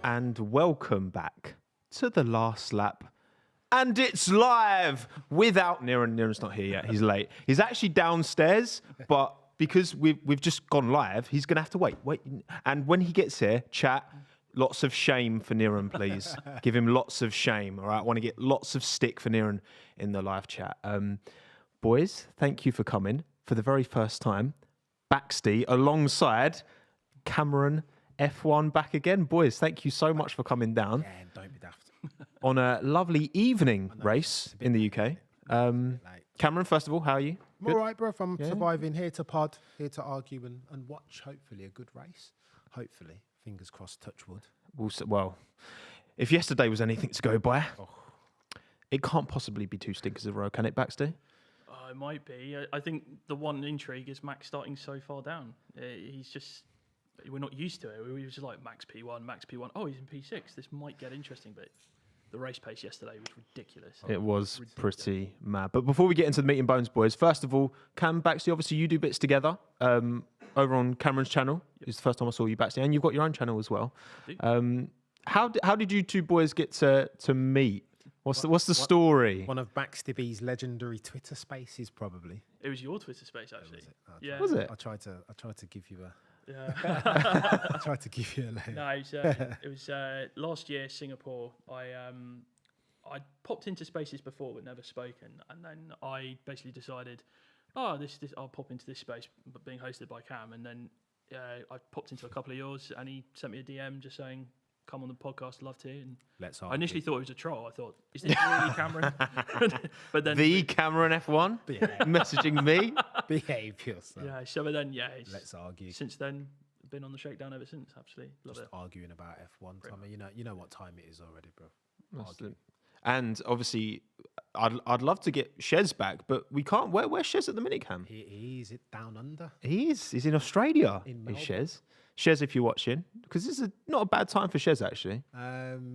and welcome back to the last lap. And it's live without Niran. Niran's not here yet. He's late. He's actually downstairs, but because we've just gone live, he's going to have to wait. And when he gets here, chat, lots of shame for Niran, please. Give him lots of shame, all right? I want to get lots of stick for Niran in the live chat. Boys, thank you for coming for the very first time. Baxty alongside Cameron F1 back again. Boys, thank you so much for coming down. Yeah, don't be daft. On a lovely evening race in the UK. Cameron, first of all, how are you? I'm all right, bro. I'm surviving, here to pod, here to argue and watch, hopefully, a good race. Hopefully. Fingers crossed, touch wood. Well, if yesterday was anything to go by, it can't possibly be two stinkers in a row, can it, Baxter? It might be. I think the one intrigue is Max starting so far down. He's just... We're not used to it. We were just like, Max P1, Max P1. Oh, he's in P6. This might get interesting, but the race pace yesterday was ridiculous. It was pretty mad. But before we get into the meat and bones, boys, first of all, Cam, Baxty, obviously you do bits together over on Cameron's channel. Yep. It's the first time I saw you, Baxty, and you've got your own channel as well. How did you two boys get to meet? What's the story? One of Baxty B's legendary Twitter spaces, probably. It was your Twitter space, actually. Yeah. Was it? I tried to give you a... Yeah. I tried to give you a layer. No, it was last year, Singapore. I popped into spaces before but never spoken, and then I basically decided, I'll pop into this space, but being hosted by Cam, and then I popped into a couple of yours, and he sent me a DM just saying, come on the podcast, love to. And I initially thought it was a troll. I thought, is this really Cameron? But then the Cameron F1 messaging me. Behave yourself. Yeah. So then, let's argue. Since then, been on the shakedown ever since. Absolutely love Just it. arguing about F1, Tommo. You know what time it is already, bro. And obviously, I'd love to get Shez back, but we can't. Where's Shez at the minute, Cam? He's down under. He is. He's in Australia. In is Shez? Shez, if you're watching, because this is not a bad time for Shez, actually.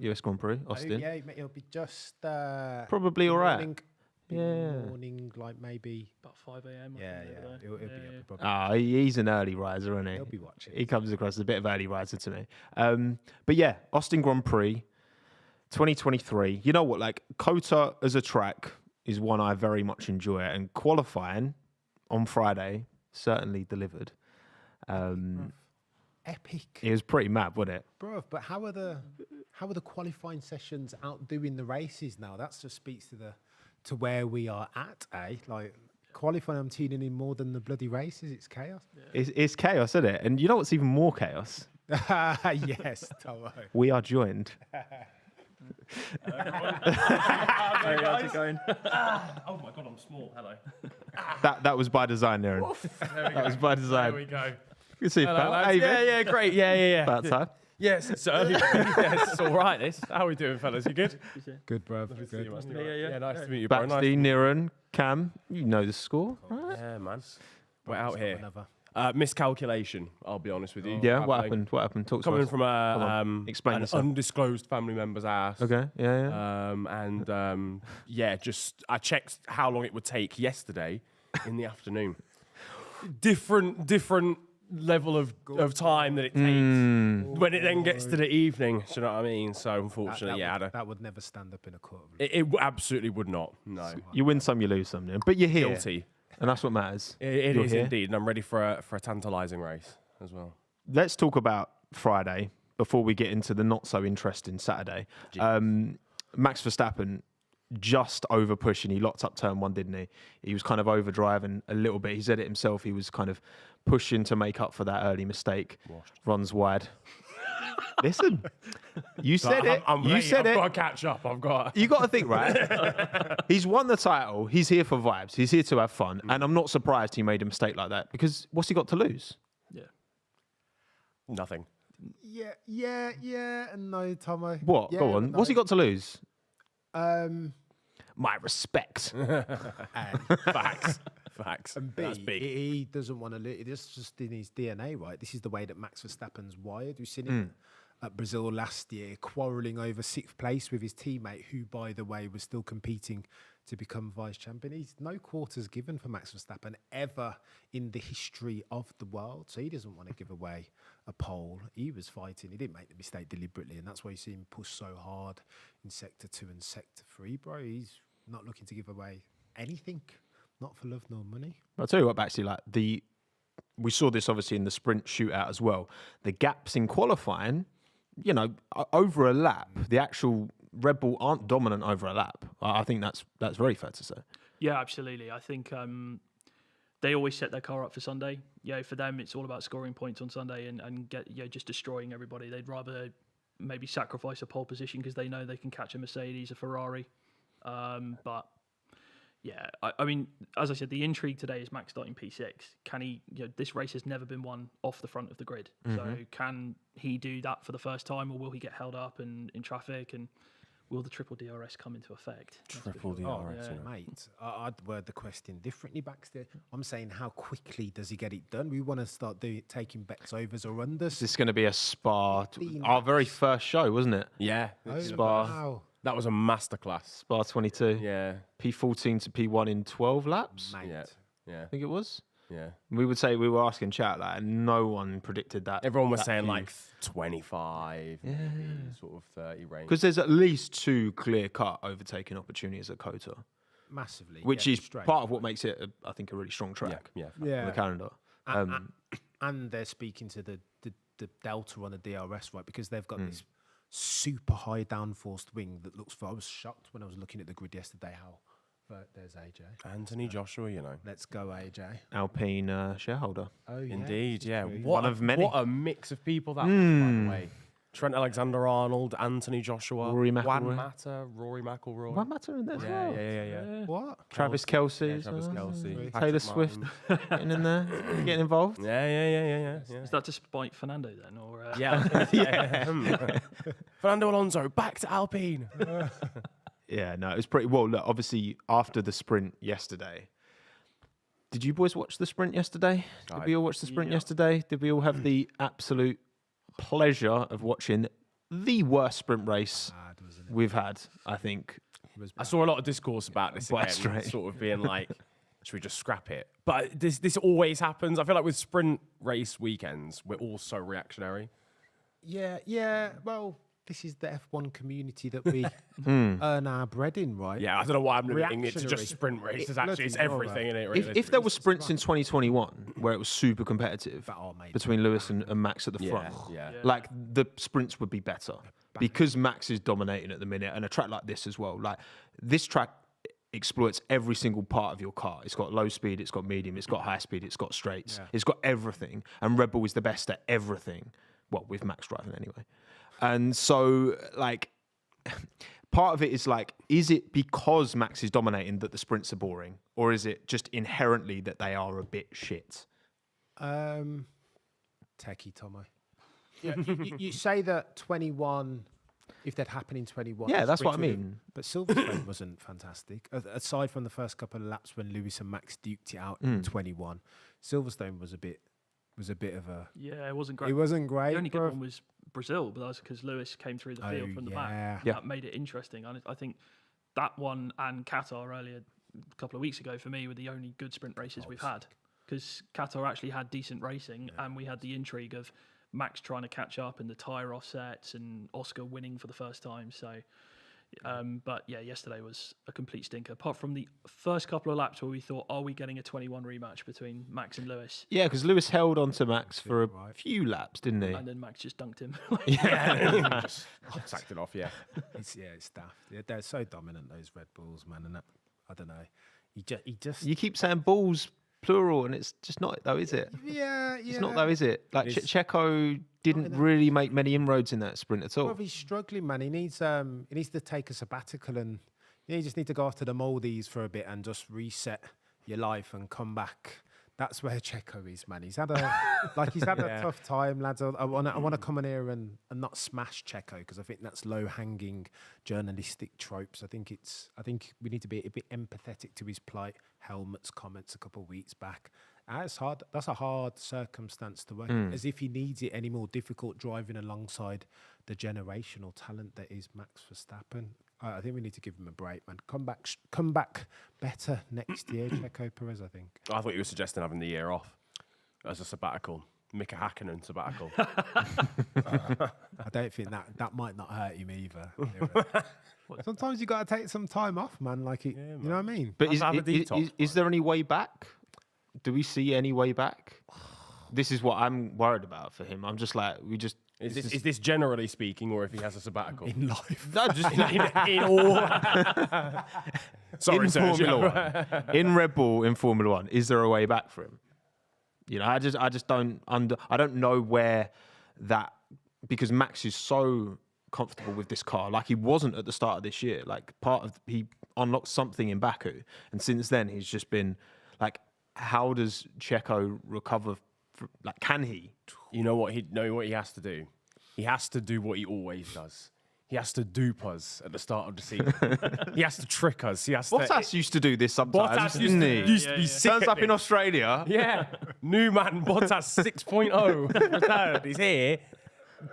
US Grand Prix, Aston. Yeah, it'll be just... probably all right. Morning, like maybe... About 5 a.m. Yeah. He'll be up. He's an early riser, isn't he? He'll be watching. He comes across as a bit of early riser to me. But yeah, Austin Grand Prix 2023. You know what? Like, Kota as a track is one I very much enjoy. And qualifying on Friday certainly delivered. Epic. It was pretty mad, wasn't it? Bro, but how are the qualifying sessions outdoing the races now? That just speaks to where we are at, eh? Like, qualifying, I'm tuning in more than the bloody races. It's chaos. Yeah. It's chaos, isn't it? And you know what's even more chaos? Yes, Tommo. We are joined. How's it going? Oh my God, I'm small. Hello. That was by design, Niran. That was by design. There we go. Good to see you, pal. How you been? Yeah, great. Yeah. About time. Yes, it's early. Yes, it's all right. This. How are we doing, fellas? You good? Good, bro. Good. Yeah. Nice to meet you, bro. Baxty, Niran, Cam, you know the score, right? Yeah, man. We're out here. Miscalculation, I'll be honest with you. Yeah, what happened? What happened? Talk to Coming us. from Explain an yourself. undisclosed family member's ass. Okay, yeah. Just I checked how long it would take yesterday in the afternoon. Different level of time that it takes when it then gets to the evening. Do you know what I mean? So unfortunately, that would never stand up in a court of law. it absolutely would not. No, You win some, you lose some, Niran. But you're here. guilty. And that's what matters. It You're is here. indeed, and I'm ready for a tantalising race as well. Let's talk about Friday before we get into the not so interesting Saturday. Max Verstappen just over pushing. He locked up turn one, didn't he? He was kind of overdriving a little bit. He said it himself. He was kind of pushing to make up for that early mistake. Runs wide. Listen, you said it. You said it. I've got to catch up. You got to think, right? He's won the title. He's here for vibes. He's here to have fun. And I'm not surprised he made a mistake like that because what's he got to lose? Yeah. Nothing. Yeah, and no, Tommo. What? Yeah, Go on. no. What's he got to lose? My respect. Facts. And B, That's big. he doesn't want to. It's just in his DNA, right? This is the way that Max Verstappen's wired. We've seen him at Brazil last year, quarrelling over 6th place with his teammate, who, by the way, was still competing to become vice champion. He's no quarters given for Max Verstappen ever in the history of the world. So he doesn't want to give away a pole. He was fighting. He didn't make the mistake deliberately. And that's why you see him push so hard in Sector 2 and Sector 3, bro. He's not looking to give away anything. Not for love nor money. I'll tell you what, Baxty, like we saw this obviously in the sprint shootout as well. The gaps in qualifying, you know, over a lap, the actual Red Bull aren't dominant over a lap. I think that's very fair to say. Yeah, absolutely. I think they always set their car up for Sunday. Yeah, for them, it's all about scoring points on Sunday and get just destroying everybody. They'd rather maybe sacrifice a pole position because they know they can catch a Mercedes, a Ferrari. But yeah, I mean, as I said, the intrigue today is Max starting P6. Can he? This race has never been won off the front of the grid. So can he do that for the first time, or will he get held up in traffic? And will the triple DRS come into effect? Triple DRS, yeah. Mate, I'd word the question differently, Baxter. I'm saying, how quickly does he get it done? We want to start taking bets overs or unders. This is going to be a Spa, our very first show, wasn't it? Yeah. Spa. Wow. That was a masterclass. Spa 22. Yeah. P14 to P1 in 12 laps. Mate. Yeah. I think it was. Yeah. We were asking chat that, and no one predicted that. Everyone was that saying view. like 25, maybe sort of 30 range. Because there's at least 2 clear-cut overtaking opportunities at Kota, Massively. which yeah, is straight. part of what makes it, I think, a really strong track Yeah. on the calendar. And they're speaking to the delta on the DRS, right? Because they've got this super high downforced wing that looks. I was shocked when I was looking at the grid yesterday how. There's AJ. Anthony Joshua, you know. Let's go, AJ. Alpine shareholder. Oh, yeah. Indeed, yeah. True. One of many. What a mix of people that was, by the way. Trent Alexander-Arnold, Anthony Joshua, Rory McIlroy. Juan Mata, Rory McIlroy. What matter in there as well? Yeah. What? Travis Kelsey. Yeah, Travis Kelsey. Taylor Patrick Swift Martin. getting in there, getting involved. Yeah. Is that to spite Fernando then, or? Yeah. Fernando Alonso, back to Alpine. Yeah, no, it was pretty well. Look, obviously after the sprint yesterday, did you boys watch the sprint yesterday? Did we all watch the sprint yesterday? Did we all have the absolute pleasure of watching the worst sprint race we've had? I think. I saw a lot of discourse about this Quite again, straight. sort of being like, should we just scrap it? But this always happens. I feel like with sprint race weekends, we're all so reactionary. Yeah. Well, this is the F1 community that we earn our bread in, right? Yeah, I don't know why I'm limiting it to Reactionary. just sprint races. It's Actually, it's nothing wrong, everything in it. If there were sprints in 2021 where it was super competitive mate. between Lewis and Max at the front, yeah. like the sprints would be better because Max is dominating at the minute, and a track like this as well. Like this track exploits every single part of your car. It's got low speed, it's got medium, it's got high speed, it's got straights, it's got everything. And Red Bull is the best at everything. Well, with Max driving anyway. And so, like, part of it is like, is it because Max is dominating that the sprints are boring, or is it just inherently that they are a bit shit? Techie Tommo. Yeah, you say that 21, if that happened in 21. Yeah, that's what I sprint mean. But Silverstone wasn't fantastic. Aside from the first couple of laps when Lewis and Max duked it out in 21, Silverstone was a bit of a. Yeah, it wasn't great. It wasn't great. The only good bruv. one was Brazil, but that's because Lewis came through the field from the back. Yeah. That made it interesting. And I think that one and Qatar earlier, a couple of weeks ago, for me, were the only good sprint races we've had. Because Qatar actually had decent racing, and we had the intrigue of Max trying to catch up and the tyre offsets and Oscar winning for the first time. So, but yeah, yesterday was a complete stinker. Apart from the first couple of laps where we thought, are we getting a 21 rematch between Max and Lewis? Yeah, because Lewis held on to Max for a few laps, didn't he? And then Max just dunked him. Yeah. Just sacked it off, yeah. It's daft. Yeah, they're so dominant, those Red Bulls, man. And I don't know. He just. You keep saying balls plural, and it's just not though, is it? Yeah. It's not though, is it? Like It is. Checo didn't really make many inroads in that sprint at all. Well, he's struggling, man. He needs to take a sabbatical, and you just need to go after the Maldives for a bit and just reset your life and come back. That's where Checo is, man. He's had a tough time, lads. I want to come in here and not smash Checo, because I think that's low hanging journalistic tropes. I think we need to be a bit empathetic to his plight. Helmut's comments a couple of weeks back, That's hard. That's a hard circumstance to work in, as if he needs it any more difficult driving alongside the generational talent that is Max Verstappen. I think we need to give him a break, man. Come back better next year, Checo Perez, I think. I thought you were suggesting having the year off as a sabbatical. Mika Hakkinen sabbatical. I don't think that might not hurt him either. Sometimes you got to take some time off, man. Like you know what I mean? But Have a detox, is there any way back? Do we see any way back? This is what I'm worried about for him. I'm just like, Is this generally speaking, or if he has a sabbatical? In life. No, just in all. Sorry, in Sergio. Formula One, in Red Bull, in Formula One, is there a way back for him? You know, I just don't I don't know where that, because Max is so comfortable with this car, like he wasn't at the start of this year. Like he unlocked something in Baku, and since then he's just been like, how does Checo recover? Like, can he? You know what he has to do? He has to do what he always does. He has to dupe us at the start of the season. He has to trick us. Bottas used to do this sometimes, Bottas didn't he? used to be sick Turns at up in this. Australia. Yeah. New man Bottas 6.0 returned. He's here.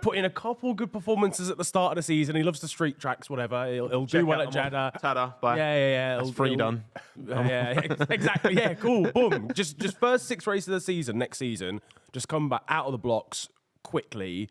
Put in a couple good performances at the start of the season. He loves the street tracks, whatever. He'll do well at Jeddah. Tada, bye. Yeah. That's free done. Yeah, exactly. Yeah, cool. Boom. Just first 6 races of the season, next season, just come back out of the blocks quickly,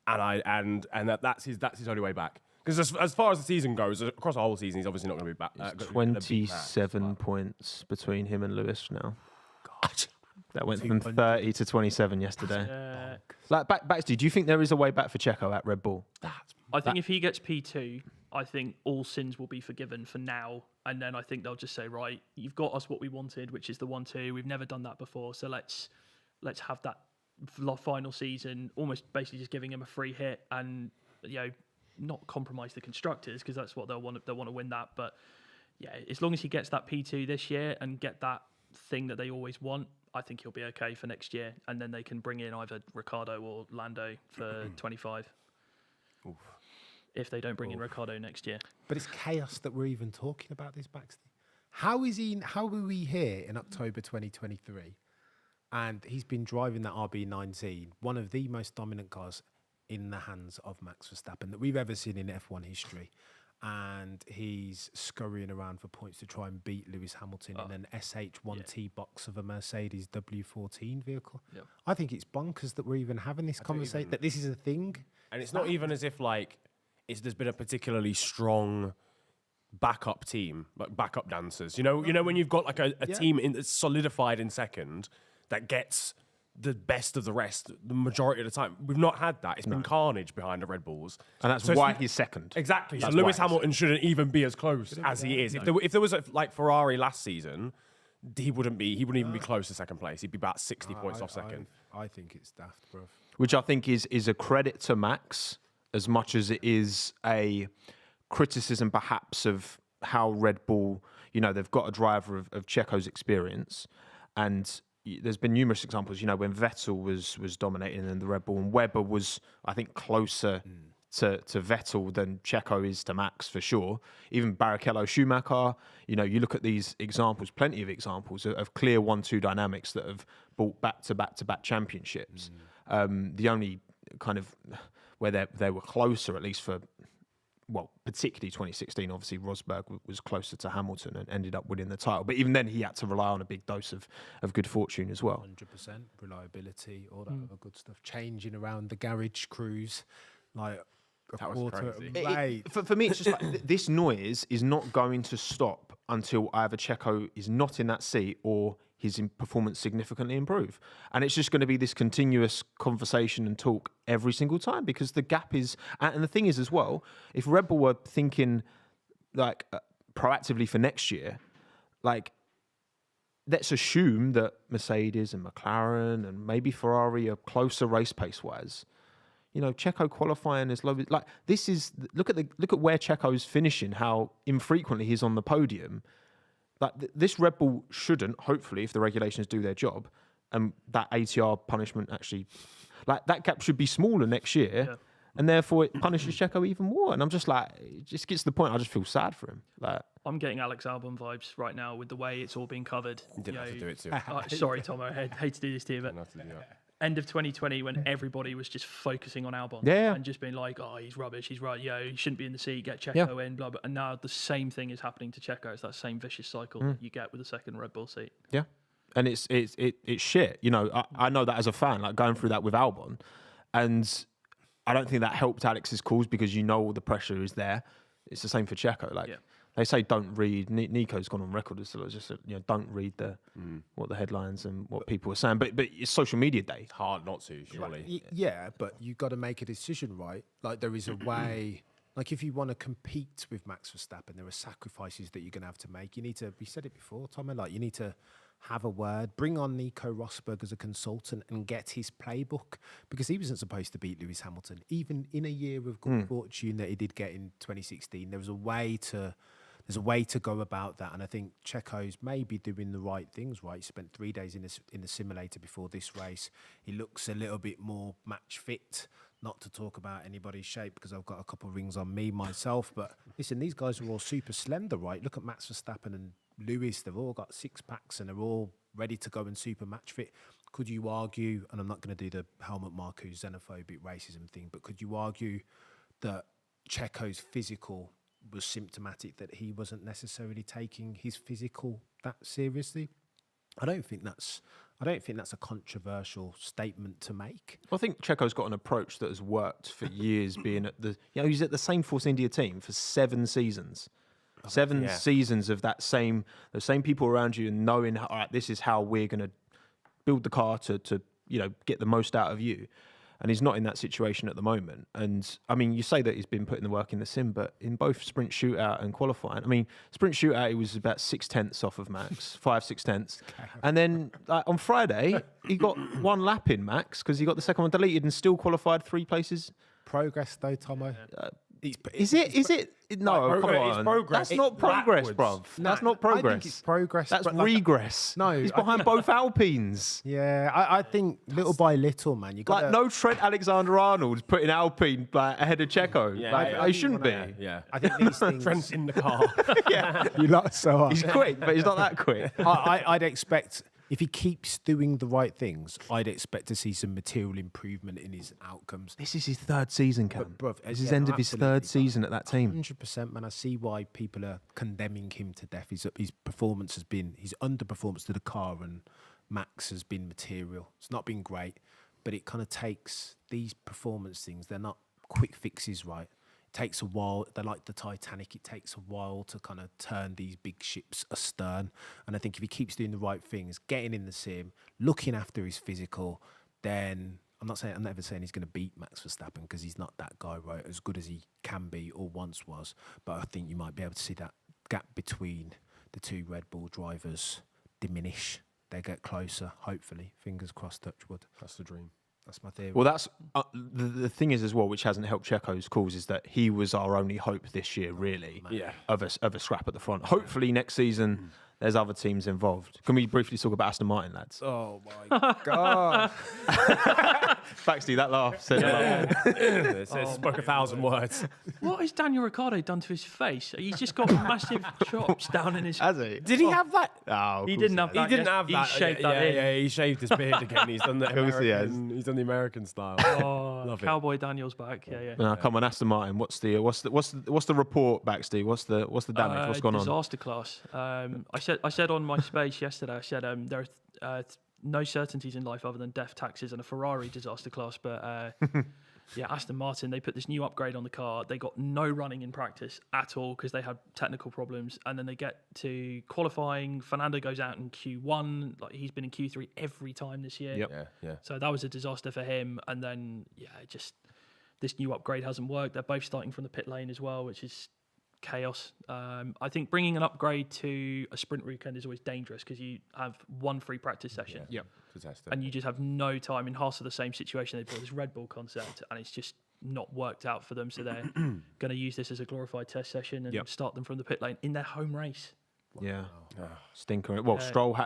and that's his only way back. Because as far as the season goes, across the whole season, he's obviously not going to be back. 27 points between him and Lewis now. God. That went from 30 to 27 yesterday. Like, Baxty, do you think there is a way back for Checo at Red Bull? I think if he gets P2, I think all sins will be forgiven for now. And then I think they'll just say, right, you've got us what we wanted, which is the 1-2. We've never done that before. So let's have that final season, almost basically just giving him a free hit and, not compromise the constructors, because that's what they'll want to win that. But yeah, as long as he gets that P2 this year and get that thing that they always want, I think he'll be okay for next year, and then they can bring in either Ricciardo or Lando for 25. Oof. If they don't bring in Ricciardo next year. But it's chaos that we're even talking about this, Baxter. How were we here in October 2023, and he's been driving that RB19, one of the most dominant cars in the hands of Max Verstappen that we've ever seen in F1 history. And he's scurrying around for points to try and beat Lewis Hamilton in an SH1T box of a Mercedes W14 vehicle. Yep. I think it's bonkers that we're even having this conversation, that this is a thing. And it's not even as if there's been a particularly strong backup team, like backup dancers. You know when you've got like a team that's solidified in second that gets the best of the rest the majority of the time. We've not had that. It's been carnage behind the Red Bulls. And that's why he's second. Exactly. So Lewis Hamilton shouldn't even be as close as he is. No. If there was like Ferrari last season, he wouldn't even be close to second place. He'd be about 60 points off second. I think it's daft, bro. Which I think is a credit to Max as much as it is a criticism perhaps of how Red Bull, they've got a driver of Checo's experience, and there's been numerous examples, when Vettel was dominating in the Red Bull, and Webber was, I think, closer to Vettel than Checo is to Max for sure. Even Barrichello, Schumacher, you look at these examples, plenty of examples of clear 1-2 dynamics that have brought back-to-back championships. The only kind of where they were closer, at least for, particularly 2016, obviously Rosberg was closer to Hamilton and ended up winning the title. But even then, he had to rely on a big dose of good fortune as well. 100% reliability, all that other good stuff. Changing around the garage crews, like that was crazy. For me, it's just like this noise is not going to stop until either Checo is not in that seat or his performance significantly improve. And it's just going to be this continuous conversation and talk every single time, because the gap is... And the thing is as well, if Red Bull were thinking proactively for next year, let's assume that Mercedes and McLaren and maybe Ferrari are closer race pace-wise. Checo qualifying as low... this is... Look at where Checo's finishing, how infrequently he's on the podium. This Red Bull shouldn't, hopefully, if the regulations do their job, and that ATR punishment actually, that gap should be smaller next year. and therefore it punishes Checo even more. And I'm just like, it just gets to the point. I just feel sad for him. Like, I'm getting Alex Albon vibes right now with the way it's all being covered. You didn't have to do it too. Sorry, Tommo. I hate to do this to you, but Didn't have to do that. end of 2020 when everybody was just focusing on Albon Yeah. and just being like, oh, he's rubbish, he's right, he shouldn't be in the seat, get Checo in, blah, blah. And now the same thing is happening to Checo. It's that same vicious cycle that you get with the second Red Bull seat. yeah. And it's shit. You know, I know that as a fan, like going through that with Albon. And I don't think that helped Alex's cause because you know all the pressure is there. It's the same for Checo. Like they say, don't read. Nico's gone on record as just don't read what the headlines and what people are saying. But it's social media day. It's hard not to, surely. Yeah, but you got to make a decision, right? Like there is a way. Like if you want to compete with Max Verstappen, there are sacrifices that you're going to have to make. You need to. We said it before, Tommy. Like you need to have a word, bring on Nico Rosberg as a consultant and get his playbook because he wasn't supposed to beat Lewis Hamilton. Even in a year of good fortune that he did get in 2016, there's a way to go about that. And I think Checo's maybe doing the right things, right? He spent 3 days in the simulator before this race. He looks a little bit more match fit. Not to talk about anybody's shape because I've got a couple of rings on me myself. But listen, these guys are all super slender, right? Look at Max Verstappen and Lewis. They've all got six packs and they're all ready to go and super match fit. Could you argue, and I'm not going to do the Helmut Marko xenophobic racism thing, but could you argue that Checo's physical was symptomatic that he wasn't necessarily taking his physical that seriously? I don't think that's a controversial statement to make. I think Checo's got an approach that has worked for years, being at he's at the same Force India team for 7 seasons. 7 seasons of the same people around you and knowing, all right, this is how we're going to build the car to get the most out of you. And he's not in that situation at the moment. And I mean, you say that he's been putting the work in the sim, but in both sprint shootout and qualifying, I mean, sprint shootout, he was about 6/10 off of Max, 5/6. And then on Friday, he got 1 lap in Max because he got the second one deleted and still qualified 3 places. Progress though, Tommo. Is it? No, come on. It's progress. That's not progress, backwards. bruv. That's not progress. I think it's progress. That's but regress. No, he's behind both Alpines. Yeah, I think little by little, man. You got No Trent Alexander-Arnold putting Alpine ahead of Checo. He shouldn't be. Yeah. I think these things. Trent's in the car. You lot so hard. He's quick, but he's not that quick. I'd expect if he keeps doing the right things, I'd expect to see some material improvement in his outcomes. This is his 3rd season, Cam. Bruv, this is the end of his 3rd season at that team. 100%, man. I see why people are condemning him to death. His performance has been, his underperformance to the car and Max has been material. It's not been great, but it kind of takes these performance things. They're not quick fixes, right? It takes a while. They're like the Titanic. It takes a while to kind of turn these big ships astern. And I think if he keeps doing the right things, getting in the sim, looking after his physical, then I'm never saying he's going to beat Max Verstappen because he's not that guy, right? As good as he can be or once was. But I think you might be able to see that gap between the 2 Red Bull drivers diminish. They get closer, hopefully. Fingers crossed, touch wood. That's the dream. That's my theory. Well, that's the thing is as well, which hasn't helped Checo's cause, is that he was our only hope this year, really, of a scrap at the front. Hopefully next season there's other teams involved. Can we briefly talk about Aston Martin, lads? Oh my God. Baxty, that laugh said It spoke 1,000 words. What has Daniel Ricciardo done to his face? He's just got massive chops down in his... Has he? Did he have that? Oh, He didn't have that. He didn't have that. He shaved that in. Yeah, he shaved his beard again. He's done the course he has. American. He's done the American style. Oh, Love it. Cowboy Daniel's back. Yeah. No, come on, Aston Martin. What's the report, Baxty? What's the damage? What's gone on? Disaster class. I said on my space yesterday. I said there are no certainties in life other than death, taxes, and a Ferrari disaster class. But Aston Martin, they put this new upgrade on the car. They got no running in practice at all because they had technical problems. And then they get to qualifying. Fernando goes out in Q1. Like he's been in Q3 every time this year. Yep. Yeah. So that was a disaster for him. And then just this new upgrade hasn't worked. They're both starting from the pit lane as well, which is chaos. I think bringing an upgrade to a sprint weekend is always dangerous because you have 1 free practice session. Yep. To test it. And you just have no time. In Haas are the same situation. They built this Red Bull concept and it's just not worked out for them. So they're going to use this as a glorified test session and start them from the pit lane in their home race. Yeah. Stinker. Well, Stroll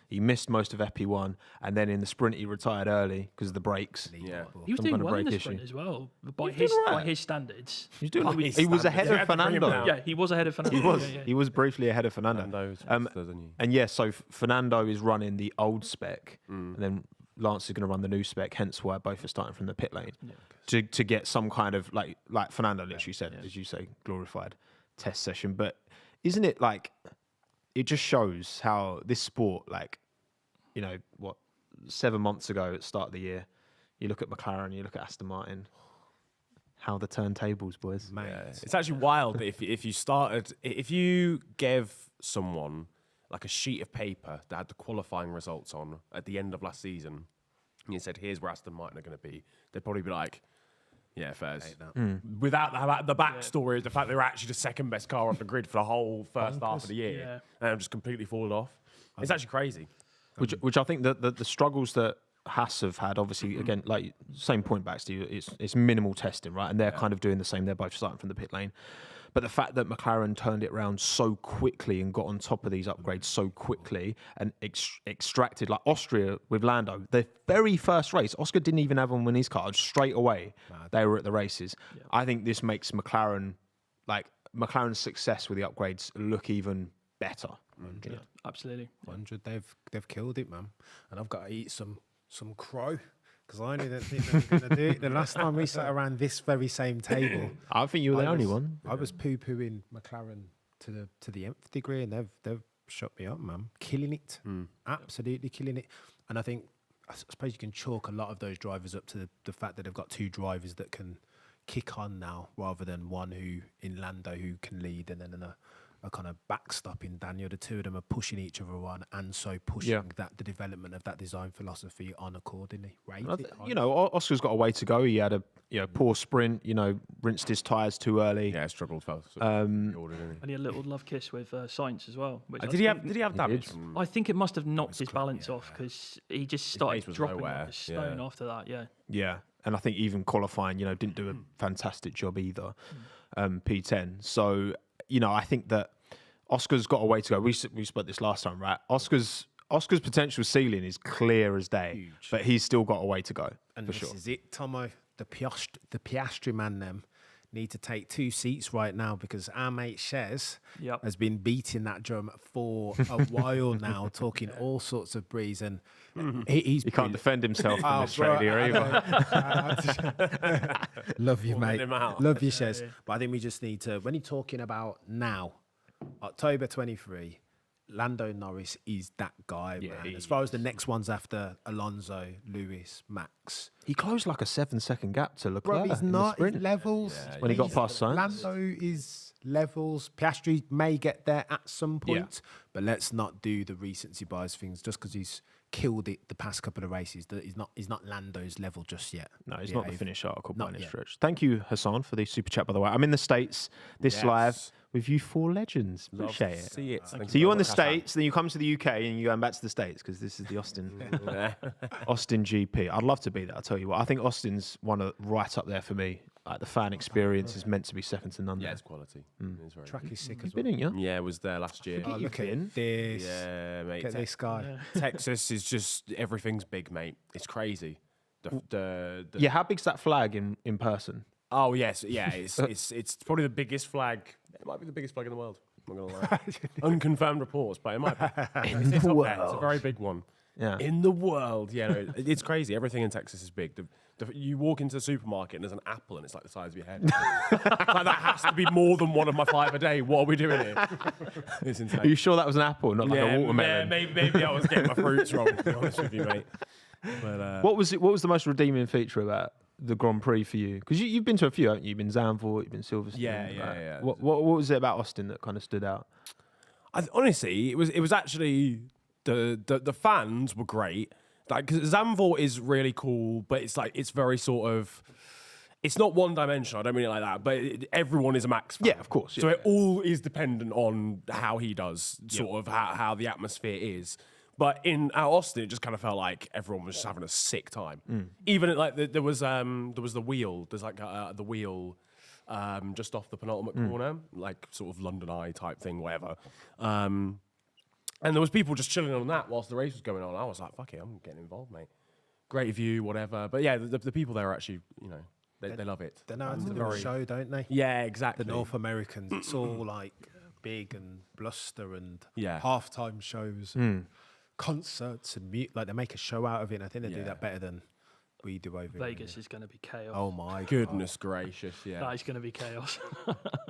he missed most of EP1, and then in the sprint he retired early because of the brakes. Yeah. He was Some doing kind of well in the brake sprint issue. as well, by doing all right. his standards. He's doing. His He was standards. ahead You of had to bring him Fernando. down. Yeah, he was ahead of Fernando. He was. Yeah. He was briefly ahead of Fernando. And yeah, so Fernando is running the old spec, and then Lance is going to run the new spec. Hence why both are starting from the pit lane to get some kind of like Fernando literally said, as you say, glorified test session. But isn't it like it just shows how this sport, like, 7 months ago at the start of the year, you look at McLaren, you look at Aston Martin. How the turntables, boys. Mate. It's actually wild that if you gave someone like a sheet of paper that had the qualifying results on at the end of last season, and you said, here's where Aston Martin are going to be, they'd probably be like, yeah, Fairs. Without the backstory of the fact they were actually the second best car off the grid for the whole first half of the year, and have just completely fallen off. It's actually crazy. Which I think that the struggles that Haas have had, obviously, again, like same point, Baxty, it's minimal testing, right? And they're kind of doing the same. They're both starting from the pit lane. But the fact that McLaren turned it around so quickly and got on top of these upgrades so quickly and extracted, like Austria with Lando, their very first race, Oscar didn't even have one in his car. Straight away, they were at the races. Yeah. I think this makes McLaren's success with the upgrades look even better. Yeah, absolutely. 100. They've killed it, man. And I've got to eat some crow. Because I didn't think they were going to do it. The last time we sat around this very same table, I think you were the only one. I was poo-pooing McLaren to the nth degree, and they've shut me up, man. Killing it, absolutely killing it. And I suppose you can chalk a lot of those drivers up to the fact that they've got two drivers that can kick on now, rather than one who in Lando who can lead, and then a kind of backstop in Daniel. The two of them are pushing each other on, and so pushing the development of that design philosophy on accordingly. Right? Oscar's got a way to go. He had a poor sprint. Rinsed his tyres too early. Yeah, struggled fast. And he had a little love kiss with Sainz as well. Which Did he have damage? I think it must have knocked his balance off because he just started dropping nowhere. like a stone after that. Yeah. Yeah, and I think even qualifying, didn't do a fantastic job either. P10. So. I think that Oscar's got a way to go. We spoke this last time, right? Oscar's potential ceiling is clear as day, huge. But he's still got a way to go. And for this sure. is it, Tommo. The Piastri man them need to take 2 seats right now, because our mate Shez has been beating that drum for a while now, talking all sorts of breeze, and he can't defend himself in Australia either. Love you, mate. Love you, Shez. Yeah. But I think we just need to, when you're talking about now, October 23, Lando Norris is that guy, man. As far as the next ones after Alonso, Lewis, Max. He closed like a 7-second gap to Leclerc. Bro, he's not levels. When he got past Sainz. Lando is levels. Piastri may get there at some point, but let's not do the recency bias things just because he's killed it the past couple of races. He's not Lando's level just yet. No, he's not the finished article by any stretch. Thank you, Hassan, for the super chat, by the way. I'm in the States live with you 4 legends. Appreciate it. See it. So you're in the States, then you come to the UK and you're going back to the States because this is the Austin GP. I'd love to be there, I'll tell you what. I think Austin's right up there for me. Like, the fan experience is meant to be second to none. Yeah, there. it's quality. It's very Track is sick You've as well. been in, yeah? Yeah, I was there last year. Look at this. Yeah, mate. Look at this guy. Texas is just, everything's big, mate. It's crazy. Yeah, how big's that flag in person? Oh yes, yeah. It's probably the biggest flag. It might be the biggest flag in the world. I'm not gonna lie. Unconfirmed reports, but it might be. It's up there. It's a very big one. Yeah. In the world, it's crazy. Everything in Texas is big. You walk into the supermarket and there's an apple and it's like the size of your head. Like, that has to be more than one of my 5 a day. What are we doing here? It's insane. Are you sure that was an apple, not like a watermelon? Yeah, maybe I was getting my fruits wrong, to be honest with you, mate. But, What was the most redeeming feature about the Grand Prix for you? Because you've been to a few, haven't you? You've been Zandvoort, you've been Silverstone. Yeah. What was it about Austin that kind of stood out? Honestly, it was actually the fans were great. Like, because Zandvoort is really cool, but it's very sort of, it's not one dimensional. I don't mean it like that, but everyone is a Max fan. Yeah, of course. So it all is dependent on how he does, sort of how the atmosphere is. But in Austin, it just kind of felt like everyone was just having a sick time. Even like there was the wheel. There's like the wheel just off the penultimate corner, like sort of London Eye type thing, whatever. And there was people just chilling on that whilst the race was going on. I was like, fuck it, I'm getting involved, mate. Great view, whatever. But yeah, the people there are actually, they love it. They know how to do a show, don't they? Yeah, exactly. The North Americans, it's all like big and bluster and Yeah. halftime shows, concerts and like they make a show out of it. And I think they do that better than we do over Vegas here. is going to be chaos. Oh my Goodness gracious, yeah. That is going to be chaos.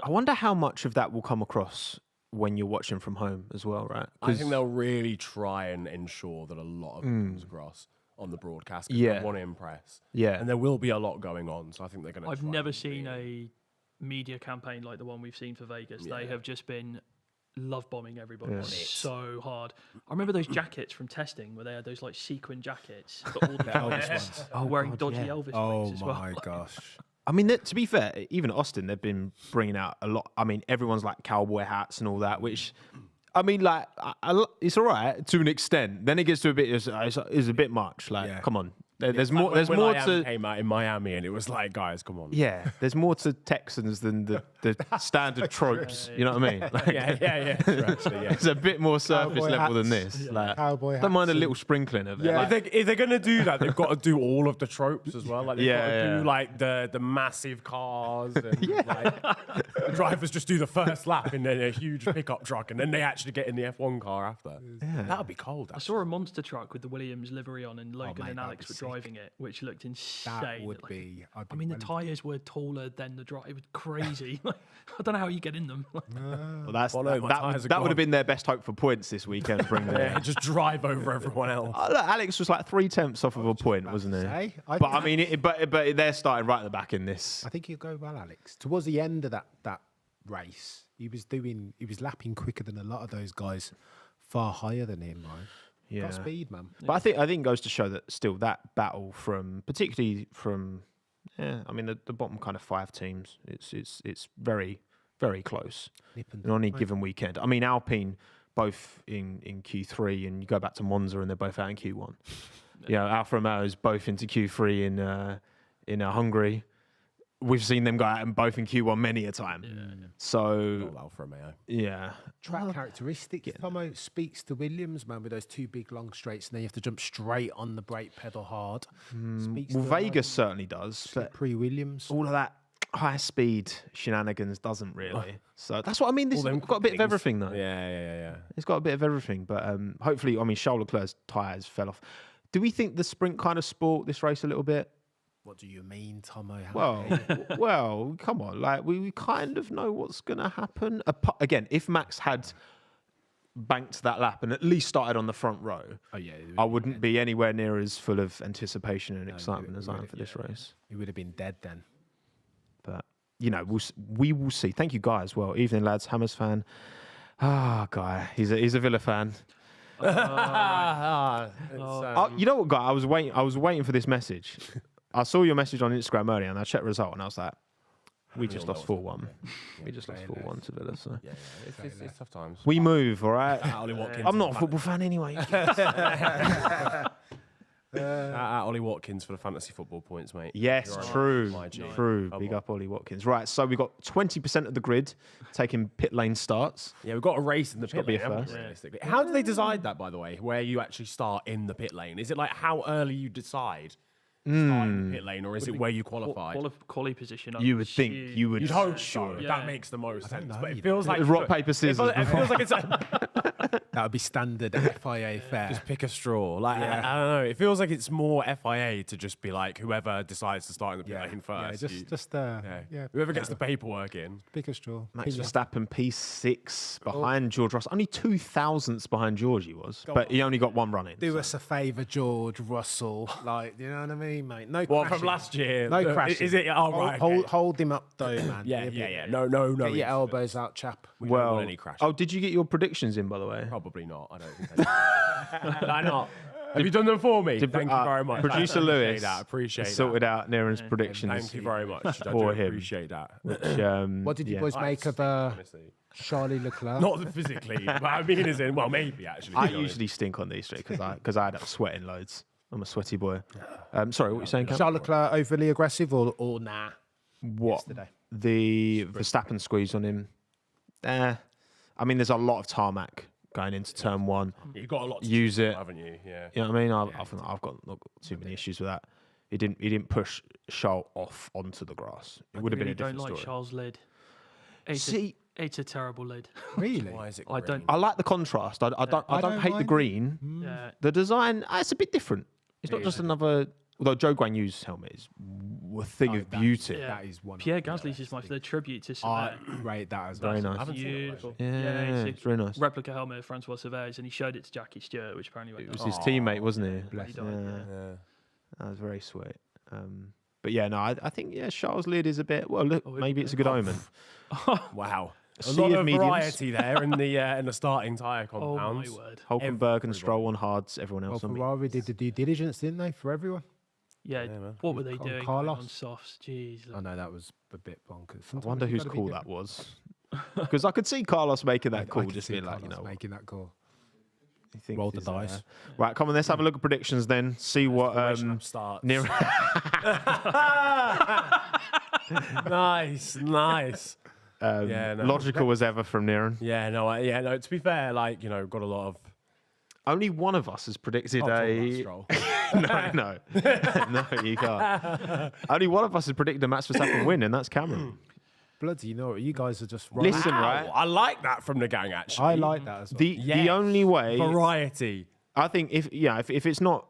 I wonder how much of that will come across when you're watching from home as well, right? I think they'll really try and ensure that a lot of it comes across on the broadcast. 'Cause they want to impress. Yeah. And there will be a lot going on, so I think they're going to. I've never seen a media campaign like the one we've seen for Vegas. They have just been love bombing everybody so hard. I remember those jackets from testing where they had those like sequin jackets, but all the drivers wearing dodgy Elvis wigs as well. Oh my gosh. I mean, to be fair, even at Austin, they've been bringing out a lot. I mean, everyone's like cowboy hats and all that, which, I mean, like, it's all right to an extent. Then it gets to a bit, it's a bit much. Like, come on. There's more. There's when more Miami to. came out in Miami, and it was like, guys, come on. Yeah, there's more to Texans than the standard tropes. You know what I mean? Like, Yeah. True, actually, yeah. it's a bit more surface Cowboy level than hats. this. Yeah. Like, Cowboy don't mind a hats little sprinkling of it. Yeah. Like, If they're going to do that, they've got to do all of the tropes as well. Like they've got to Yeah. do like the massive cars and like the drivers just do the first lap in a huge pickup truck, and then they actually get in the F1 car after. That would be cold. I saw a monster truck with the Williams livery on, and Logan mate, and that'd Alex be were sick. driving it, which looked insane. That would Like, be. I mean, the tyres were taller than the drive. It was crazy. Like, I don't know how you get in them. well, no, my tyres are that would gone. have been their best hope for points this weekend. Bring them. Yeah, just drive over everyone else. Look, Alex was like 3/10 off of a point, wasn't he? say, But I mean, but they're starting right at the back in this. I think he'll go well, Alex. Towards the end of that race, he was lapping quicker than a lot of those guys, far higher than him, right? Yeah. Got speed, man. But I think it goes to show that still that battle particularly from I mean the bottom kind of 5 teams, it's very, very close on any given weekend. I mean Alpine both in Q3, and you go back to Monza and they're both out in Q1. Alfa Romeo's both into Q3 in Hungary. We've seen them go out and both in Q1 many a time. So Alfa Romeo. yeah. Track characteristics, Tommo speaks to Williams, man, with those 2 big long straights, and then you have to jump straight on the brake pedal hard. Speaks Well, to Vegas certainly does, but pre-Williams. all of that high speed shenanigans doesn't really. So that's what I mean. This has got a bit of everything though. Yeah. It's got a bit of everything, but hopefully, I mean, Charles Leclerc's tyres fell off. Do we think the sprint kind of spoilt this race a little bit? What do you mean, Tommo? Well, come on. Like, we kind of know what's going to happen. Again, if Max had banked that lap and at least started on the front row, I wouldn't be anywhere near as full of anticipation and excitement as I am for this race. He would have been dead then. But, we will see. Thank you, Guy, as well. Evening, lads. Hammers fan. Guy. He's a Villa fan. It's, You know what, Guy? I was waiting for this message. I saw your message on Instagram earlier, and I checked the result, and I was like, we just lost 4-1. We just lost 4-1 to Villa. So it's tough times. we move, all right? Ollie Watkins. I'm not a football fan anyway. Ollie Watkins for the fantasy football points, mate. Yes, You're true. my G. True. Come Big on. up Ollie Watkins. Right, so we've got 20% of the grid taking pit lane starts. Yeah, we've got a race in the pit be a lane. haven't we, first. realistically? How do they decide that, by the way, where you actually start in the pit lane? Is it like how early you decide to start in the pit lane, or is it where you qualify? Quali position. You would think you would. You'd hope so. Yeah. That makes the most sense. But know. it feels like Rock, paper, scissors. It feels like it's That would be standard FIA fare. just pick a straw. Like I don't know. It feels like it's more FIA to just be like whoever decides to start in the pit lane first. Whoever gets the paperwork in. pick a straw. Max Verstappen P6 behind George Russell. Only 2,000ths behind George he was, but he only got one run in. Do us a favour, George Russell. Like, you know what I mean, mate? No Well, crashing. from last year. No crashing. Is it? Oh, right. Hold, okay. hold him up, though, man. Yeah. No. Get your elbows out, chap. We don't want any crash. Oh, did you get your predictions in, by the way? Probably not. I don't think I did. Did I not? Have you done them for me? Thank you very much. Producer I Lewis appreciate that. sorted out Niran's predictions. Thank you very much. I For do him. appreciate that. Which, What did you yeah. boys make of Honestly. Charlie Leclerc? Not physically, but I mean as in, well, maybe actually. I to be honest. usually stink on these because I end up sweating loads. I'm a sweaty boy. Sorry, what were you saying, Cam? Charles Leclerc overly aggressive or nah? What? Yesterday. the Verstappen squeeze on him. I mean, there's a lot of tarmac going into turn 1. You've got a lot to Use choose it. from, haven't you? Yeah. You know what I mean? I've got not too many issues with that. He didn't push Charles off onto the grass. It would have been a different don't like story. Charles' lid. It's a terrible lid. Really? Why is it I green? don't. I like the contrast. I don't hate the mind green. Yeah. The design, it's a bit different. It's not just another. Although Joe Guan Yu's helmet is a thing of beauty. Yeah. That is one. Pierre Gasly's is the tribute to I Sauber. rate that as Very well. nice. Beautiful. Yeah, it's very nice. Replica helmet of Francois Sauber's, and he showed it to Jackie Stewart, which apparently went It was down. his teammate, wasn't he? He died, Yeah. That was very sweet. But yeah, no, I think Charles' lid is a bit. Well, look, maybe it's a good omen. Wow. A sea lot of of mediums. variety there in the starting tyre Oh my compounds. word. Hulkenberg and Stroll on hards, everyone Well, else on Ferrari did the due diligence, didn't they, for everyone? Yeah, man. what were they Con- doing Carlos. on softs? Jeez. I know that was a bit bonkers. I wonder whose call that was. Because I could see Carlos making that call, just being like, making that call. he thinks Roll the he's, dice. Right, come on, let's have a look at predictions then. See what Starts. Niran. Nice. Yeah, no. Logical as ever from Niran. Yeah, no. To be fair, got a lot of. Only one of us has predicted a. Stroll. No, you can't. Only one of us has predicted a Max Verstappen win, and that's Cameron. Bloody, you guys are just right. Listen, Wow, right? I like that from the gang. Actually, I like that as well. The only way variety. I think if it's not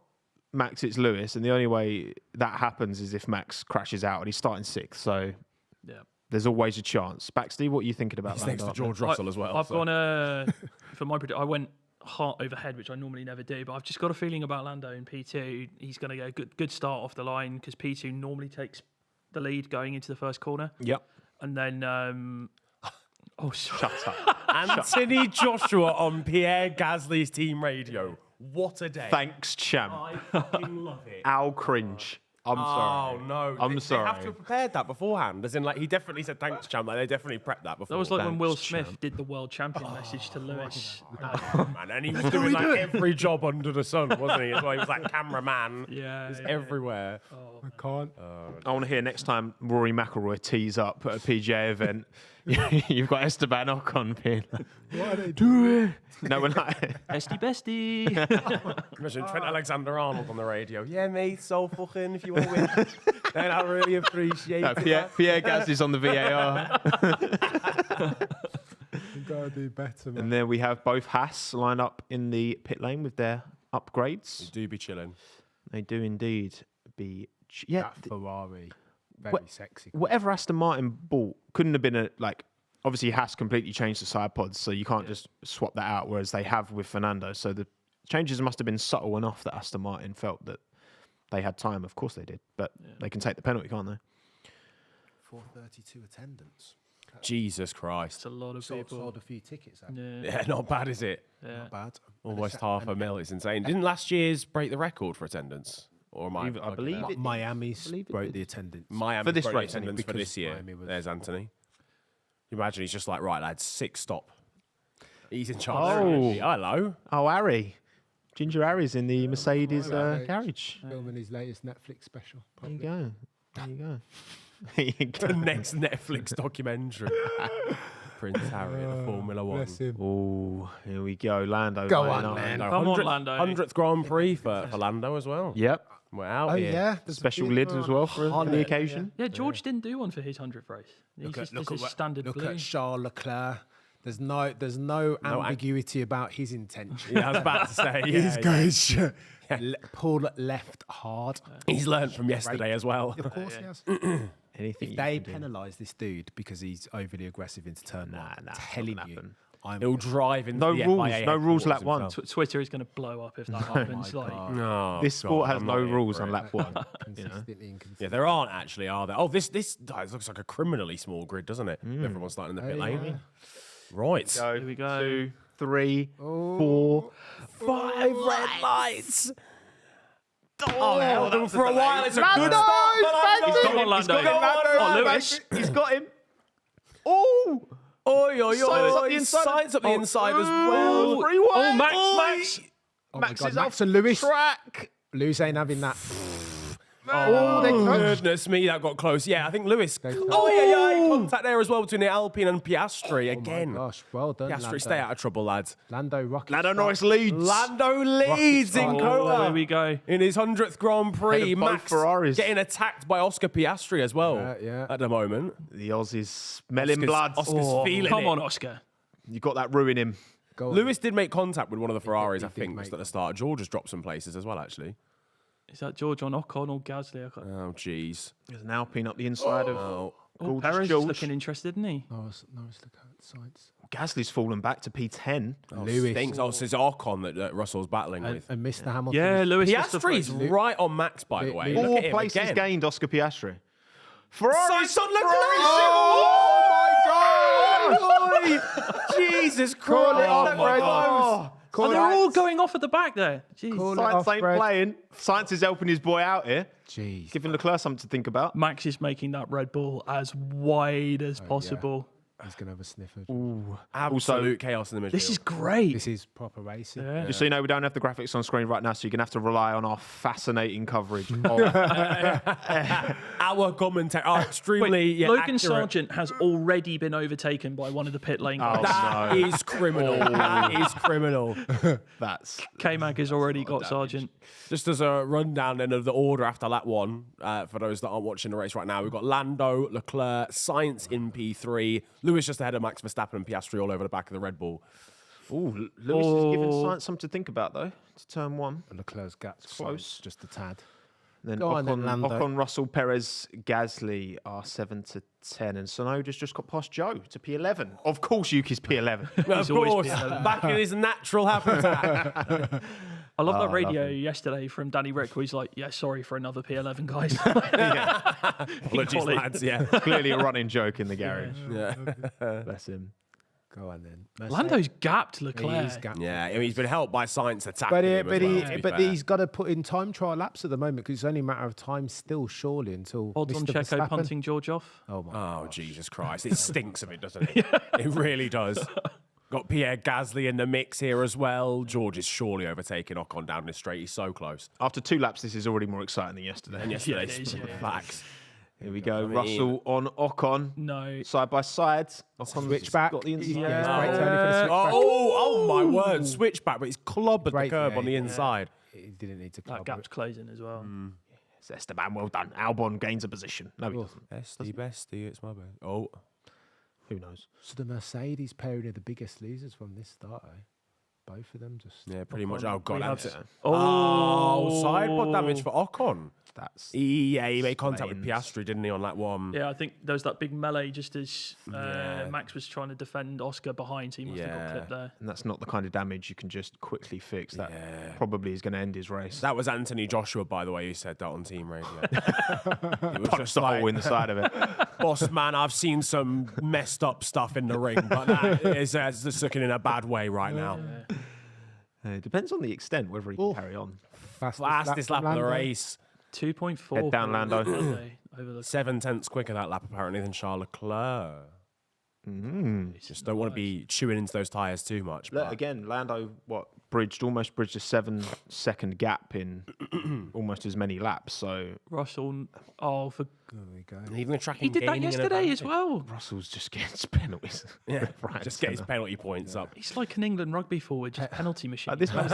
Max, it's Lewis, and the only way that happens is if Max crashes out and he's starting 6th. So Yeah. there's always a chance. Baxty, what are you thinking about He's that? next to George Russell as well. I've so. gone for my prediction. I went heart over head, which I normally never do, but I've just got a feeling about Lando in P2. He's going to get a good start off the line because P2 normally takes the lead going into the first corner, Yep. and then Shut up. Anthony Joshua on Pierre Gasly's team radio. What a day! Thanks, champ. I fucking love it. Ow, cringe. I'm sorry. Oh no! I'm They sorry. have to have prepared that beforehand. As in, he definitely said thanks, champ. They definitely prepped that before. that was like when Will Thanks, Smith champ. did the world champion message to Lewis. Man, and he was doing every job under the sun, wasn't he? As well, he was like cameraman. Yeah, He's yeah. everywhere. I can't. I want to hear next time Rory McIlroy tees up at a PGA event. You've got Esteban Ocon being like, What are they do it. No, we're not. bestie. Imagine Trent Alexander-Arnold on the radio. Yeah, mate, so fucking if you want to win, then I really appreciate No, it. Pierre Gasly's on the VAR. You gotta do better, man. And then we have both Haas lined up in the pit lane with their upgrades. Do be chilling. They do indeed be. That Ferrari, very What- sexy. Whatever Aston Martin bought couldn't have been obviously Haas completely changed the side pods, so you can't just swap that out, whereas they have with Fernando. So the changes must have been subtle enough that Aston Martin felt that they had time. Of course they did, but they can take the penalty, can't they? 432 attendance. Jesus Christ. It's a lot of people. Sold a few tickets. Yeah. Yeah, not bad, is it? Yeah. Not bad. Almost half a mil. It's insane. Didn't last year's break the record for attendance? Or am I? I believe it. Miami's believe it broke did. the attendance. Miami For this broke the race, anyway, attendance for because this year. Miami was- There's Anthony. You imagine he's just like, right, lads, 6 stop. He's in charge. Oh. Hello. Oh, Harry. Ginger Harry's in the Mercedes garage. Filming his latest Netflix special. There you go. There you go. The next Netflix documentary. Prince Harry at the Formula One. Bless him. Oh, here we go. Lando. Go laying on, up. man. Come on, Lando. 100th Grand Prix for Lando as well. Yep. We're out Oh, here. yeah. there's a Special few lid more as well for on the it. occasion. Yeah, George didn't do one for his 100th race. He's just this is standard Look blue. at Charles Leclerc. There's no ambiguity about his intention. Yeah, I was about to say. He's Yeah, going pull left hard. He's learned from yesterday as well. Of course he has. Anything If they penalise this dude because he's overly aggressive into turn one, nah, telling not gonna you, happen. I'm He'll drive into No the rules, FIA no rules lap headquarters one. himself. Twitter is going to blow up if that happens. my Like, God. No, This sport God, has I'm no not here rules for on it. lap one. consistently inconsistent. Yeah, there aren't actually, are there? Oh, this looks like a criminally small grid, doesn't it? Everyone's starting in the pit lane. Right. here we go. 2, 3, 4. 5 red lights. Oh, hell, for a while it's a good start. Come on, Lando. Oh, Lewis. He's got him. Oh! Oi, oi, Signs up oi. the inside. Signs up the inside as Oh, well. 3 wide. Oh, Max. Oh my Max God, is Max off and Lewis. track. Lewis ain't having that. Oh, they touched. Goodness me, that got close. Yeah, I think Lewis. Oh, contact there as well between the Alpine and Piastri again. Oh my gosh, well done, Piastri, Lando. stay out of trouble, lads. Lando Rocket. Lando start. Norris leads. Lando leads in Oh, Kota. here we go. In his 100th Grand Prix, Ahead of both Max Ferraris. getting attacked by Oscar Piastri as well Yeah. at the moment. The Aussies smelling blood. Oscar's feeling Come it. on, Oscar. You got that ruin him. Go on. Lewis did make contact with one of the Ferraris, I he did think, make just at the start. George has dropped some places as well, actually. Is that George on Ocon or Gasly? I can't... Oh, jeez. There's an Alpine up the inside of Oh, Gorgeous Perez is George. looking interested, isn't he? Norris look at sides. Gasly's fallen back to P10. Lewis. Stinks. Oh, so it's Ocon that Russell's battling And, with. Mr. Hamilton. Yeah, Lewis. just the Piastri's front. right on Max, by the way. Look Four at him places again. gained, Oscar Piastri. Ferrari. Sainz on Oh my God! Jesus Call Christ. it off, look at Fred. those. Oh, they're all going off at the back there. Jeez. Call it Science off, ain't Fred. playing. Science is helping his boy out here, Jeez. giving Leclerc something to think about. Max is making that Red Bull as wide as possible. He's going to have a sniffer. Absolute chaos in the midfield. This is great. This is proper racing. Yeah. Just so you know, we don't have the graphics on screen right now, so you're going to have to rely on our fascinating coverage. our commentary are extremely Logan accurate. Sargent has already been overtaken by one of the pit lane guys. That is criminal. That is criminal. That's K-Mag has already got Sargent. Just as a rundown then of the order after lap one, for those that aren't watching the race right now, we've got Lando, Leclerc, Sainz in P3, Lewis just ahead of Max Verstappen and Piastri all over the back of the Red Bull. Ooh, Lewis is giving Science something to think about, though, to turn one. Leclerc's gap's close. just a tad. Then Go on then, Lando. Ocon, Russell, Perez, Gasly are 7 to 10, and Tsunoda's just got past Joe to P11. Of course, Yuki's P11. Of course, back in his natural habitat. I love that radio yesterday from Danny Rick where he's like, yeah, sorry for another P11, guys. Apologies, lads. Yeah. Clearly a running joke in the garage. Yeah. Bless him. Go on then. Lando's gapped Leclerc. He's gapped. Yeah, I mean, he's been helped by Sainz attacking him as well, to be But fair. he's got to put in time trial laps at the moment because it's only a matter of time still, surely, until Odds on Mr. Checo Verstappen. punting George off. Oh my! Oh, Jesus Christ. It stinks of it, doesn't it? It really does. Got Pierre Gasly in the mix here as well. George is surely overtaking Ocon down the straight. He's so close. After 2 laps, this is already more exciting than yesterday. And yesterday's it is, yeah. facts. Here we go. Russell on Ocon. No. Side by side. Ocon Switchback. got the inside. Yeah, it's great turning for the switchback. Oh my word. Switchback, but he's clobbered Great, the curb yeah, on the yeah. inside. He didn't need to That club gap's it. closing as well. It's Esteban, well done. Albon gains a position. No, he doesn't. Bestie, it's my bad. Oh. Who knows? So the Mercedes pairing are the biggest losers from this start, eh? Both of them just. Yeah, pretty much. Oh, God. We have- that's- Oh, sidepod damage for Ocon. That's Yeah, he made contact with Explains. Piastri, didn't he, on that one? Yeah, I think there was that big melee just as Max was trying to defend Oscar behind, so he must have got clipped there. and that's not the kind of damage you can just quickly fix. That probably is going to end his race. That was Anthony Joshua, by the way, who said that on team radio. It was Punched just the like, hole in the side of it. boss man, I've seen some messed up stuff in the ring, but that is just looking in a bad way right now. It depends on the extent whether he can carry on. Fastest lap of the Lando. race. 2.4. Head down, for Lando. Monday over the 7/10 quicker that lap apparently than Charles Leclerc. Just don't want to be chewing into those tyres too much. Look, But again, Lando, almost bridged a 7-second gap in almost as many laps. So Russell. Oh, for There we go. even the tracking he did that gaining an yesterday as advantage. well. Russell's just getting penalties. Yeah, Right, just get his centre. penalty points up. He's like an England rugby forward, just penalty machine. This man's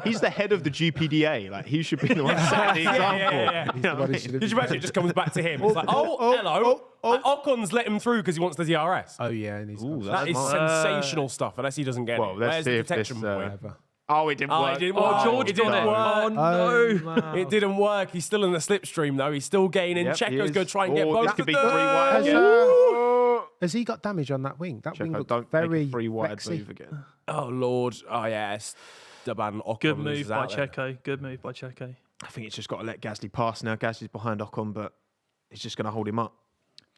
he's the head of the GPDA. Like he should be the one setting the example. yeah. You know what I mean? Did you imagine it just comes back to him? It's like, hello. Ocon's let him through because he wants the DRS. Oh yeah, and he's Ooh, got That is sensational stuff, unless he doesn't get Well, it. let's Where's see the if this, detection point? whatever. Oh, it didn't Oh, work. it didn't Oh, work. George It got didn't it. work. Oh, no. It didn't work. He's still in the slipstream, though. He's still gaining. Yep, he Checo's is. going to try and get Oh, both this of could be them. 3 wide Has, again. has he got damage on that wing? That wing Checo, looks don't very make a 3 wide flexy. move again. Oh, Lord. Oh, yes. Esteban Ocon Good loses move by out there. Checo. Good move by Checo. I think it's just got to let Gasly pass now. Gasly's behind Ocon, but he's just going to hold him up.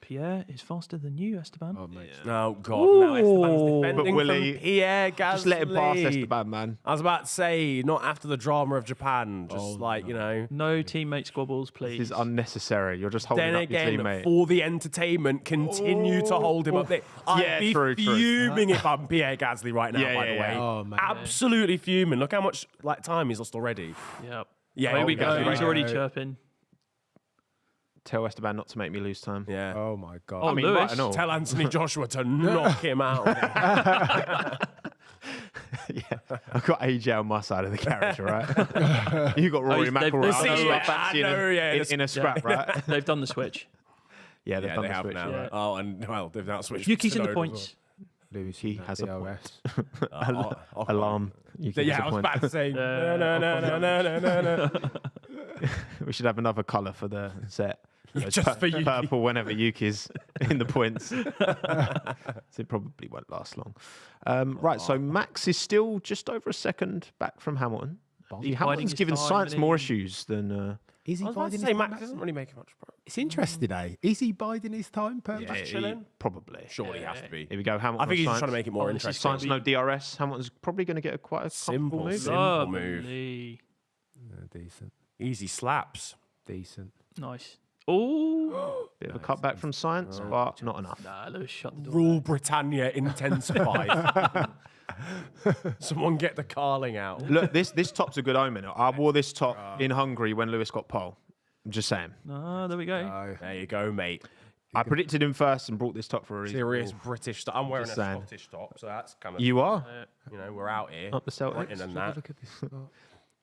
Pierre is faster than you, Esteban. Oh, mate. Oh, God. Now Esteban's Ooh. defending But Willie, from Pierre Gasly. Just let him pass Esteban, man. I was about to say, not after the drama of Japan. Just you know. No teammate squabbles, This please. is unnecessary. You're just holding Then up again, your teammate. for the entertainment, continue to hold him up there. I'd Yeah, be true. fuming if I'm Pierre Gasly right now, Yeah, by the yeah, way. yeah. Oh, man. Absolutely fuming. Look how much time he's lost already. Yep. Yeah, Here we go. Gasly He's right already now. chirping. Tell Esteban not to make me lose time. Yeah. Oh my God. Oh, I mean, Lewis. right and all. Tell Anthony Joshua to knock him out. Yeah, I've got AJ on my side of the carriage, all right? You got Rory they've- McIlroy. they've I seen know, you. like, fancy in a scrap, right? They've done the switch. Yeah, they've Yeah, done they the have switch. now. yeah. Oh, and well, they've now switched. Yuki's in the Tsunoda as points. Lewis He in that has a point. DRS. Alarm. You can Yeah, I was disappoint. about to say. No. We should have another colour for the set. Just for Yuki. Purple whenever Yuki's in the points. So it probably won't last long. Right, so Max is still just over a second back from Hamilton. Biding Hamilton's his given time, science isn't more he? issues than... Is he I was about to biding say his Max time? doesn't really make much progress. It's interesting, eh? Is he biding his time? chilling? Probably. Surely he has to be. Here we go. Hamilton I think he's just science. trying to make it more Oh, this is interesting. Science, no DRS. Hamilton's probably going to get quite a Simple, comfortable move. simple move. Lovely. Decent. Easy slaps. Decent. Nice. Oh. Bit of a cutback from science, but not enough. Nah, Lewis shut the door. Rule Britannia intensified. Someone get the carling out. Look, this top's a good omen. I wore this top in Hungary when Lewis got pole. I'm just saying. Ah, there we go. Oh, There you go, mate. I predicted him first and brought this top for a reason. Serious British. I'm wearing a Just saying. Scottish top, so that's kind of. You are You know, we're out here. up the Celtics. Britain and that. look at this.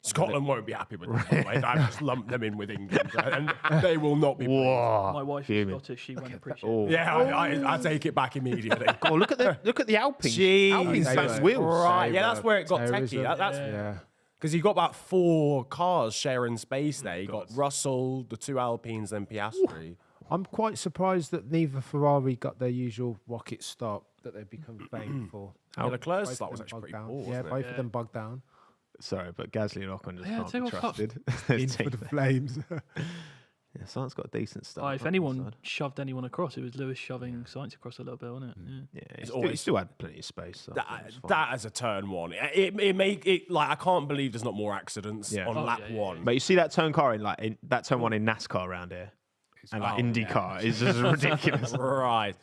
Scotland won't be happy with that. By the way. I've just lumped them in with England, and they will not be. pleased. Whoa. My wife is fuming. Scottish. She won't appreciate Oh. it. Yeah, I take it back immediately. Oh, look at the Alpine. Jeez. Alpine's They back were- wheels. Right, yeah, that's where it got Terrorism. techie. That's Yeah. because you've got about 4 cars sharing space there. You got Russell, the 2 Alpines, then Piastri. I'm quite surprised that neither Ferrari got their usual rocket stop that they've become famed for. Yeah, Leclerc's Both start of was them actually bogged pretty down. poor. Yeah, wasn't it? both of them bogged down. Sorry, but Gasly and Ocon just Yeah, can't tell be you what, trusted. In for the flames. Yeah, Science got a decent Oh, start. if anyone shoved anyone across, it was Lewis shoving Sainz across a little bit, wasn't it? Yeah. Yeah, he always- still had plenty of space. So That, it was fine. that as a turn one, it make it like I can't believe there's not more accidents Yeah. on Oh, lap yeah, yeah, one. But you see that turn car in that turn one in NASCAR around here, and like Oh, IndyCar is just ridiculous. Right.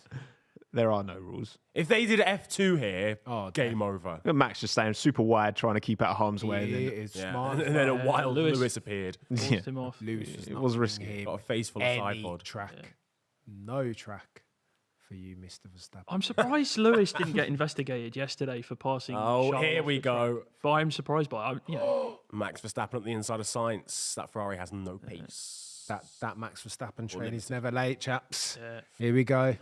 There are no rules. If they did F2 here, Oh, game over. Look at Max just staying super wide, trying to keep out of harm's way. He And then is Yeah. smart. And then a Yeah, wild Lewis- Lewis appeared. Forced Yeah. him off. Lewis It not was giving risky. him Got a face full of any sideboard. track. No track for you, Mr. Verstappen. I'm surprised Lewis didn't get investigated yesterday for passing. Oh, Charles here off we the track. go. But I'm surprised by it. Max Verstappen at the inside of Sainz. That Ferrari has no pace. That Max Verstappen train is never late, chaps. Yeah. Here we go.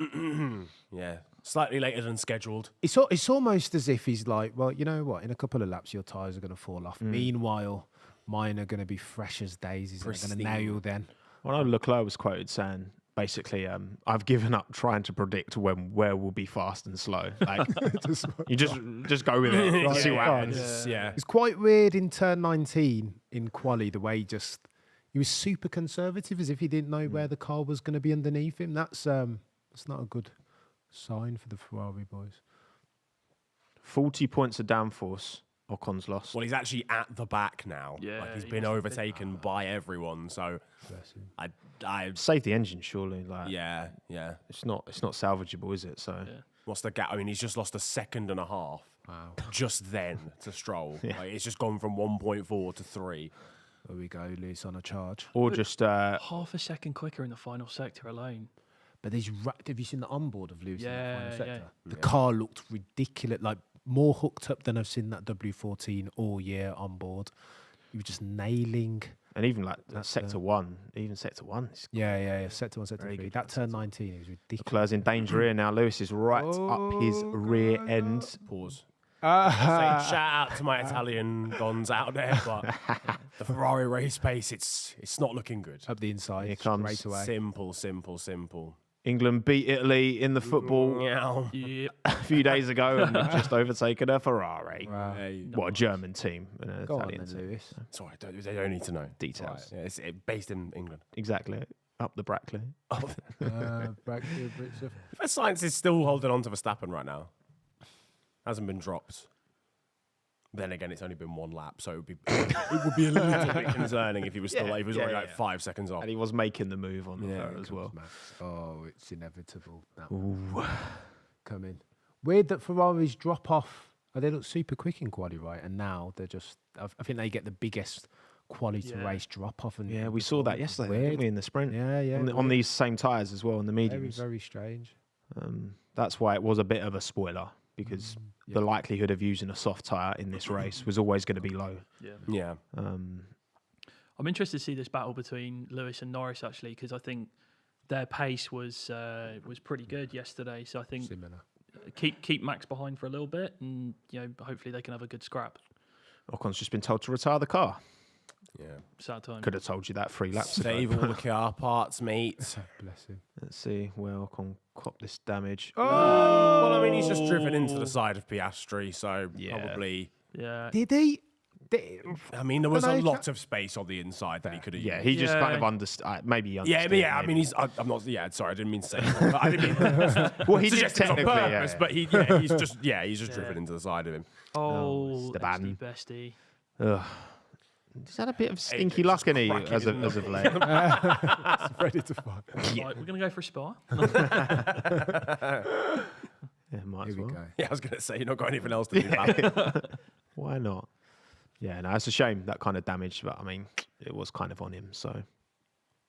Yeah, slightly later than scheduled. It's almost as if he's like, well, you know what? In a couple of laps, your tyres are going to fall off. Meanwhile, mine are going to be fresh as daisies. They're going to Pristine. nail then. I know Leclerc was quoted saying, basically, I've given up trying to predict where we'll be fast and slow. Like, you just go with it and see what happens. Yeah. It's quite weird in turn 19 in quali, the way he was super conservative, as if he didn't know where the car was going to be underneath him. That's not a good sign for the Ferrari boys. 40 points of downforce. Ocon's lost. Well, he's actually at the back now. Yeah, like he's he been must have been- overtaken by everyone. So, I Save the engine, surely. Like, yeah. it's not salvageable, is it? So What's the gap? I mean, he's just lost 1.5 seconds. Wow. Just then to Stroll. Like, it's just gone from 1.4 to 3. There we go, Lewis on a charge. or just Half a second quicker in the final sector alone. But have you seen the onboard of Lewis in the Yeah, final yeah. sector? The car looked ridiculous, like more hooked up than I've seen that W14 all year on board. He was just nailing. and even like sector one, sector one. Yeah. Sector 1, Sector Very 3. good That turn 19, he was ridiculous. Leclerc's in danger here now. Lewis is right up his rear end. Pause. Saying shout out to my Italian gons out there, but the Ferrari race pace, it's not looking good. Up the inside, Here comes straight away. Simple. England beat Italy in the football Meow. Yeah. a few days ago and have just overtaken a Ferrari. Wow. Hey, What a German team and an Go on Italian then, team. Lewis. sorry, they don't need to know. Details. Yeah, it's based in England. Exactly. Up the Brackley. Back to Brits of- If Science is still holding on to Verstappen right now, hasn't been dropped. Then again, it's only been 1 lap, so it would be a little bit concerning if he was still Yeah, if he was yeah, already yeah. like 5 seconds off. And he was making the move on the Here third as comes well. Max. Oh, it's inevitable. That one. Coming. Weird that Ferraris drop off. Oh, they look super quick in quali, right? And now they're just. I think they get the biggest quality race drop off. And Yeah, we saw that yesterday, didn't we, in the sprint? Yeah. On these same tyres as well, in the mediums. Very strange. That's why it was a bit of a spoiler, because the likelihood of using a soft tyre in this race was always going to be low. Yeah. I'm interested to see this battle between Lewis and Norris, actually, because I think their pace was pretty good yesterday. So I think Similar. keep Max behind for a little bit, and hopefully they can have a good scrap. Ocon's just been told to retire the car. Yeah. Sad time. Could have told you that 3 laps ago. Save all the car parts, mate. Bless him. Let's see where Ocon copped this damage. Well, I mean, he's just driven into the side of Piastri, so probably. Yeah. Did he? I mean, there was a lot of space on the inside that he could have used. Yeah, he just kind of understood. Maybe he understood. Yeah. I mean, I'm not. Yeah, sorry, I didn't mean to say. That. I didn't mean. Well, he did suggest it on technically, purpose, but he's just driven into the side of him. Oh, Esteban. bestie. Ugh. He's had a bit of stinky luck, in he, as of late. Ready to fight. Right, we're going to go for a spa. Yeah, might as Here we well. go. Yeah, I was going to say, you've not got anything else to do. Pal. Why not? Yeah, no, it's a shame, that kind of damage, but I mean, it was kind of on him, so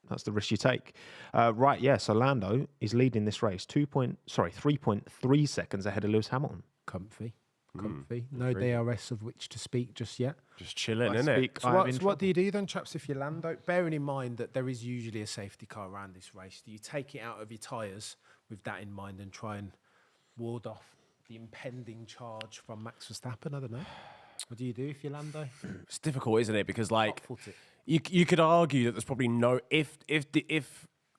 that's the risk you take. Right, yeah, so Lando is leading this race 3.3 seconds ahead of Lewis Hamilton. Comfy. No DRS of which to speak just yet. Just chilling, I innit? speak- So I'm in what do you do then, chaps, if you're Lando? Bearing in mind that there is usually a safety car around this race, do you take it out of your tyres with that in mind and try and ward off the impending charge from Max Verstappen? I don't know. What do you do if you're Lando? It's difficult, isn't it? Because like Hot-foot it. you could argue that there's probably no if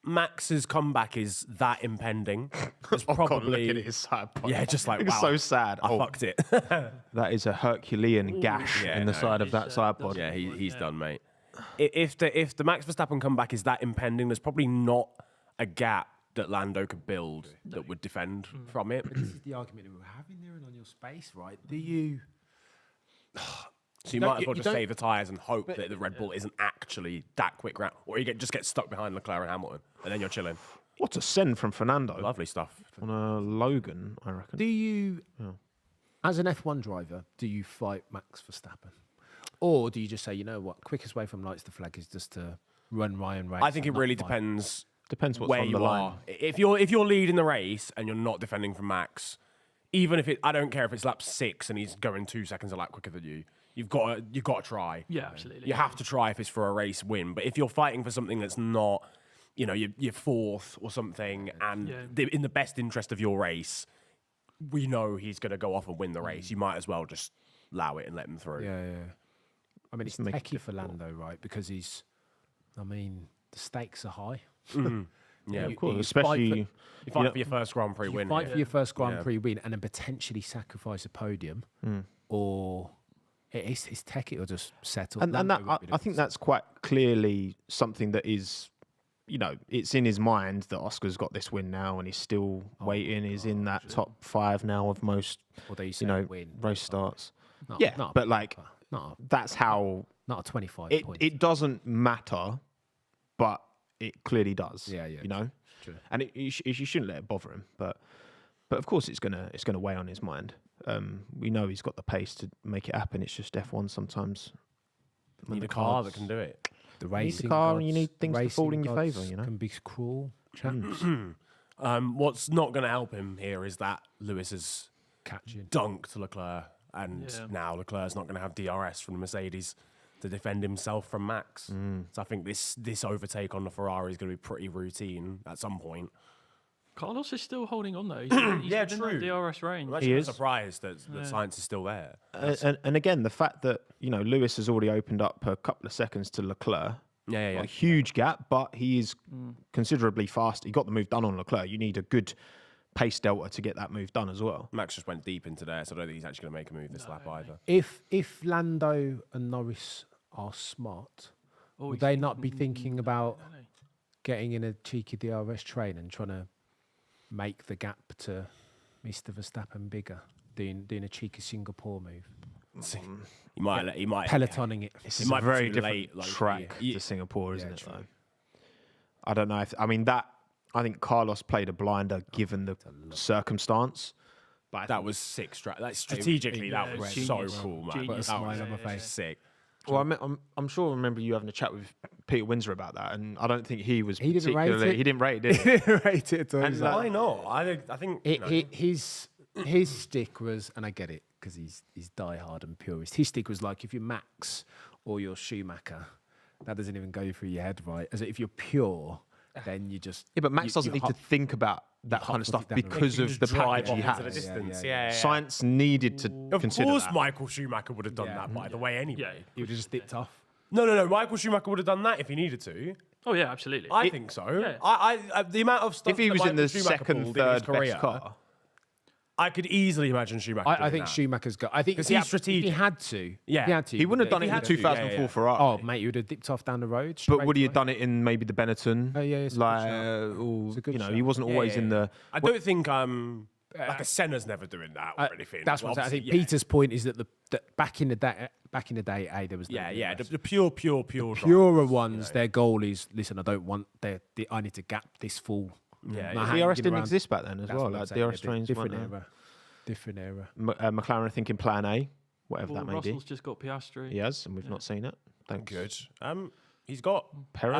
Max's comeback is that impending, there's probably look at his side pod. yeah, just like It's wow, so sad. I fucked it. That is a Herculean gash Yeah, in the no, side of that it's, side pod. yeah, he's done, mate. If the Max Verstappen comeback is that impending, there's probably not a gap that Lando could build that would defend from it. This is the argument that we're having there and on your space, right? Do you... So you No, might as you- well you just don't- save the tyres and hope that the Red Bull isn't actually that quick round, or you just get stuck behind Leclerc and Hamilton, and then you're chilling. What a send from Fernando Lovely stuff. on a Logan, I reckon. Do you, as an F1 driver, do you fight Max Verstappen? Or do you just say, you know what, quickest way from lights to flag is just to run Ryan race? I think it and not really fight? depends. Depends what's where on you the line. are. If you're leading the race and you're not defending from Max, even if I don't care if it's lap 6 and he's going 2 seconds a lap quicker than you. You've got to try. Yeah, absolutely. You have to try if it's for a race win. But if you're fighting for something that's not, you're fourth or something, and in the best interest of your race, we know he's going to go off and win the race. You might as well just allow it and let him through. Yeah. I mean, it's make it techie for Lando, right? Because the stakes are high. Yeah, Of course, you especially You fight for your first Grand Prix You win. fight for your first Grand Prix win and then potentially sacrifice a podium, or it's techie or just settle. and Lando that would be I think that's quite clearly something that is, it's in his mind that Oscar's got this win now, and he's still waiting. He's in that top 5 now of most, Although you say win, race starts. not- Yeah, not a but like not that's how a 25 points. it doesn't matter, but it clearly does. Yeah. True. And you shouldn't let it bother him, but of course it's gonna weigh on his mind. We know he's got the pace to make it happen. It's just F1 sometimes. You need a car that can do it. The need racing the car and you gods- need things to fall in your racing favour, gods Can be cruel, chaps. What's not going to help him here is that Lewis has Catching. dunked Leclerc, and now Leclerc's not going to have DRS from the Mercedes to defend himself from Max. So I think this overtake on the Ferrari is going to be pretty routine at some point. Carlos is still holding on though. He's Yeah, within true. that DRS range. I'm actually is. surprised that science is still there. And again, the fact that Lewis has already opened up a couple of seconds to Leclerc. Yeah. A huge gap, but he is considerably fast. He got the move done on Leclerc. You need a good pace delta to get that move done as well. Max just went deep into there, so I don't think he's actually going to make a move this lap either. If Lando and Norris are smart, Oh, would he's they not be thinking about getting in a cheeky DRS train and trying to make the gap to Mr. Verstappen bigger, doing a cheeky Singapore move, He might pelotoning it? It's might a be very too different late, like, track yeah. to Singapore, isn't Yeah, it? true. Though I don't know. I think Carlos played a blinder given the circumstance. But That was sick. Like strategically, that was so genius. cool, man. Genius. Put a That smile was on my face. sick. Well, I'm sure I remember you having a chat with Peter Windsor about that, and I don't think he was He didn't rate particularly. it. He didn't rate it, did he? He didn't rate it at all. And He's like- like- Why not? I think you know, his stick was, and I get it because he's diehard and purist. His stick was like, if you're Max or you're Schumacher, that doesn't even go through your head, right? As if you're pure, then you just Yeah, but Max doesn't need to think about that kind of stuff because of the package he drive off into the has. distance. Yeah. Science needed to Of consider course, that. Michael Schumacher would have done that, by the way, anyway. Yeah. he would have just dipped off. No. Michael Schumacher would have done that if he needed to. Oh yeah, absolutely. I think so. Yeah. I the amount of stuff If he that was in Michael the Schumacher second, pulled in his third career, best car, I could easily imagine Schumacher. I doing think that. Schumacher's got. I think 'Cause if he he's had- strategic. If he had to, Yeah. if he had to, he wouldn't have done if it he in the had to, 2004 yeah. Ferrari. Oh, mate, you would have dipped off down the road. But straight would he have away. done it in maybe the Benetton? Oh, yeah, it's a good like, shout. or, It's a good you know, shout. he wasn't always in the. I don't think like a Senna's never doing that or anything. That's Well, what I think. obviously, Peter's point is that that back in the day, there was the pure drive. purer ones. Their goal is, listen, I don't want I need to gap this full. Yeah, not yeah. hanging DRS didn't around. exist back then as That's well. what I'm Like saying, DRS yeah, trains different weren't era. Different era. McLaren are thinking Plan A, whatever Well, that may be. Russell's just got Piastri. He has, and we've not seen it. Thanks. Good. He's got Perez.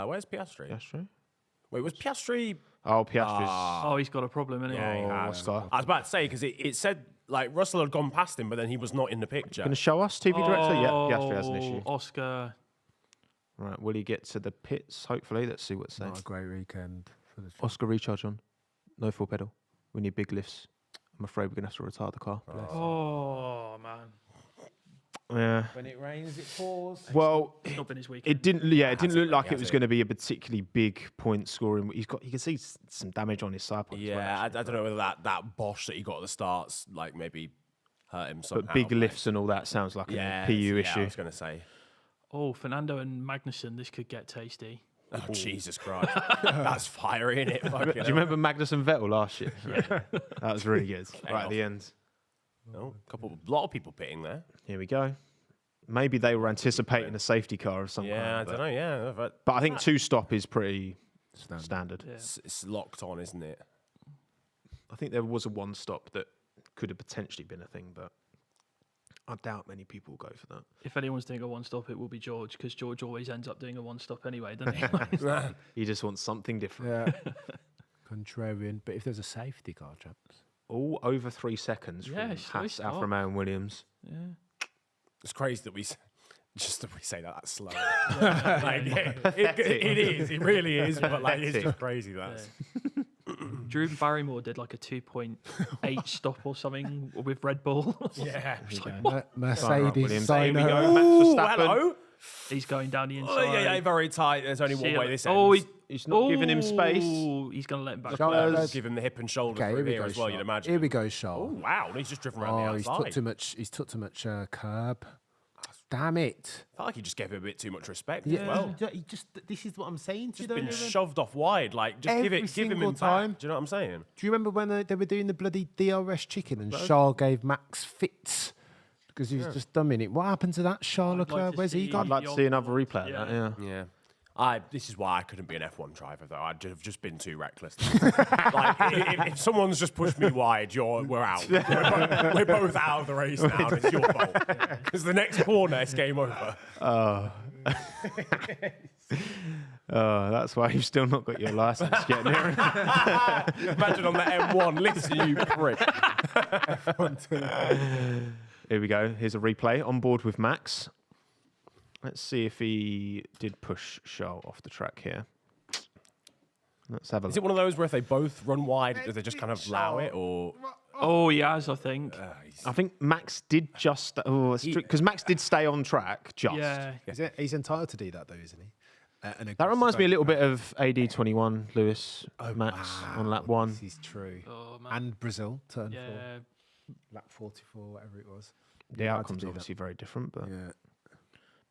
Where's Piastri? Piastri. Wait, was Piastri? Oh, Piastri's. Oh, he's got a problem, isn't he? Yeah, he Oh, has. Oscar. I was about to say because it said like Russell had gone past him, but then he was not in the picture. Going to show us, TV director? Yeah, Piastri has an issue. Oscar. Right, will he get to the pits? Hopefully, let's see what's saying. Not a great weekend for the. Oscar recharge on, no full pedal. We need big lifts. I'm afraid we're going to have to retire the car. Oh man, Yeah. When it rains, it pours. Well, it's not been his weekend. it didn't. Yeah, it didn't look like it has was it? going to be a particularly big point scoring. You can see some damage on his side points. Yeah, I don't know whether that Bosch that he got at the starts like maybe hurt him somehow. but big lifts and all that sounds like Yeah, a PU yeah, I issue. was going to say. Oh, Fernando and Magnussen, this could get tasty. Oh, Jesus Christ. That's fiery, innit? Do you remember Magnus and Vettel last year? Yeah. That was really good. Right at the end. Oh, a lot of people pitting there. Here we go. Maybe they were anticipating a safety car of some Yeah, I kind. don't know. Yeah, But I think two stop is pretty standard. Yeah. it's locked on, isn't it? I think there was a one stop that could have potentially been a thing, but I doubt many people will go for that. If anyone's doing a one-stop, it will be George, because George always ends up doing a one-stop anyway, doesn't he? He just wants something different. Yeah. Contrarian. But if there's a safety car, chaps. All over 3 seconds Yeah, from slow Haas, start. Alfa Romeo and Williams. Yeah. It's crazy that we say that slow. Like, it is. It really is. But like, it's just crazy. That's Drew Barrymore did like a 2.8 stop or something with Red Bull. yeah. Mercedes. Williams. sign Here we up. go. Max Ooh, Verstappen. hello. He's going down the inside. Oh, yeah, very tight. There's only one way this ends. Oh, He's not giving him space. He's going to let him back. Charles. Give him the hip and shoulder Okay, through here we here go, as well. You'd Charles. imagine. Here we go, Oh Charles. wow! He's just driven around Oh, the he's outside. took too much. He's took too much curb. Damn it! Felt like he just gave him a bit too much respect as well. He just. This is what I'm saying to you. Just been shoved off wide. Like just Every give him single him time. back. Do you know what I'm saying? Do you remember when they were doing the bloody DRS chicken and Charles gave Max fits because he was just dumbing it? What happened to that Charles I'd like Leclerc? to Where's he see- gone? I'd like to see another replay of that, yeah. Yeah. This is why I couldn't be an F1 driver, though. I'd have just been too reckless. Like, if someone's just pushed me wide, we're out. We're both out of the race now, and it's your fault. Because the next corner, it's game over. That's why you've still not got your license yet, Niran. Imagine on the M1, listen, you prick. Here we go. Here's a replay on board with Max. Let's see if he did push Charles off the track here. Let's have a Is look. it one of those where if they both run wide, do they just kind of allow it, or...? Oh, he has, I think. I think Max did just... because Max did stay on track, just. Yeah. He's entitled to do that, though, isn't he? That reminds me a little bit of AD21, Lewis, Max on lap 1. This is true. Oh, man. And Brazil, turn 4, Yeah. lap 44, whatever it was. The He had to outcome's do that. obviously very different, but Yeah.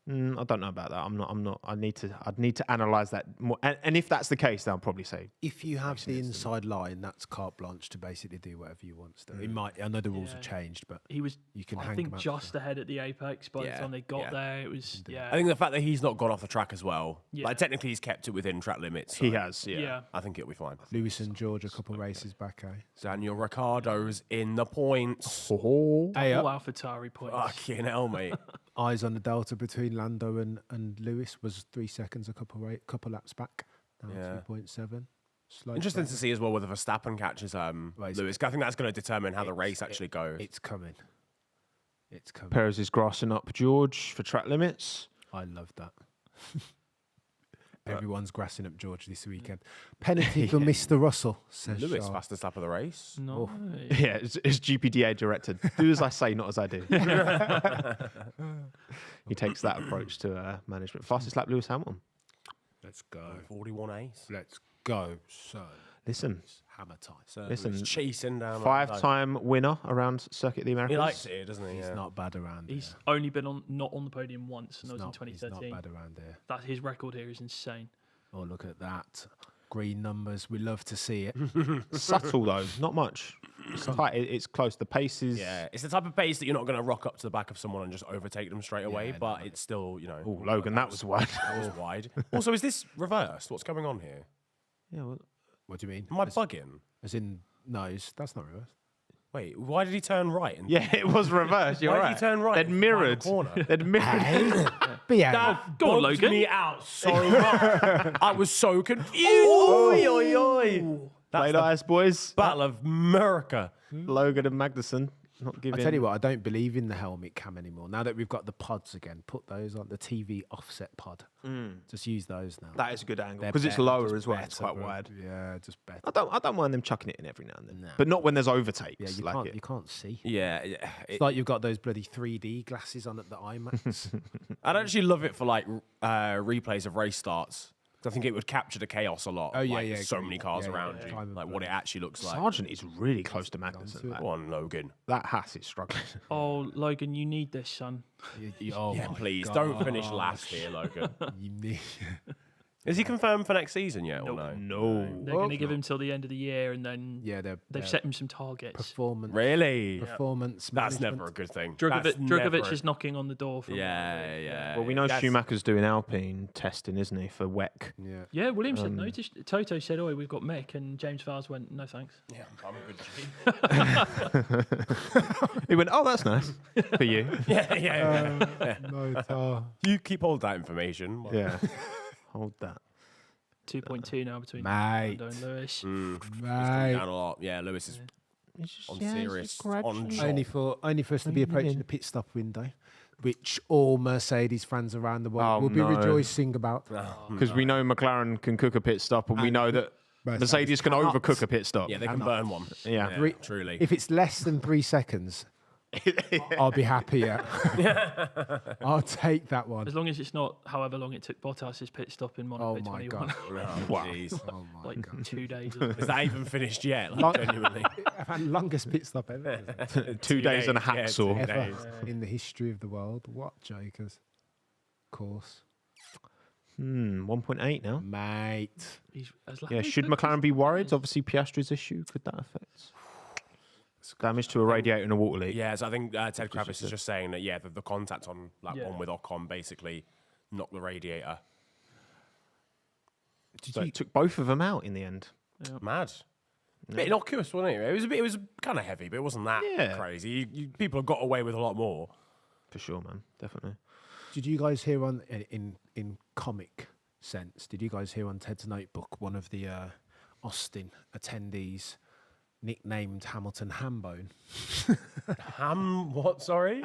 I don't know about that. I'm not. I'd need to analyse that more. And if that's the case, then I'll probably say If you have the inside line, that's carte blanche to basically do whatever you want. Still, it might. I know the rules have changed, but He was, You can I hang think, him out just ahead at the apex by the time they got there. It was, I think the fact that he's not gone off the track as well, Yeah. like technically he's kept it within track limits. he so has. Yeah. yeah. I think it'll be fine. Lewis and George a couple races back, eh? Daniel Ricciardo's in the points. Oh. Hey, All AlphaTauri points. Fucking hell, mate. eyes on the delta between Lando and Lewis was 3 seconds, a couple laps back, down 2.7. Interesting to see as well whether Verstappen catches Lewis. I think that's going to determine how the race actually goes. It's coming. It's coming. Perez is grassing up George for track limits. I love that. Everyone's grassing up George this weekend. Penalty for Mr. Russell, says Lewis, Charles. fastest lap of the race. No. Yeah, it's GPDA directed. Do as I say, not as I do. He takes that approach to management. Fastest lap, Lewis Hamilton. Let's go. 41 ace. Let's go, son. Listen, It's hammer time. So Listen, he's chasing down. 5-time winner around Circuit of the Americas. He likes it here, doesn't he? He's Yeah. not bad around He's here. only been not on the podium once, and that was in He's not 2013. bad around here. That his record here is insane. Oh, look at that. Green numbers. We love to see it. Subtle though, not much. It's tight. It's close. The pace is. Yeah, it's the type of pace that you're not going to rock up to the back of someone and just overtake them straight away, no, but it's still, you know. Oh, Logan, that was wide. That was wide. Also, is this reversed? What's going on here? Yeah, well, What do you mean? Am I bugging? As in, no, that's not reverse. Wait, why did he turn right? And yeah, it was reversed. You're why right. did he turn right? They'd in the mirrored. final corner? They'd mirrored. But yeah, That Go on, bugged Logan. me out so much. I was so confused. Oi, oi, oi. Play That's the nice, boys. Battle of America. Logan and Magnussen not giving. I tell you what, I don't believe in the helmet cam anymore. Now that we've got the pods again, put those on the TV offset pod. Just use those now. That is a good angle They're because it's better, lower just as well. It's better, quite bro. wide. Yeah, just better. I don't mind them chucking it in every now and then, No. but not when there's overtakes. Yeah, like you can't see. Yeah, It's like you've got those bloody 3D glasses on at the IMAX. I'd actually love it for like replays of race starts. 'Cause I think it would capture the chaos a lot. Oh, yeah, like, yeah, so agreed. many cars Yeah, around yeah. you, Time of like what it actually looks like. Sargent is really close to Magnussen. Go on, Logan. That Haas is struggling. Oh, Logan, you need this, son. Oh Yeah, my please God. don't finish last here, Logan. You need- Is he confirmed for next season yet or no? No. They're going to give him till the end of the year, and then yeah, they've set him some targets. performance. Really? Performance. That's management. never a good thing. Drugovic Never- is knocking on the door. For Yeah, yeah. Well, we know That's- Schumacher's doing Alpine testing, isn't he, for WEC? Yeah. Yeah, Williams said no. Toto said, "Oh, we've got Mick," and James Vowles went, "No, thanks." Yeah, I'm a good G. He went, oh, that's nice for you. yeah. No tar. You keep hold that information. Yeah. Hold that. 2.2 now between Mate. Lando and Lewis. Mate. Down a lot. Yeah, Lewis is on serious. On shot. Only for us to be approaching the pit stop window, which all Mercedes fans around the world will be rejoicing about. Because we know McLaren can cook a pit stop, and we know that Mercedes can cannot. overcook a pit stop. Yeah, they can burn one. Yeah. Re- Truly. If it's less than 3 seconds, I'll be happy. Yeah. I'll take that one. As long as it's not however long it took Bottas's pit stop in Monaco Oh my 21. God. Oh, jeez. Oh my like God. 2 days. Is that even finished yet? Like, genuinely. I've had longest pit stop ever. 2 days and a Yeah, 2 hacksaw. days. Ever in the history of the world. What jokers? Of course. 1.8 now. Mate. Yeah, should McLaren be worried? Obviously, Piastri's issue, could that affect? Damage to a radiator and a water leak. Yeah, so I think Ted Kravis is just saying that, yeah, the contact on that one with Ocon basically knocked the radiator. So it took both of them out in the end. Mad. Bit innocuous, wasn't it? It was kind of heavy, but it wasn't that Yeah. crazy. People have got away with a lot more. For sure, man. Definitely. Did you guys hear on in comic sense? Did you guys hear on Ted's notebook one of the Austin attendees nicknamed Hamilton Hambone? What? Sorry,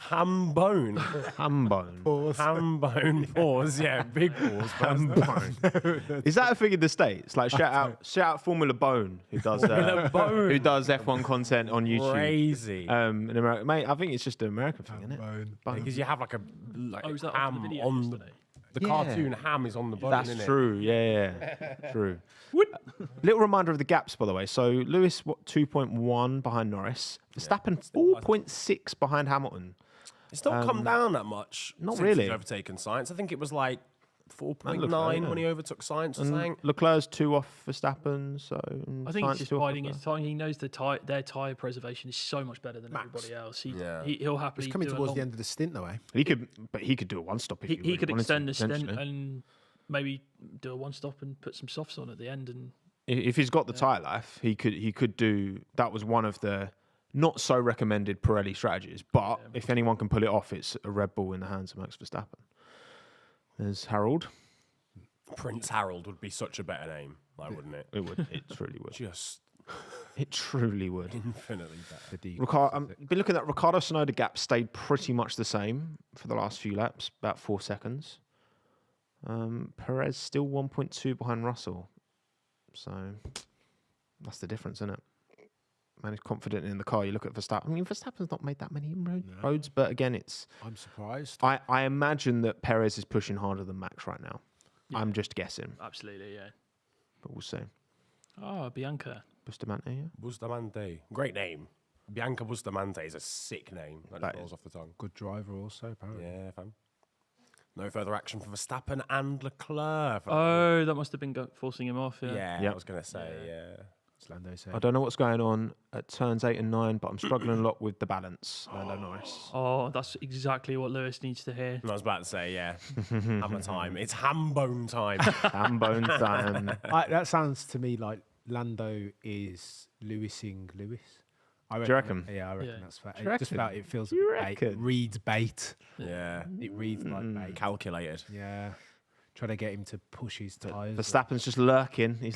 Hambone. Hambone. Hambone. Pause. Yeah, big pause. Hambone. Is that a thing in the States? Like shout out Formula Bone, who does Bone. who does F1 content on YouTube. Crazy. In America, mate, I think it's just an American thing, isn't it? Bone. Because you have like Oh, was that ham on the video on yesterday? the Yeah. cartoon ham is on the bone. That's isn't true. Yeah. True. Little reminder of the gaps, by the way. So Lewis, 2.1 behind Norris. Verstappen, 4.6 behind Hamilton. It's not come down that much. not since really. He's overtaken Science. I think it was like 4.9 yeah. when he overtook Science or something. And Leclerc's 2 off Verstappen. So I think Sainz he's just 2 off biding Leclerc. his time. He knows their tyre preservation is so much better than everybody else. He'll happily It's coming do a towards long- the end of the stint, though, eh? He could do a one stop if he, He really could wanted extend to, the stint potentially. and maybe do a one stop and put some softs on at the end. And If he's got the tyre life, he could do. That was one of the not so recommended Pirelli strategies. But if anyone can pull it off, it's a Red Bull in the hands of Max Verstappen. There's Harold. Prince Harold would be such a better name, wouldn't it? It would. It truly would. Just It truly would. infinitely better. Been looking at Ricardo Tsunoda gap stayed pretty much the same for the last few laps, about 4 seconds. Perez still 1.2 behind Russell. So that's the difference, isn't it? Man is confident in the car. You look at Verstappen. I mean, Verstappen's not made that many inroads, but again, I'm surprised. I imagine that Perez is pushing harder than Max right now. Yeah. I'm just guessing, Absolutely, yeah. but we'll see. Oh, Bianca. Bustamante, yeah. Bustamante. Great name. Bianca Bustamante is a sick name. That That just rolls off the tongue. Good driver also, apparently. Yeah, fam. No further action for Verstappen and Leclerc. Oh, that must have been forcing him off. Yeah. Yeah, Yep. I was going to say, yeah. As Lando said. I don't know what's going on at turns 8 and 9, but I'm struggling a lot with the balance. Lando Norris. Oh, that's exactly what Lewis needs to hear. I was about to say, yeah. Hammer time. It's ham bone time. Ham bone time. That sounds to me like Lando is Lewising Lewis. I Do you reckon? Yeah, I reckon Yeah. that's fair. Do you It just reckon? about it feels Do you a bit bait. reckon? Reads bait. Yeah. It reads like bait. Calculated. Yeah. Trying to get him to push his tyres. Verstappen's just lurking. He's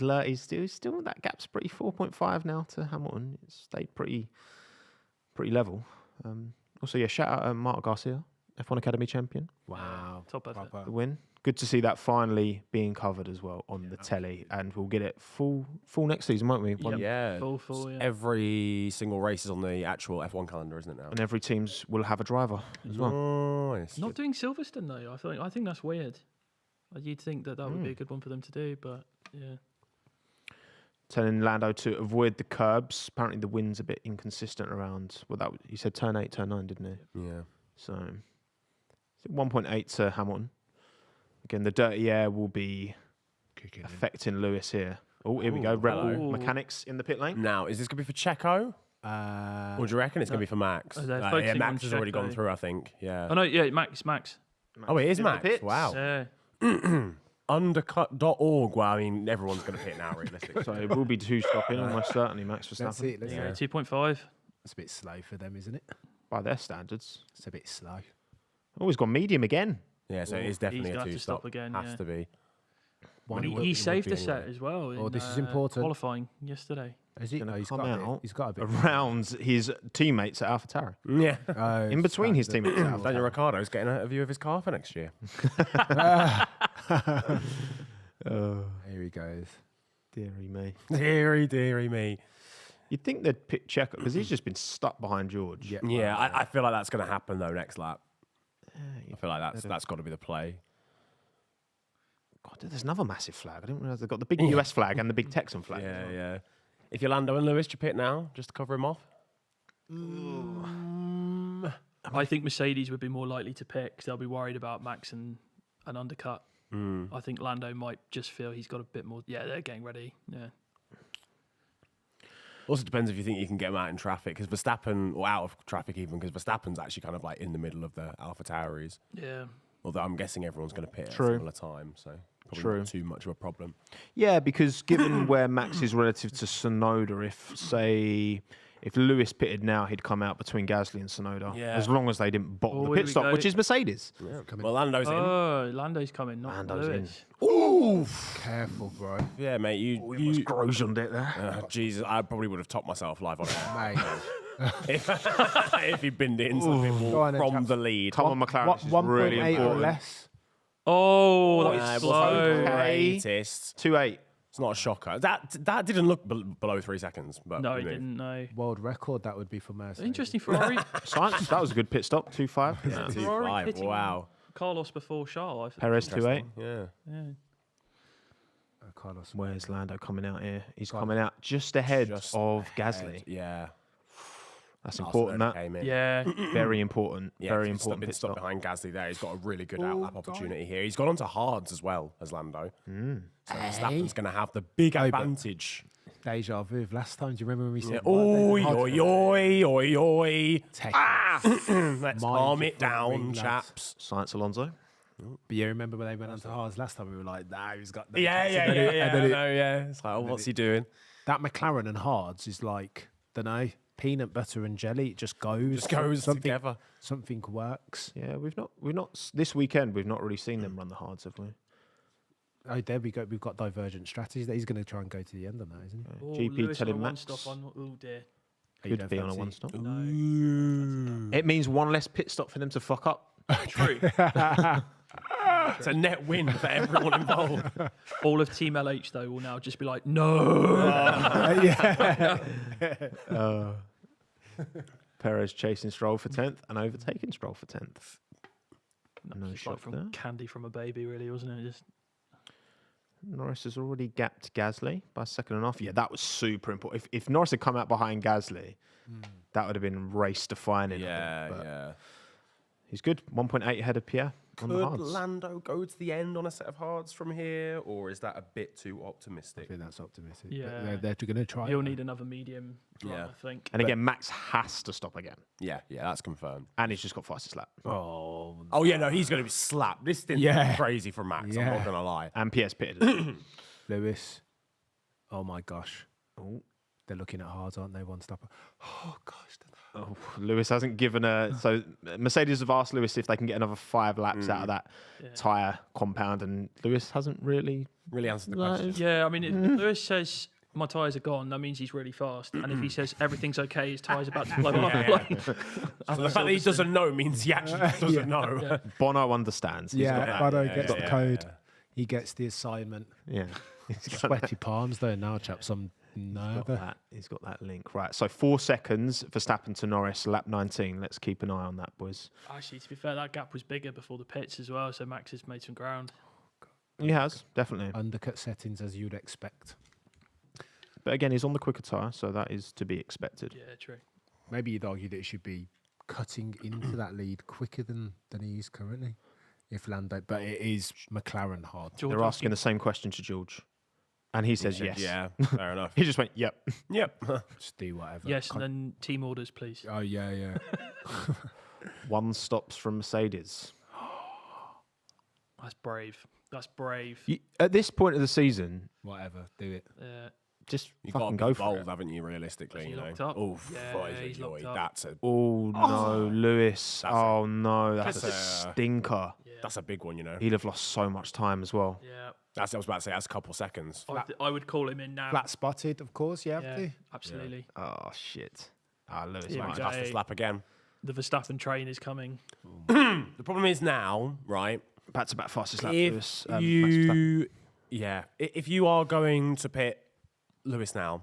still that gap's pretty 4.5 now to Hamilton. It's stayed pretty level. Also, yeah, shout out Marta Garcia, F1 Academy champion, Wow. Top effort. Proper. the win. Good to see that finally being covered as well on the telly, and we'll get it full next season, won't we? Yep. Yeah. Full, yeah. Every single race is on the actual F1 calendar, isn't it now? And every teams will have a driver as well. Nice. Not doing Silverstone though. I think that's weird. You'd think that would be a good one for them to do, but yeah. Telling Lando to avoid the curbs. Apparently, the wind's a bit inconsistent around. Well, he said turn 8, turn 9, didn't he? Yeah. So 1.8 to Hamilton. Again, the dirty air will be Kicking in. affecting Lewis here. Oh, here we go. Red Bull hello. mechanics in the pit lane. Now, is this going to be for Checo? Or do you reckon it's going to be for Max? they're Yeah, focusing Max on has already gone Checo. through, I think. Yeah. Oh no, yeah, Max. Oh, it is in the Max. pits. Wow. Yeah. Undercut.org. Well, I mean, everyone's going to pit now, realistically. So it will be 2 stopping, almost certainly Max Let's Verstappen. see it. Let's see Yeah, it. 2.5. It's a bit slow for them, isn't it? By their standards. It's a bit slow. Oh, he's gone medium again. Yeah, so it is definitely He's a gonna have to two-stop. stop again, Has yeah. to be. One He, will- he it saved would the be set anyway. as well. Oh, in, this is important. Qualifying yesterday. Is it? Gonna No, he's come got a bit. out He's got a bit. Around his teammates at AlphaTauri. Yeah. Oh, In between his standard. teammates at Daniel AlphaTauri. Ricciardo's getting a view of his car for next year. Here he goes. Deary me. Deary me. You'd think they'd pick Checo because he's just been stuck behind George. Yeah, I feel like that's going to happen, though, next lap. I feel like that's got to be the play. God, there's another massive flag. I didn't realize they've got the big US flag and the big Texan flag. Yeah, yeah. If you're Lando and Lewis, do you pit now just to cover him off? I think Mercedes would be more likely to pick because they'll be worried about Max and an undercut. I think Lando might just feel he's got a bit more. Yeah, they're getting ready. Yeah. Also depends if you think you can get him out in traffic, because Verstappen, or out of traffic even, because Verstappen's actually kind of like in the middle of the AlphaTauris. Yeah. Although I'm guessing everyone's going to pit at a True. similar time, so probably True. not too much of a problem. Yeah, because given where Max is relative to Tsunoda, if Lewis pitted now, he'd come out between Gasly and Tsunoda. Yeah. As long as they didn't bottle Oh, the here pit we stop, go. which is Mercedes. Well, Lando's in. Oh, Lando's coming, not Lando's in. Lewis. Ooh! Careful, bro. Yeah, mate, you Grosjeaned it there. Jesus, I probably would have topped myself live on it Mate. if he'd binned it into the pit Go wall on then, from chaps. the lead. Come on, McLaren. This is really 1.8 or important. less. Oh, that It was wasn't slow. the Okay. greatest. 2.8. It's not a shocker. That didn't look below 3 seconds. But No, you he know. didn't. No. World record that would be for Mercedes. Interesting. Ferrari. Science, that was a good pit stop. 2.5. Yeah, Ferrari 2.5. pitting Wow. Carlos before Charles. Perez 2.8. Yeah. Yeah. Carlos. Where's Lando coming out here? He's coming out just ahead Just of Gasly. Head, yeah. That's Arsenal important. That came in. Yeah. very important. Yeah, very he's important been pit stuck stop. behind Gasly there. He's got a really good outlap opportunity here. He's gone on to hards as well as Lando. So Verstappen's going to have the big but- advantage. Deja vu. Last time, do you remember when we said? Oi, oi, oi, oi, oi. Ah! Let's calm it Mindful down, ring, lads. chaps. Science Alonso. But you remember when they went on to hards last time? We were like, nah, he's got. no Yeah, chance. yeah, And then yeah, it- yeah. and then I it- know, yeah. It's like, oh, what's he doing? That McLaren and hards is like, don't know, peanut butter and jelly. It just goes. Just goes something, together. Something works. Yeah, we've not this weekend. We've not really seen them run the hards, have we? Oh, there we go. We've got divergent strategies. He's going to try and go to the end on that, isn't he? Oh, GP Lewis on a telling Max. one-stop on. Oh dear. You Could don't be on a fancy- one stop. No. It means one less pit stop for them to fuck up. True. It's a net win for everyone involved. All of Team LH though will now just be like, no. Perez chasing Stroll for 10th and overtaking Stroll for 10th. No It's shock like from there. candy from a baby, really, wasn't it? Just Norris has already gapped Gasly by a second and a half. Yeah, that was super important. If Norris had come out behind Gasly, that would have been race defining. Yeah. He's good. 1.8 ahead of Pierre on the Could hards. Lando go to the end on a set of hards from here, or is that a bit too I optimistic? think that's optimistic. Yeah. They're going to try. he'll need another medium run, Yeah. I think. And again, Max has to stop again. Yeah, that's confirmed. And he's just got fastest lap. Oh, Oh yeah, no, he's going to be slapped. This thing's Yeah. crazy for Max. I'm Yeah. not going to lie. And Pierre's pitted. as well. Lewis. Oh my gosh. Oh. They're looking at hards, aren't they? One stopper. Oh gosh. Oh, Lewis hasn't given a. So Mercedes have asked Lewis if they can get another 5 laps out of that tyre compound, and Lewis hasn't really. Really answered the That question. is- Yeah, I mean, if Lewis says my tyres are gone, that means he's really fast. And if he says everything's okay, his tyres about to blow up. Like, So the fact that he doesn't know means he actually doesn't know. Bono understands. He's got Yeah, that. Bono yeah, gets yeah, the yeah, code. yeah. He gets the assignment. Yeah. He's got Sweaty palms though now, chaps. I'm got nervous. that. He's got that link. Right. So 4 seconds, Verstappen to Norris, lap 19. Let's keep an eye on that, boys. actually, to be fair, that gap was bigger before the pits as well. So Max has made some ground. He has, definitely. Undercut settings as you'd expect. But again, he's on the quicker tyre, so that is to be expected. Yeah, true. Maybe you'd argue that it should be cutting into that lead quicker than he is currently. If Lando, but it is McLaren hard. George They're asking the same question to George. And he says Said, yes. Yeah, fair enough. He just went, yep. Yep. Just do whatever. Yes, and then team orders, please. Oh yeah. 1 stops from Mercedes. That's brave. That's brave. At this point of the season, Whatever. Do it. just You've got to fucking be go for bold, it. haven't you, realistically? Is he You know? locked up? Oh, Yeah, he's locked up. That's a Oh, no, Lewis. Oh, no. That's a That's a- stinker. Yeah. that's a big one, you know. He'd have lost so much time as well. Yeah. I was about to say that's a couple seconds. I would call him in now. Flat spotted, of course. You have Yeah, to. absolutely. Oh, shit. Lewis Yeah, might we have. go. Fastest lap again. The Verstappen train is coming. The problem is now, right? Back to back fastest lap, If Lewis. Max Verstappen. if you are going to pit Lewis now,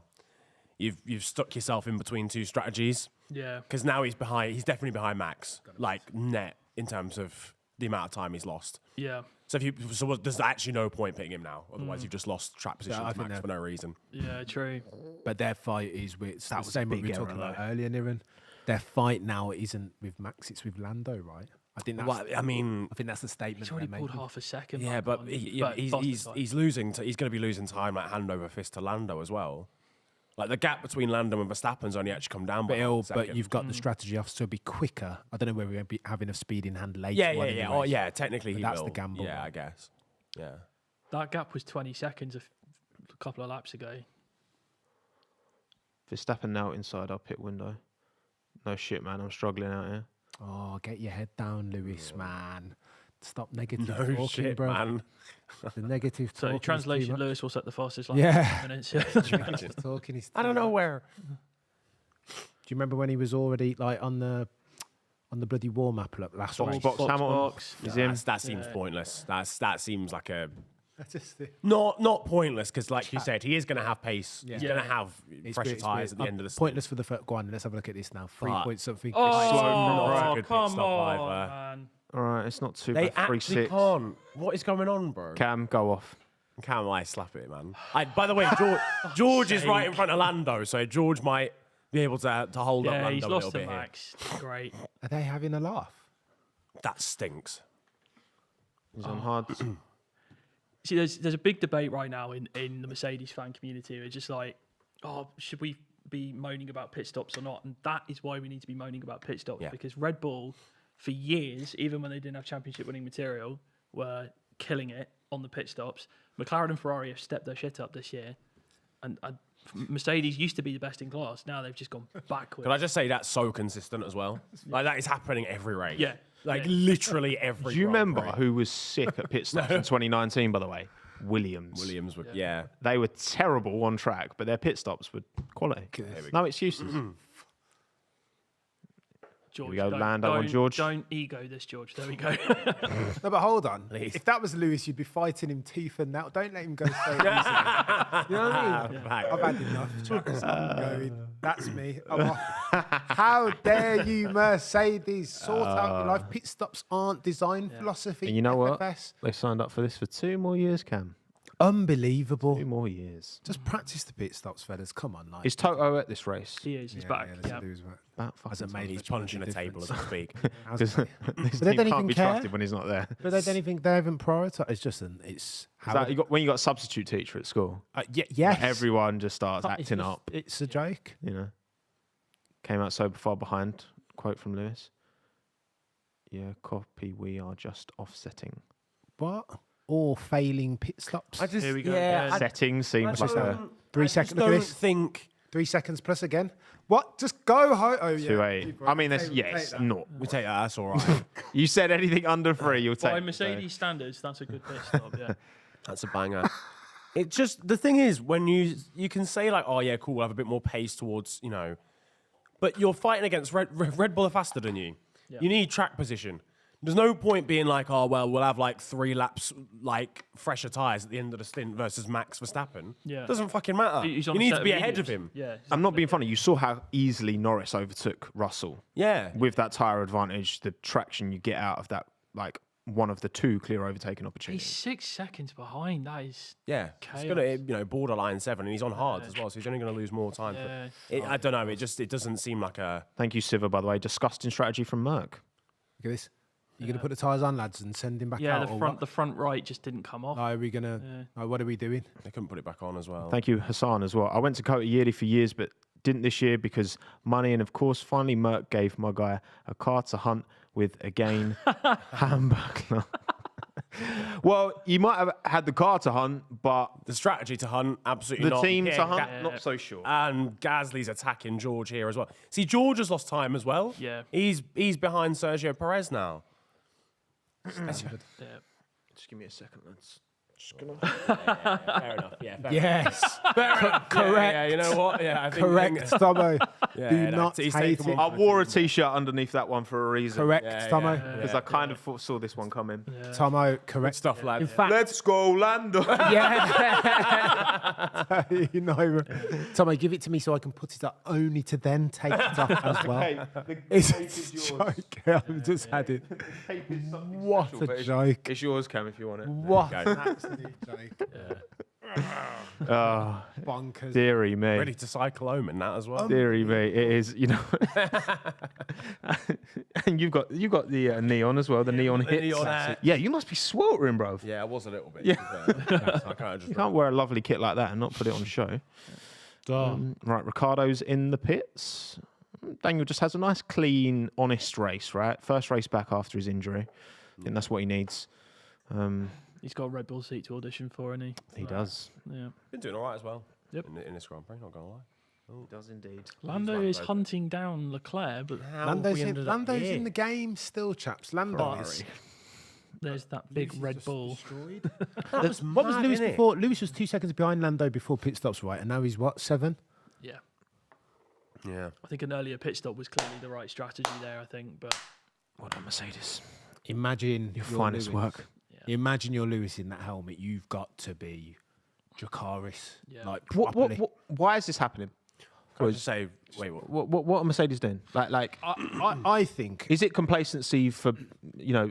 you've stuck yourself in between 2 strategies Yeah. because now he's behind. He's definitely behind Max, like net in terms of the amount of time he's lost. Yeah. So there's actually no point pitting him now. Otherwise, you've just lost track position I to think Max that- for no reason. Yeah, true. But their fight is with That the was same a what we big were talking error, about earlier, Niran. Their fight now isn't with Max; it's with Lando, right? I think that's. Well, I mean, I think that's the statement. He's already they're pulled making. half a second. yeah, back but, on, he's fastest losing. He's going to be losing time like hand over fist to Lando as well. Like the gap between Lando and Verstappen's only actually come down. But, by half a but second. you've got the strategy off, so it'll be quicker. I don't know whether we'll have enough speed in hand later. yeah. on in the Oh, race. yeah. Technically, But he that's will. the gamble. Yeah, I guess. Yeah. That gap was 20 seconds a couple of laps ago. Verstappen now inside our pit window. No shit, man. I'm struggling out here. Oh, get your head down, Lewis, man. Stop negative No talking, shit, bro. man. The negative So, talking. is too translation, much. Lewis will set the fastest lap. Yeah. in minutes. Negative talking is I don't too know much. where. Do you remember when he was already like on the bloody warm up last Box, race? box, Hamilton. box. He's in. That seems Yeah. pointless. That seems like a Just not pointless because, like you said, he is going to have pace. He's Yeah. going to have fresher it's tyres at the weird. end of the season. Pointless for the first. Go on, let's have a look at this now. 3 But- point something. Oh, Not a good pit come stop on, either. man. All right, it's not too They bad. 3 actually 6. can't. What is going on, bro? Cam, go off. Can't I slap it, man? By the way, George is right in front of Lando, so George might be able to hold up Yeah, Lando he's a lost little to bit here. Max. Great. Are they having a laugh? That stinks. He's on hard. See, there's a big debate right now in the Mercedes fan community. It's just like, oh, should we be moaning about pit stops or not? And that is why we need to be moaning about pit stops, Yeah. because Red Bull, for years, even when they didn't have championship winning material, were killing it on the pit stops. McLaren and Ferrari have stepped their shit up this year. and Mercedes used to be the best in class. Now they've just gone backwards. Can I just say that's so consistent as well? Like that is happening every race. Yeah. Like literally every. Do you Grand remember Prix. who was sick at pit stops in 2019? By the way, Williams. Williams would? Yeah. They were terrible on track, but their pit stops were quality. No excuses. George, we go, Lando on George. Don't ego this, George. There we go. No, but hold on. If that was Lewis, you'd be fighting him tooth and nail. Don't let him go so easy. You know what I mean? I've had enough. Chaps. I'm going. That's me. How dare you, Mercedes? Sort out your life. Pit stops aren't design philosophy. And you know what? FFS. They signed up for this for 2 more years, Cam. Unbelievable. 2 more years. Just practice the pit stops, fellas. Come on, like. Is Toto at this race? He is. He's back. let's Yeah. do his work. About As a fucking mate, He's punching a table as we speak. Because this they team don't even can't be care. trusted when he's not there. But they don't even. They haven't prioritised. It's just an. It's Is how. that, when you got a substitute teacher at school, Yes. everyone just starts It's acting just- up. It's a joke. You know, came out so far behind. Quote from Lewis. Yeah, copy. We are just offsetting. What? Or failing pit stops. Here we go. Yeah, I Setting seems like a 3 just seconds. Look at don't this. think 3 seconds plus again. What? Just go home. Oh yeah. 2-8. I mean, that's yes, not. we take that. That's all right. You said anything under 3, you'll take. By it, so. Mercedes standards, that's a good pit stop. Yeah. That's a banger. It just the thing is when you can say like, oh yeah, cool, we'll have a bit more pace towards but you're fighting against Red Bull are faster than you. Yeah. You need track position. There's no point being like, oh well, we'll have like 3 laps like fresher tyres at the end of the stint versus Max Verstappen. Yeah. Doesn't fucking matter. He's on You a need set to be of ahead of mediums. him. Yeah. I'm not being funny. You saw how easily Norris overtook Russell Yeah. with that tyre advantage, the traction you get out of that, like one of the 2 clear overtaking He's opportunities. 6 seconds behind. That is. Yeah, Chaos. he's gonna borderline 7, and he's on hard as well, so he's only gonna lose more time. Yeah. I don't know. It doesn't seem like a. Thank you, Siva, by the way. Disgusting strategy from Merck. Look at this. You're gonna put the tyres on, lads, and send him back Yeah, out. the front right just didn't come off. No, are we gonna? No, what are we doing? They couldn't put it back on as well. Thank you, Hassan, as well. I went to Kota yearly for years, but didn't this year because money. And of course, finally, Merck gave my guy a car to hunt with again, Hamburglar. Well, you might have had the car to hunt, but The strategy to hunt, absolutely the not. team Yeah, to hunt, not so sure. And Gasly's attacking George here as well. See, George has lost time as well. Yeah. He's behind Sergio Perez now. Yeah. Just give me a second, lads. Just gonna. Fair enough. Yeah. Fair Yes. enough. correct. Yeah, you know what? Yeah, I think Correct, Tomo. Yeah, Do no, not he's hate taken it. I wore a t-shirt underneath that one for a reason. Correct, Yeah, Tomo. yeah. Because I kind of saw this one coming. Tomo, correct. stuff, lad. In fact, Let's go, Lando. yeah. you know, Tomo, give it to me so I can put it up only to then take it off as well. Hey, the It's tape a is yours. joke. I've just had it. Tape is something What special, a but it's- joke. It's yours, Cam, if you want it. What an absolute joke. Oh, Bonkers. dearie me. Ready to cycle home in that as well. Dearie me. It is, and you've got the neon as well, the neon hits. neon, Yeah, you must be sweltering, bro. Yeah, I was a little bit. Yeah. I can't just You can't wear a lovely kit like that and not put it on show. Right, Ricardo's in the pits. Daniel just has a nice, clean, honest race, right? First race back after his injury. I think that's what he needs. He's got a Red Bull seat to audition for, and He does. Yeah. been doing all right as well. Yep. In this Grand Prix, not gonna lie. He does indeed. Lando is hunting down Leclerc, but Lando's in the game still, chaps. Lando is. there's that big Red Bull. What was Lewis before? Lewis was 2 seconds behind Lando before pit stops, right? And now he's what, 7? Yeah. Yeah. I think an earlier pit stop was clearly the right strategy there, I think, but Well done, Mercedes. Imagine Your you're finest Lewis. work. Imagine you're Lewis in that helmet. You've got to be Dracarys. Yeah. Like, What, why is this happening? Can I just say, wait, what? What are Mercedes doing? Like, I think is it complacency for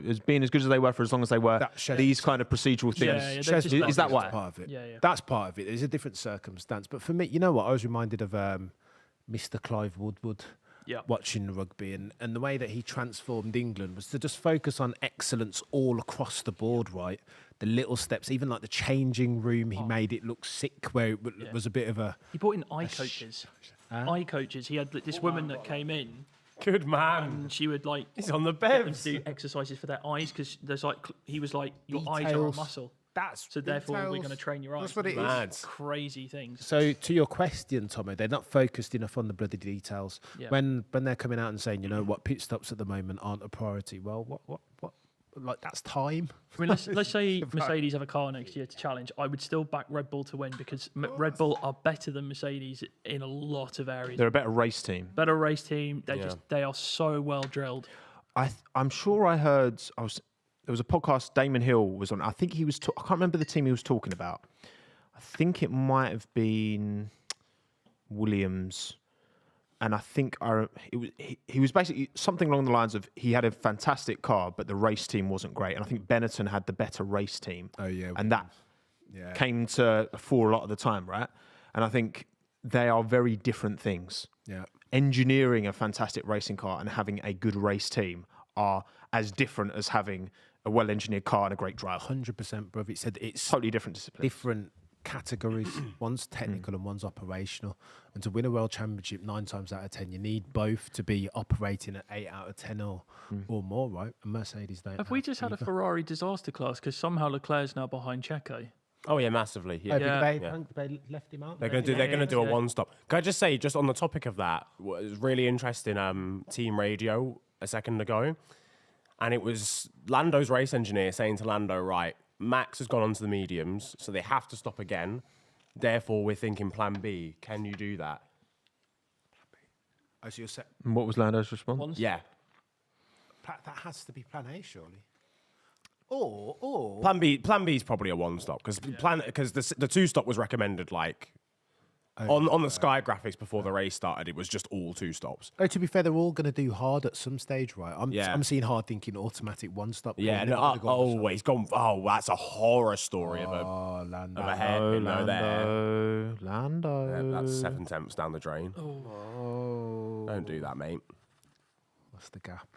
as being as good as they were for as long as they were? That Shez- These kind of procedural things. Yeah, yeah, they just- is that why? That's part of it. Yeah, yeah. That's part of it. There's a different circumstance. But for me, you know what? I was reminded of Mr. Clive Woodward Yeah. watching rugby. And the way that he transformed England was to just focus on excellence all across the board, right? The little steps, even like the changing room, he made it look sick, where it was a bit of a... He brought in eye coaches. Eye coaches. He had this woman that came in, Good man. and she would like He's on the get them to bevs. do exercises for their eyes because there's like he was like your eyes are a Details. muscle. So therefore, we're going to train your eyes. That's what it is. Mad. Crazy things. So to your question, Tommo, they're not focused enough on the bloody details. Yeah. When they're coming out and saying, you know what, pit stops at the moment aren't a priority. Well, what? Like, that's time. I mean, let's say Mercedes have a car next year to challenge. I would still back Red Bull to win because Red Bull are better than Mercedes in a lot of areas. They're a better race team. Better race team. They are so well drilled. I'm sure I heard. There was a podcast Damon Hill was on. I think he was. I can't remember the team he was talking about. I think it might have been Williams. And I think he was basically something along the lines of he had a fantastic car, but the race team wasn't great. And I think Benetton had the better race team. Oh, yeah. And that came to fore a lot of the time, right? And I think they are very different things. Yeah. Engineering a fantastic racing car and having a good race team are as different as having a well-engineered car and a great driver. 100%, bruv. It said it's Totally different disciplines. different categories. One's technical and one's operational. And to win a world championship 9 times out of 10, you need both to be operating at 8 out of 10 or more, right? And Mercedes don't. Have we just had a Ferrari disaster class because somehow Leclerc's now behind Checo? Oh yeah, massively. Yeah. They left him out. They're gonna do a one stop. Can I just say, just on the topic of that, was really interesting. Team radio a second ago, and it was Lando's race engineer saying to Lando, right, Max has gone on to the mediums, so they have to stop again. Therefore, we're thinking Plan B. Can you do that? Oh, so you're set. And what was Lando's response? Yeah. That has to be Plan A, surely. Or Plan B is probably a one stop because the two stop was recommended like on the Sky graphics before the race started. It was just all 2 stops. Oh, to be fair, they're all going to do hard at some stage, right? I'm seeing hard thinking automatic one stop. Yeah, he's gone. Oh, that's a horror story of Lando. a hairpin there. Lando. Yeah, that's 7 tenths down the drain. Oh. Don't do that, mate. What's the gap?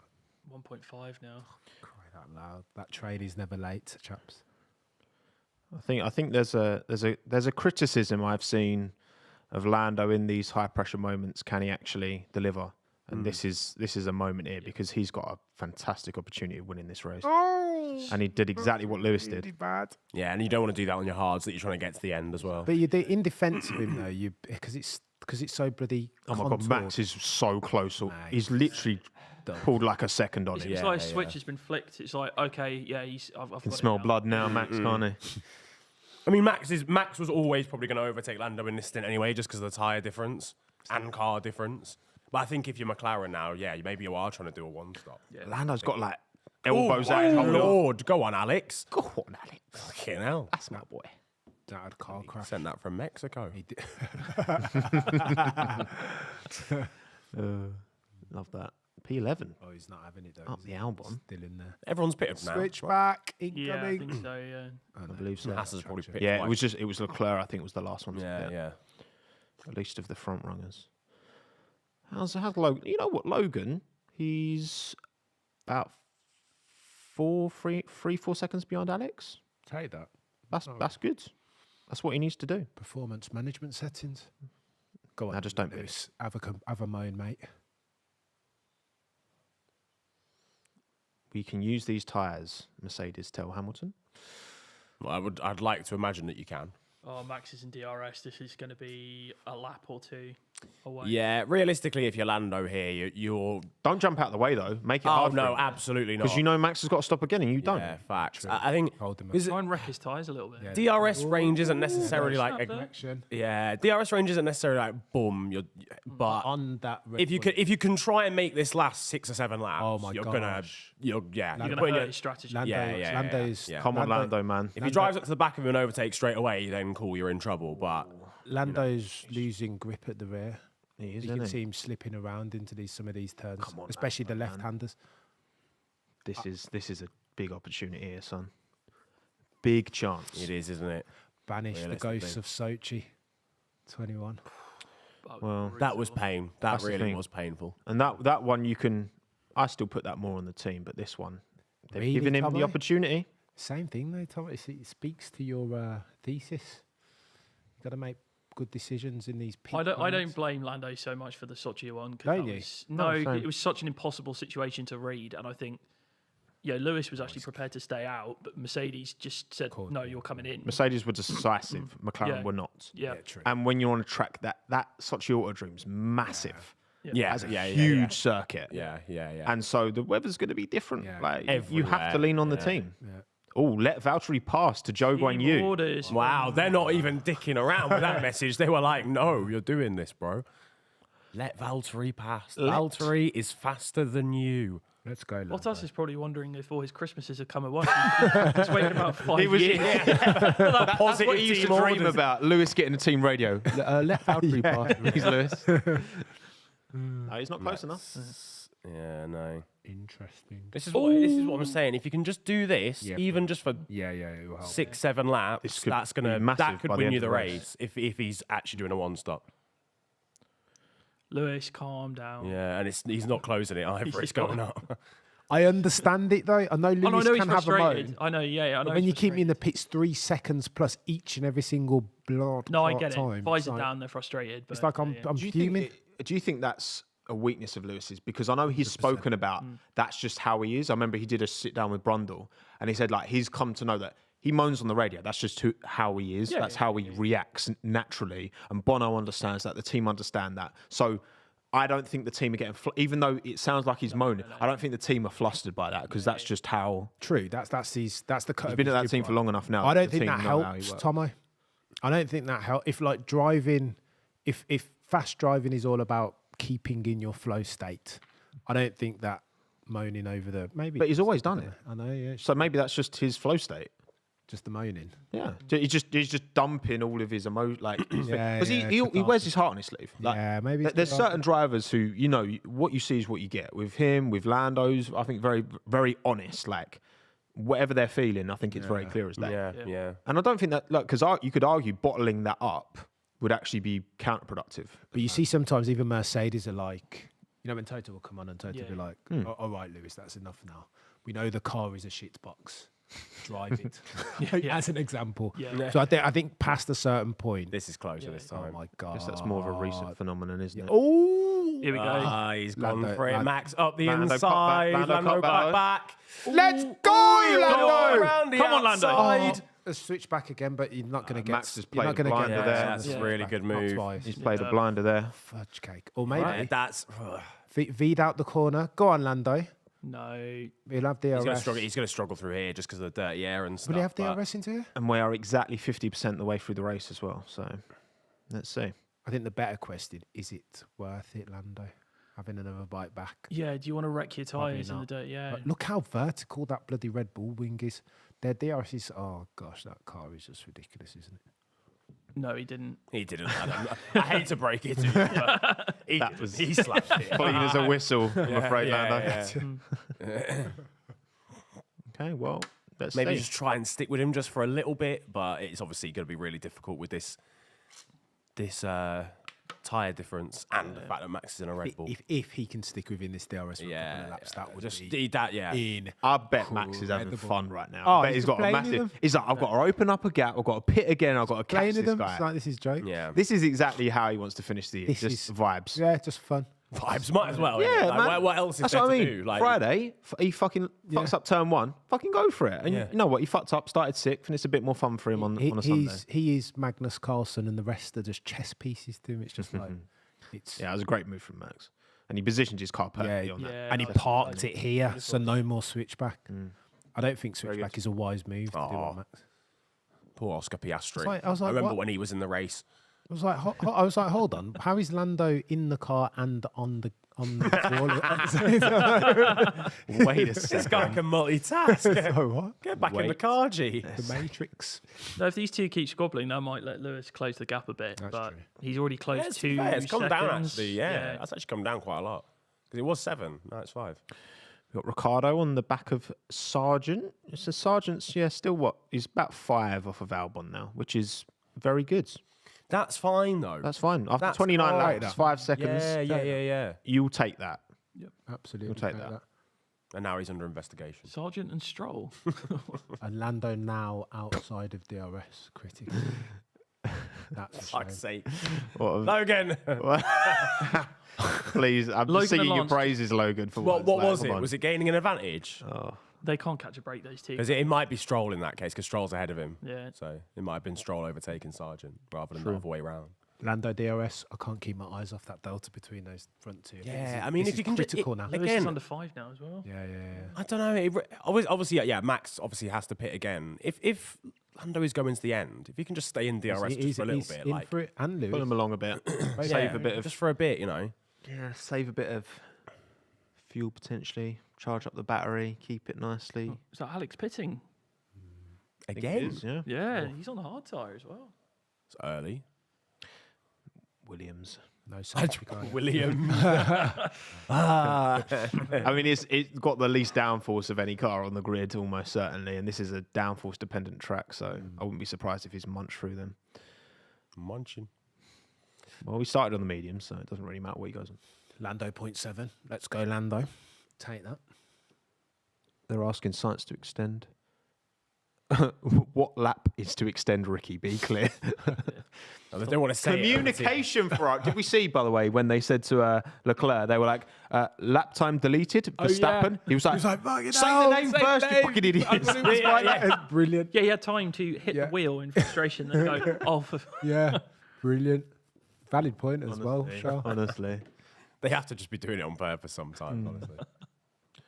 1.5 now. Cry out loud. That train is never late, chaps. I think there's a criticism I've seen of Lando in these high pressure moments. Can he actually deliver? And this is a moment here because he's got a fantastic opportunity of winning this race. And he did exactly what Lewis did. Bad. Yeah, and you don't want to do that on your hards that you're trying to get to the end as well. But in defence of him though, because it's so bloody. Oh my God, Max is so close. He's literally pulled like a second on him. It's like a switch has been flicked. It's like, okay, yeah, I've Can got smell it now. blood now, Max, can't he? I mean, Max was always probably going to overtake Lando in this stint anyway, just because of the tyre difference and car difference. But I think if you're McLaren now, maybe you are trying to do a one stop. Yeah. Lando's got like elbows out his Oh whole Lord, go on, Alex. Go on, Alex. Fucking hell. That's my boy. Dad car crash. Sent that from Mexico. He did. Love that. P11 Oh, he's not having it though. up the Albon. Still in there. Everyone's pitted now. Switch back. Yeah, I Incoming. think so, yeah. Oh, no. I believe so. Haas has probably pitted Yeah, twice. it was Leclerc. I think was the last one. Yeah. At least of the front runners. How's Logan? You know what, Logan? He's about 4 seconds behind Alex. Take that. That's good. That's what he needs to do. Performance management settings. Go on. Now just don't be. Lewis. Have a moan, mate. We can use these tyres, Mercedes tell Hamilton. Well, I'd like to imagine that you can. Oh, Max is in DRS. This is going to be a lap or 2 away. Yeah, realistically, if you're Lando here, you're. Don't jump out of the way though. Make it Oh hard. no, absolutely not. Because you know Max has got to stop again, and you don't. Yeah, facts. I think Hold them up. is it- Try and wreck his tyres a little bit. Yeah. DRS range isn't necessarily Snap like. there. Action. Yeah, DRS range isn't necessarily like boom. But On that. if you can try and make this last 6 or 7 laps, Oh my you're gosh. gonna you're You're going to putting hurt your- his strategy. Lando's. yeah. Come on, Lando, man. If he drives up to the back of him and overtakes straight away, then cool, you're in trouble. But Lando's losing grip at the rear. He is, You can isn't see he? him slipping around into some of these turns, Come on, especially the Lando, man. left-handers. This is a big opportunity here, son. Big chance. it is, isn't it? Banish the Realistically. ghosts of Sochi. 21. Well, That was pain. That That's the really thing. was painful. And that one you can. I still put that more on the team, but this one, they've Really, given him Tommo? the opportunity. Same thing though, Tom. It speaks to your thesis. You've got to make good decisions in these. I don't moments. blame Lando so much for the Sochi one. 'Cause Don't that you? was- No, no, same. it was such an impossible situation to read, and I think Lewis was actually prepared to stay out, but Mercedes just said, "No, you're coming in." Mercedes were decisive. McLaren were not. Yeah. True. And when you're on a track that Sochi Autodrome's massive. Yeah, It's a huge circuit. Yeah. And so the weather's going to be different. Yeah. Like you have to Everywhere. lean on the team. Oh, let Valtteri pass to Zhou Guan Team Yu. orders. Wow, they're not even dicking around with that message. They were like, "No, you're doing this, bro. Let Valtteri pass. Valtteri is faster than you." Let's go. Bottas is probably wondering if all his Christmases have come at once. He's waited about 5 He was- years. That's Positive what he used to team dream orders. about. Lewis getting a team radio. Let Valtteri pass. He's Lewis. No, he's not close enough. Yeah, no. Interesting. This is what I'm saying. If you can just do this, Yeah, even just for Yeah, it will help. 6-7 laps, could that's be gonna massive that could by the win end you of the the race if he's actually doing a one stop. Lewis, calm down. Yeah, and he's not closing it either. He's It's just got- going up. I understand it though. I know I Lewis know he's can have a frustrated. moan. I know, yeah. I know But when he's you keep me in the frustrated. pits 3 seconds plus each and every single blood No, I clot get time, it. it's Visor like- down, they're frustrated. But It's like I'm Do you fuming. think that's a weakness of Lewis's? Because I know he's spoken about that's just how he is. I remember he did a sit down with Brundle and he said like he's come to know that he moans on the radio. That's just how he is. That's how he reacts naturally. And Bono understands that. The team understand that. So I don't think the team are getting, even though it sounds like he's moaning, I don't think the team are flustered by that because that's just how. True. That's the cut. He's been at that team for long enough now. I don't The think team that know how he helps, works. Tommo. I don't think that helps. If like driving, if fast driving is all about keeping in your flow state, I don't think that moaning over the maybe. But he's always done it. I know. Yeah. So maybe that's just his flow state. Just the moaning. Yeah, he's just dumping all of his emotion, like because yeah, he wears his heart on his sleeve. Like, Yeah, maybe it's there's the certain drivers who what you see is what you get. With him, with Lando's, I think very very honest. Like whatever they're feeling, I think it's very clear as day. Yeah. And I don't think that because you could argue bottling that up would actually be counterproductive. But you see sometimes even Mercedes are like, when Toto will come on and Toto will be like, all right, Lewis, that's enough now. We know the car is a shit box. Drive it. As an example. Yeah. So I think past a certain point. This is closer this Oh time. my I God. guess that's more of a recent phenomenon, isn't it? Oh, Here we go. He's gone Lando- for it. Lando- Max up the Lando cut back, inside. Lando Lando cut cut back. back. let's go, Lando! Around the Come on, Lando. outside. A switch back again, but you're not going to get. Max has you're played not going to blinder get there. that. That's a really good move. He's played a blinder there. Fudge cake, or maybe Right, that's V'd out the corner. Go on, Lando. No. He'll have DRS. he's going to struggle through here just because of the dirty air and stuff. Will he have but- DRS into here? And we are exactly 50% the way through the race as well. So let's see. I think the better question is it worth it, Lando, having another bite back? Yeah, do you want to wreck your Probably tyres in the not. dirt? Yeah. But look how vertical that bloody Red Bull wing is. Their DRS is. Oh gosh, that car is just ridiculous, isn't it? No, he didn't. He didn't. I hate to break it to you, but he slapped it. Clean as a whistle, I'm afraid, yeah, Lando. yeah. Okay, well, let's Maybe see. just try and stick with him just for a little bit, but it's obviously going to be really difficult with this tyre difference and the fact that Max is in a Red Bull. If he can stick within this DRS for a couple of laps, that would just be that. Yeah, in. I bet Max is having Incredible. fun right now. Oh, I bet he's he's got a playing with massive. them? He's like, I've got to open up a gap. I've got to pit again. I've got to catch Playing with this them, guy. it's like this is joke. yeah. This is exactly how he wants to finish the year. This Just is- vibes. Yeah, just fun. Vibes might as well. Yeah, Like, man. What else is That's there what I to mean. do? Like, Friday, he fucking fucks up turn one. Fucking go for it. And Yeah. you know what? He fucked up, started sixth, and it's a bit more fun for him on a Sunday. He is Magnus Carlsen, and the rest are just chess pieces to him. It's just like it's. Yeah, it was a great move from Max. And he positioned his car perfectly Yeah, on that. Yeah, and he that's parked it here, so no more switchback. I don't think good. switchback is a wise move to do Oh. on Max. poor Oscar Piastri. I was like, remember what? when he was in the race. I was like, hold on. How is Lando in the car and on the wall? Wait a This second. guy can multitask. So what? Get back in the Wait. car, G. The Matrix. No, if these two keep squabbling, that might let Lewis close the gap a bit. That's but true. he's already Yeah, closed it's 2 fair. It's come down seconds. actually. Yeah, that's actually come down quite a lot. Because it was 7, now it's 5. We've got Ricardo on the back of Sargent. So Sargent's, still what? He's about 5 off of Albon now, which is very good. That's fine though. That's fine. After That's 29 alright, laps, that. 5 seconds, yeah. you'll take that. Absolutely. We'll take that. And now he's under investigation. Sargent and Stroll. And Lando now outside of DRS critically. That's a Fuck's shame. sake. What a- Logan. Please, I'm Logan just singing your Alonso. praises, Logan. For What once. Like, was come it? on. Was it gaining an advantage? Oh, They can't catch a break, those two. Because it might be Stroll in that case, because Stroll's ahead of him. Yeah. So it might have been Stroll overtaking Sargent rather than the other way round. Lando DRS, I can't keep my eyes off that delta between those front two. Yeah, I mean, this if you is can critical now. Lewis is under 5 now as well. Yeah. I don't know. Obviously, Max obviously has to pit again. If Lando is going to the end, if he can just stay in DRS just for a little bit, in like for it, and Lewis. Pull him along a bit. yeah, Save a bit of just for a bit, you know. Yeah, save a bit of fuel potentially. Charge up the battery. Keep it nicely. Is that Alex pitting? I think it Again, is, yeah. Yeah, he's on the hard tyre as well. it's early. Williams. No safety car. William. I mean, it's got the least downforce of any car on the grid, almost certainly, and this is a downforce-dependent track, so I wouldn't be surprised if he's munched through them. Munching. Well, we started on the medium, so it doesn't really matter what he goes on. Lando 0.7. Let's go, Lando. Take that. They're asking science to extend. What lap is to extend, Ricky? Be clear. No, they don't want to say Communication for our. Did we see, by the way, when they said to Leclerc, they were like, lap time deleted, Verstappen? He was like, "Fucking say hell, the name say first, the you name." fucking idiots. Brilliant. Yeah, he had time to hit the wheel in frustration and go off. Yeah, brilliant. Valid point as well, Charles. Honestly. They have to just be doing it on purpose sometimes, honestly.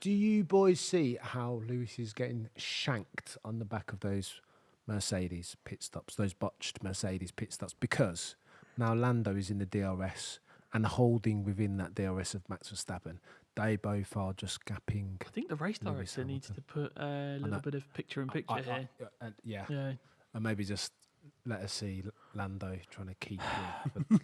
Do you boys see how Lewis is getting shanked on the back of those Mercedes pit stops, those botched Mercedes pit stops? Because now Lando is in the DRS and holding within that DRS of Max Verstappen. They both are just gapping. I think the race Lewis director needs to Hamilton. put a little bit of picture-in-picture here. Yeah. Yeah. And maybe just let us see Lando trying to keep him.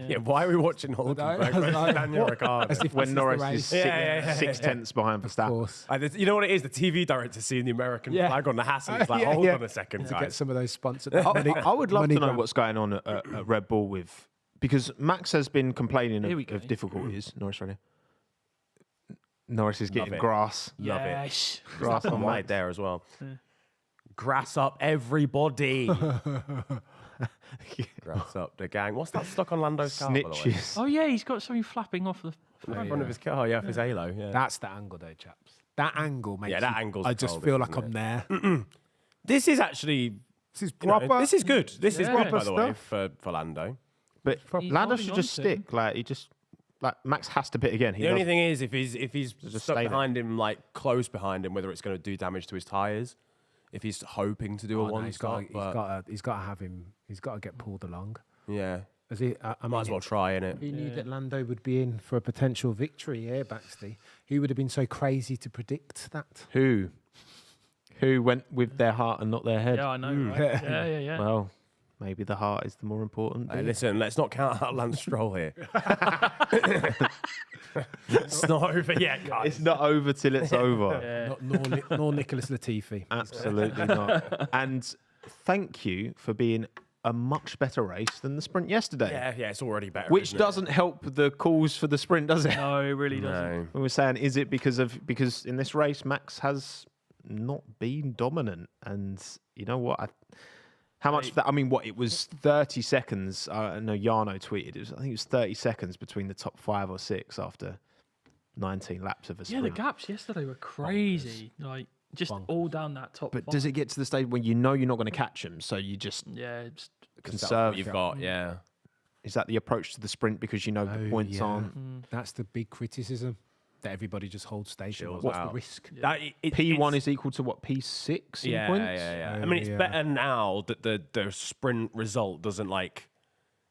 Yeah, why are we watching Hulkenberg versus Daniel Ricciardo? As if When this is Norris the is race. six tenths behind Of Verstappen. course. You know what it is? The TV director seeing the American flag on the Hassel. It's like, Yeah, hold yeah. on a second, To get guys. some of those sponsored. I would love money to know grab. what's going on at Red Bull with, because Max has been complaining Here we go. of difficulties. Norris ready? Norris is getting it. grass. Love it. Yes. Grass on Right Max. there as well. Grass up everybody. Grass up the gang. What's that stuck on Lando's car, by the way? Snitches. Oh, yeah, he's got something flapping off the... In front of his car, yeah, off his halo. Yeah. That's the angle, though, chaps. That angle makes. Yeah, that you- angle's I just cold, feel like isn't I'm it? there. This is actually This is you know, proper. this is good. This is Yeah. good, by the way, Proper for Lando. But He's Lando holding should on just to stick. Like he just like Max has to pit again. He The only does- thing is, if he's Just stuck stay there. behind him, like close behind him, whether it's going to do damage to his tyres, if he's hoping to do a Oh, no, one he's stop. got to have him. He's got to get pulled along. Yeah, As he, I might mean, as well try in it. He knew that Lando would be in for a potential victory here, Baxty. He would have been so crazy to predict that. Who went with their heart and not their head? Yeah, I know, right? Yeah. Well, maybe the heart is the more important. Hey, bit. listen, let's not count out Lance Stroll here. It's not over yet, guys. It's not over till it's over. Yeah. Nor Nicholas Latifi. Absolutely not. And thank you for being a much better race than the sprint yesterday. Yeah, it's already better. Which isn't doesn't help the calls for the sprint, does it? No, it really it? doesn't. No. We were saying, is it because in this race Max has not been dominant, and you know what? How much? Of that, I mean, what it was 30 seconds. I know Jarno tweeted. I think it was 30 seconds between the top 5 or 6 after 19 laps of a Yeah, sprint. the gaps yesterday were crazy. Like, just all down that top But five. does it get to the stage when you know you're not going to catch them, so you just Yeah, just conserve? You've got, yeah. Is that the approach to the sprint because you know the points aren't? That's the big criticism. That everybody just holds station. Chills What's out. the risk? That, P1 is equal to what, P6 in yeah, points? yeah. Oh, I mean, it's yeah. better now that the sprint result doesn't like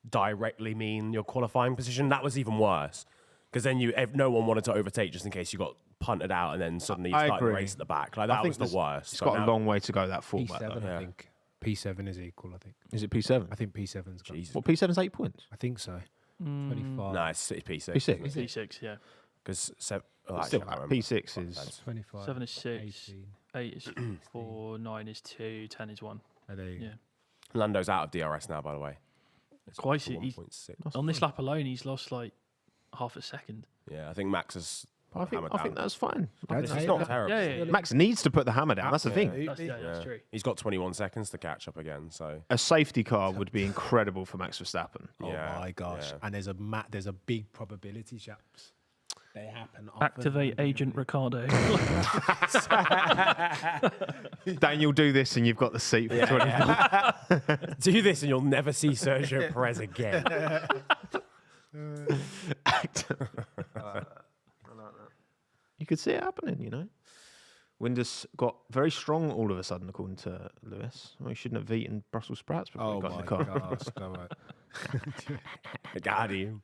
directly mean your qualifying position. That was even worse because then no one wanted to overtake just in case you got punted out and then suddenly you I started the agree. race at the back. Like I that think was the there's- worst. It's So got now- a long way to go, that fullback. P7, though. I think. P7 is equal, I think. Is it P7? I think P7's got. Jesus. What, P7's 8 points? I think so. 25. No, it's P6. P6? P6, yeah. Because Still, P6 is... 25. 7 is 6, 18. 8 is 4, 9 is 2, 10 is 1. Oh, there you go. Yeah. Lando's out of DRS now, by the way. It's Quite, up to he's- 1.6. On this lap alone, he's lost like half a second. Yeah, I think Max has. I think hammered down. that's fine. It's not terrible. Yeah. Max needs to put the hammer down. That's the thing. That's true. He's got 21 seconds to catch up again. So A safety car would be incredible for Max Verstappen. Oh Yeah, my gosh! yeah. And there's a big probability, chaps. They happen. often. Activate Agent Ricardo. Daniel, do this and you've got the seat for 24. Do this and you'll never see Sergio Perez again. You could see it happening, you know. Windus got very strong all of a sudden, according to Lewis. Well, he shouldn't have eaten Brussels sprouts before he got in the car. gosh, go on. Got him.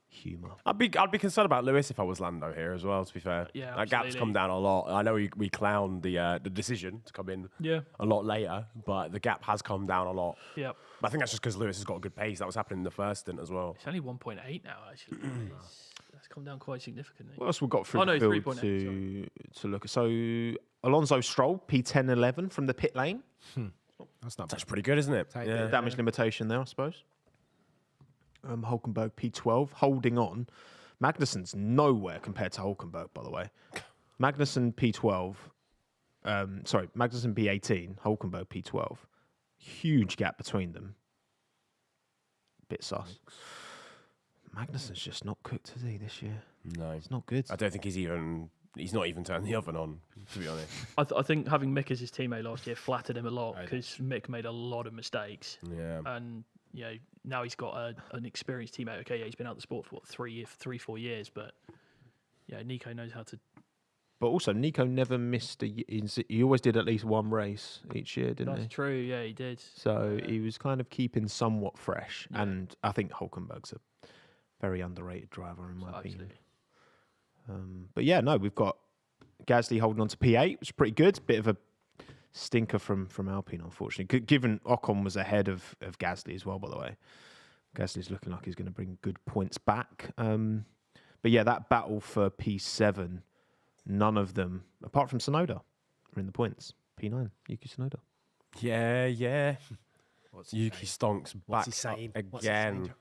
Humour. I'd be concerned about Lewis if I was Lando here as well. To be fair, Yeah, that gap's absolutely. come down a lot. I know we clowned the decision to come in Yeah. a lot later, but the gap has come down a lot. Yep. But I think that's just because Lewis has got a good pace. That was happening in the first stint as well. It's only 1.8 now, actually. That's come down quite significantly. What else we got through Oh, no, the field 3.8, to look at? So Alonso Stroll, P10.11 from the pit lane. That's not bad. That's pretty good, isn't it? Take Yeah. it. Damage limitation there, I suppose. Hulkenberg P12, holding on. Magnussen's nowhere compared to Hulkenberg, by the way. Magnussen P12, Magnussen P18, Hulkenberg P12. Huge gap between them. Bit sus. Magnussen's just not cooked, is he, this year? No, It's not good. I don't think he's not even turned the oven on, to be honest. I think having Mick as his teammate last year flattered him a lot because Mick made a lot of mistakes. Yeah. And now he's got an experienced teammate. Okay, yeah, he's been out of the sport for 3-4 years, but yeah, Nico knows how to. But also, Nico never missed he always did at least one race each year, didn't That's he? true. Yeah, he did. So he was kind of keeping somewhat fresh. And I think Hulkenberg's a very underrated driver, in my opinion. Absolutely. But yeah, no, we've got Gasly holding on to P8, which is pretty good. Bit of a stinker from Alpine, unfortunately, given Ocon was ahead of Gasly as well, by the way. Gasly's looking like he's going to bring good points back. But yeah, that battle for P7, none of them, apart from Tsunoda, are in the points. P9, Yuki Tsunoda. Yeah. What's he Yuki saying? Stonks What's back he saying? up What's he saying? again.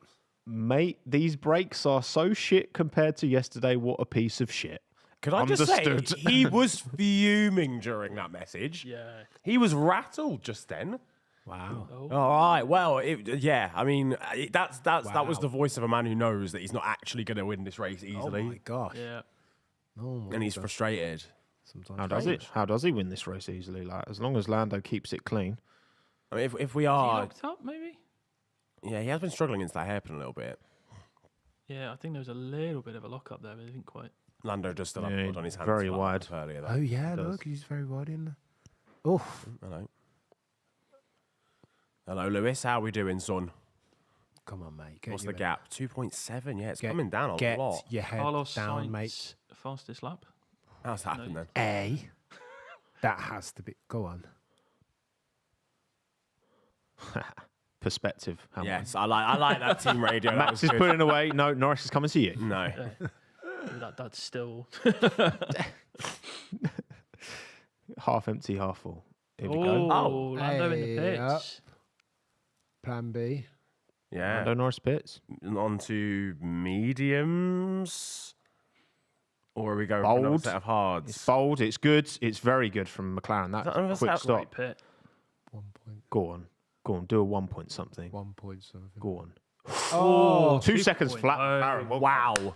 Mate, these brakes are so shit compared to yesterday. What a piece of shit. Could I just say, Understood. he was fuming during that message. Yeah. He was rattled just then. Wow. All right. Well, I mean, that was the voice of a man who knows that he's not actually going to win this race Oh easily, my gosh. Yeah. Oh my and he's gosh. frustrated. Sometimes How does it? How does he win this race easily? Like, as long as Lando keeps it clean. I mean, if we Is he are, locked up, maybe? yeah, he has been struggling against that hairpin a little bit. Yeah, I think there was a little bit of a lock up there, but I didn't quite. Lando just still Yeah, had blood on his hands. very for that wide. earlier. Though. Oh yeah, does. look, he's very wide in there. Oh, Hello. Hello, Lewis. How we doing, son? come on, mate. Get What's your the gap? 2.7. Yeah, it's Get- coming down a Get lot. your head Carlos down, Sainz, mate. fastest lap. How's that happened then? A. That has to be. Go on. Perspective. How Yes, I like that team radio. That Max was is good. putting away. No, Norris is coming to you. No. That's still. Half empty, half full. Here we Oh, go. Lando in the Hey, pits. Plan B. Yeah. Lando Norris pits. On to mediums. Or are we going for another Bold. set of hards? It's bold. It's good. It's very good from McLaren. that That another quick set? stop. Great pit. 1 point. Go on. Do a 1 point something. 1 point something. Go on. Oh, 2 seconds 2.0. flat. McLaren. Well, Wow.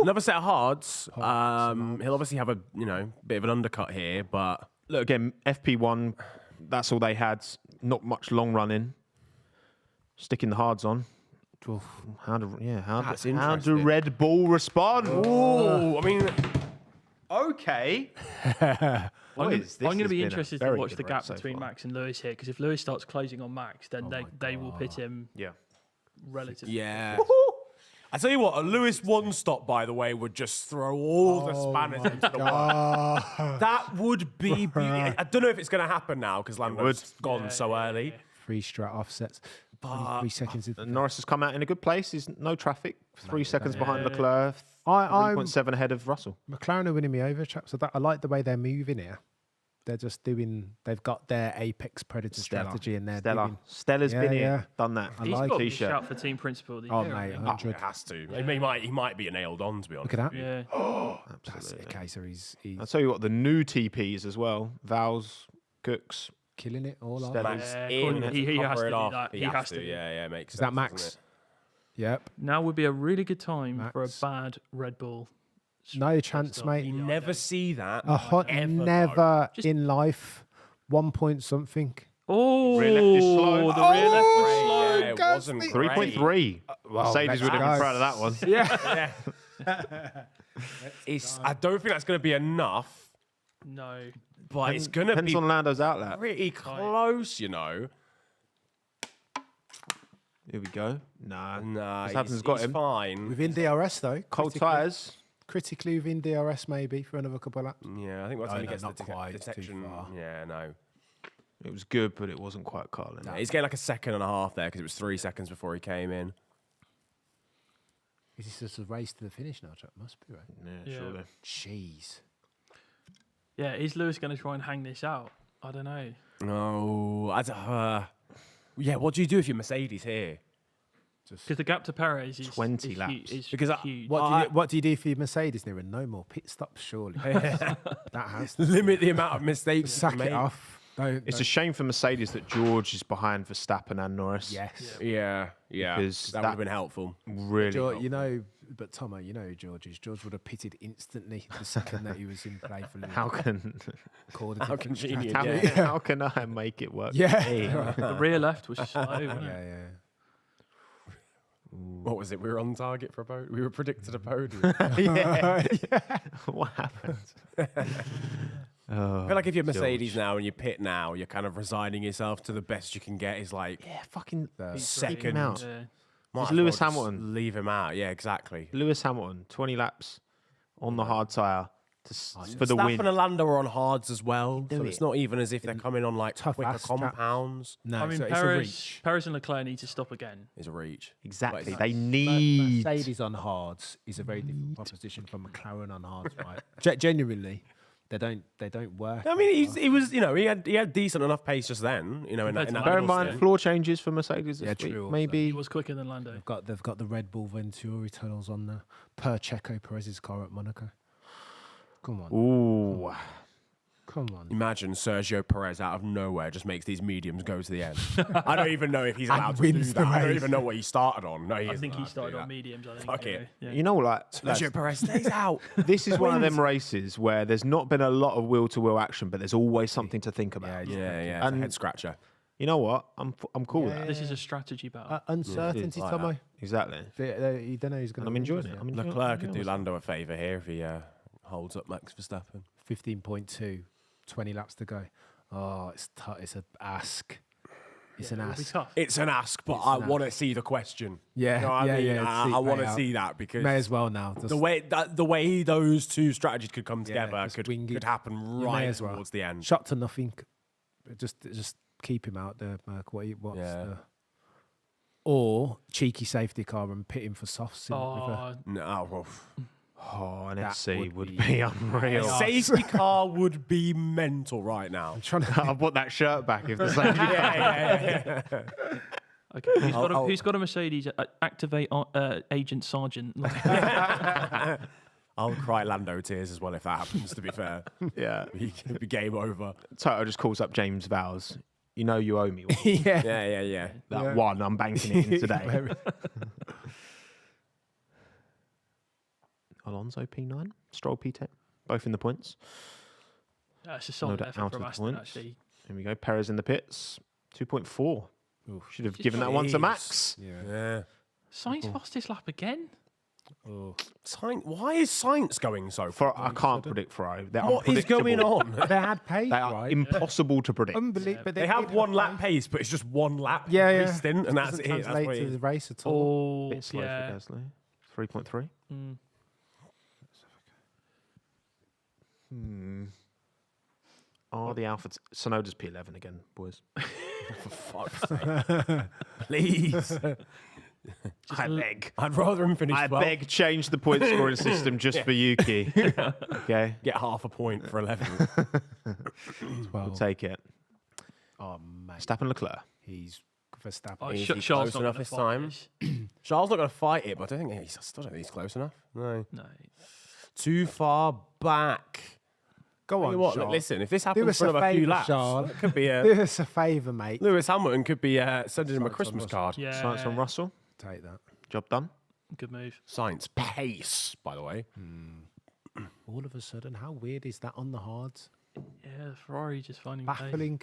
Another set of hards. Hards. He'll obviously have a bit of an undercut here, but Look again. FP1. That's all they had. Not much long running. Sticking the hards on. Oof. How do That's do interesting. Red Bull respond? I mean, Okay. I'm going Boys, to this be has been a interested to very watch good the race gap so between far. Max and Lewis here, because if Lewis starts closing on Max, then they will pit him Yeah. relatively. yeah. I tell you what, a Lewis one stop, by the way, would just throw all the spanners into the works. That would be beautiful. I don't know if it's going to happen now because Lando's gone so early. 3 strat offsets. 3 seconds. Norris has come out in a good place. He's no traffic. 3 seconds behind Leclerc. I'm 3.7 ahead of Russell. McLaren are winning me over, chaps. So that I like the way they're moving here. They're just doing. They've got their apex predator strategy, and they're doing. Stella's Yeah, been here, yeah. done that. I He's like got to be a T-shirt. shout for team principal of the Oh year. mate, I think. 100. It has to. He might be nailed on, to be honest. Look at that. Yeah. That's okay. So he's I'll tell you what, the new TPs as well. Vals, Cooks. killing it all off. Stella. Max Yeah, in he to has cover to it do off. that. He He has has to. to. Yeah, makes Is sense. that Max? doesn't it? Yep. Now would be a really good time for a Max. bad Red Bull. No chance, stop. mate. You never see that. Never Just- in life. 1 point something. Oh, Rear left is slow. the rear left was Oh, slow. Yeah, it wasn't Gasly. great. 3.3. Mercedes would have been proud of that one. Yeah. I don't think that's going to be enough, No. but it's going to Depends be on Lando's outlet. pretty close, you know. Here we go. Nah. Nah, Verstappen's got he's him. fine. Within DRS, though. Cold critically- tyres. Critically within DRS, maybe, for another couple of laps. Yeah, I think by the No, time he no, gets not the quite, it's too detection. far. Yeah, no. It was good, but it wasn't quite Carlin. He's getting like a second and a half there because it was 3 seconds before he came in. Is this just a race to the finish now, Chuck? Must be, right? Yeah, Yeah. surely. Jeez. Yeah, is Lewis going to try and hang this out? I don't know. No, yeah. What do you do if you're Mercedes here? Because the gap to Perez is 20 is laps. Is Because huge. What do you do for your Mercedes, Niran? No more pit stops, surely. That has to Limit the amount of mistakes. sack you it make. off. Don't. It's a shame for Mercedes that George is behind Verstappen and Norris. yes. Yeah, Because that would have been helpful. Really. George, you know, but Tommo, you know who George is. George would have pitted instantly the second that he was in play for Lewis. how can How convenient. how, Yeah. how can I make it work? Yeah. Hey. The rear left was slow, wasn't Yeah, it? yeah. What was it? We were on target for a podium. We were predicted a podium. What happened? I feel like if you're Mercedes now and you pit now, you're kind of resigning yourself to the best you can get. Is like Yeah, fucking second. keep him out. Yeah. might It's as well Lewis just Hamilton. Leave him out. Yeah, exactly. Lewis Hamilton, 20 laps on the hard tyre for the Verstappen win. and Lando are on hards as well, do so it. it's not even as if they're coming on like Tough quicker ass traps. compounds. No, I mean, so it's a Perez, reach. Perez and Leclerc need to stop again. It's a reach. Exactly. But They it's- need. Mercedes on hards is a very different proposition from McLaren on hards, right? Genuinely, they don't work. I mean, he was, you know, he had decent enough pace just then, you know, in Compared that to Bear in Lando mind, still. floor changes for Mercedes this Yeah, week. true also. Maybe. He was quicker than Lando. They've got the Red Bull Venturi tunnels on there per Checo Perez's car at Monaco. Come on, Ooh. come on. Imagine Sergio Perez out of nowhere just makes these mediums go to the end. I don't even know if he's And allowed to do wins the that. I don't race. even know what he started on. No, he I isn't think he allowed to do started on that. mediums. I think. Fuck it. Yeah. You know, like, lads, Sergio Perez stays out. this is one of them races where there's not been a lot of wheel-to-wheel action, but there's always something to think about. Yeah, it's a And- head scratcher. You know what? I'm cool with that. This is a strategy battle. Uncertainty, like Tomo. Exactly. You don't know who's going And I'm enjoying it. I'm enjoying Leclerc could it. do Lando a favour here if he holds up Max Verstappen. 15.2, 20 laps to go. Oh, it's tough. It's an ask. It's an It'll be ask. tough. It's an ask, but It's I an want to ask. see the question. Yeah, You know what yeah, I mean? yeah, see I it want play to out. see that because May as well now. Just, the way those two strategies could come together just could wing it. could happen You may right as well. towards the end. shot to nothing. Just keep him out there, Merc. What's Yeah. the... Or cheeky safety car and pit him for softs. Oh, No, well, Oh, an That FC would would be be- unreal. safety car would be mental right now. I'm trying to I'll put that shirt back if the same. yeah. okay. Who's got a Mercedes? Activate Agent Sergeant. I'll cry Lando tears as well if that happens. To be fair, Yeah. it'd be game over. Toto just calls up James Vowles. You know you owe me one. yeah. Yeah. That one, I'm banking it in today. Alonso P9, Stroll P10, both in the points. That's a solid doubt effort out from of Aston, points. actually. Here we go. Perez in the pits, 2.4. Should have given that one to Jeez. Max. Yeah. Sainz fastest lap again? Why is science going so far? I can't predict Ferrari. They're What is going unpredictable. on? They had pace, They are right? impossible to predict. Unbelievable. But They have one lap pace, but it's just one lap. Yeah, every yeah. stint, and that's Doesn't it. That's translate what it to is. the race at all. Oh, Bit slow yeah. for Gasly. 3.3. Are the Alpha Sonoda's P11 again, boys? For fuck's sake. Please. I beg. I'd rather him finish I 12. beg, change the point scoring system just for Yuki. Okay, Get half a point for 11. we'll take it. Oh, mate. Verstappen Leclerc. He's Verstappen. Oh, Is Sh- he Charles close not enough gonna this fight time? this. Charles not going to fight it, but I don't think I still don't think he's close enough. No. No. Too far back. Go Tell on, you what, Charles. listen, if this Do happens us for a another few favour, laps, Charles. it could be a... Do us a favour, mate. Lewis Hamilton could be sending him a Christmas card. Yeah. Science on Russell. Take that. Job done. Good move. Science pace, by the way. All of a sudden, how weird is that on the hards? Yeah, Ferrari just finding pace. Baffling.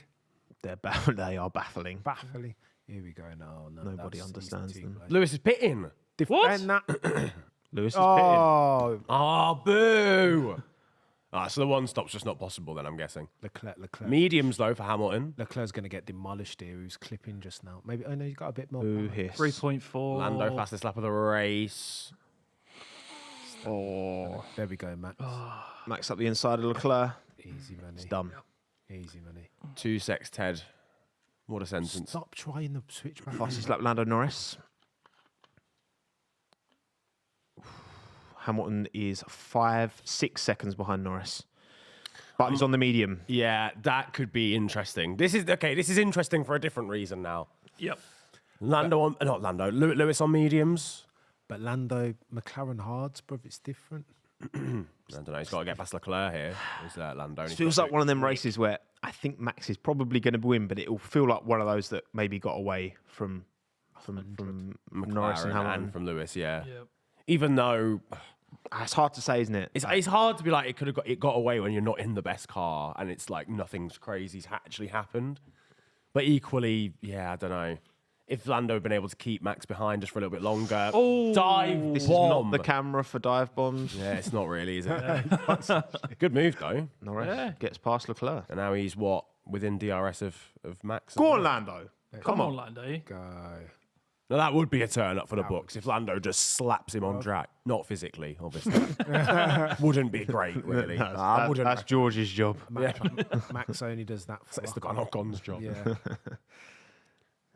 They are baffling. Baffling. Here we go. No, Nobody understands them. Lewis is pitting. Defend that. Lewis is pitting. Oh, Oh, boo! So the one stop's just not possible then, I'm guessing. Leclerc. Mediums, though, for Hamilton. Leclerc's going to get demolished here. Who's clipping just now? Maybe. Oh no, he's got a bit more. Boo power. hiss. 3.4. Lando, fastest lap of the race. Oh, There we go, Max. Max up the inside of Leclerc. Easy money. It's done. Easy money. 2 secs, Ted. What a sentence. Stop trying to switch back. Fastest lap, Lando Norris. Hamilton is 5-6 seconds behind Norris. But he's on the medium. Yeah, that could be interesting. This is interesting for a different reason now. Yep. Lewis on mediums. But Lando, McLaren hards, bruv, it's different. I don't know. He's got to get past Leclerc here. Is Lando? It feels like one of them races where I think Max is probably going to win, but it'll feel like one of those that maybe got away from Norris and Hamilton. and from Lewis. Yeah. Yep. Even though It's hard to say, isn't it? it's hard to be like it got away when you're not in the best car and it's like nothing's crazy's actually happened. But equally, yeah, I don't know. If Lando had been able to keep Max behind just for a little bit longer, dive This bomb. is not the camera for dive bombs. Yeah, it's not really, is it? Good move though. Norris gets past Leclerc. And now he's within DRS of Max. Go on, Lando. Come on, Lando. Go. Now that would be a turn up for the books if Lando just slaps him on track. Not physically, obviously. Wouldn't be great, really. That's George's job. Max only does that for It's the Ocon's job. Yeah.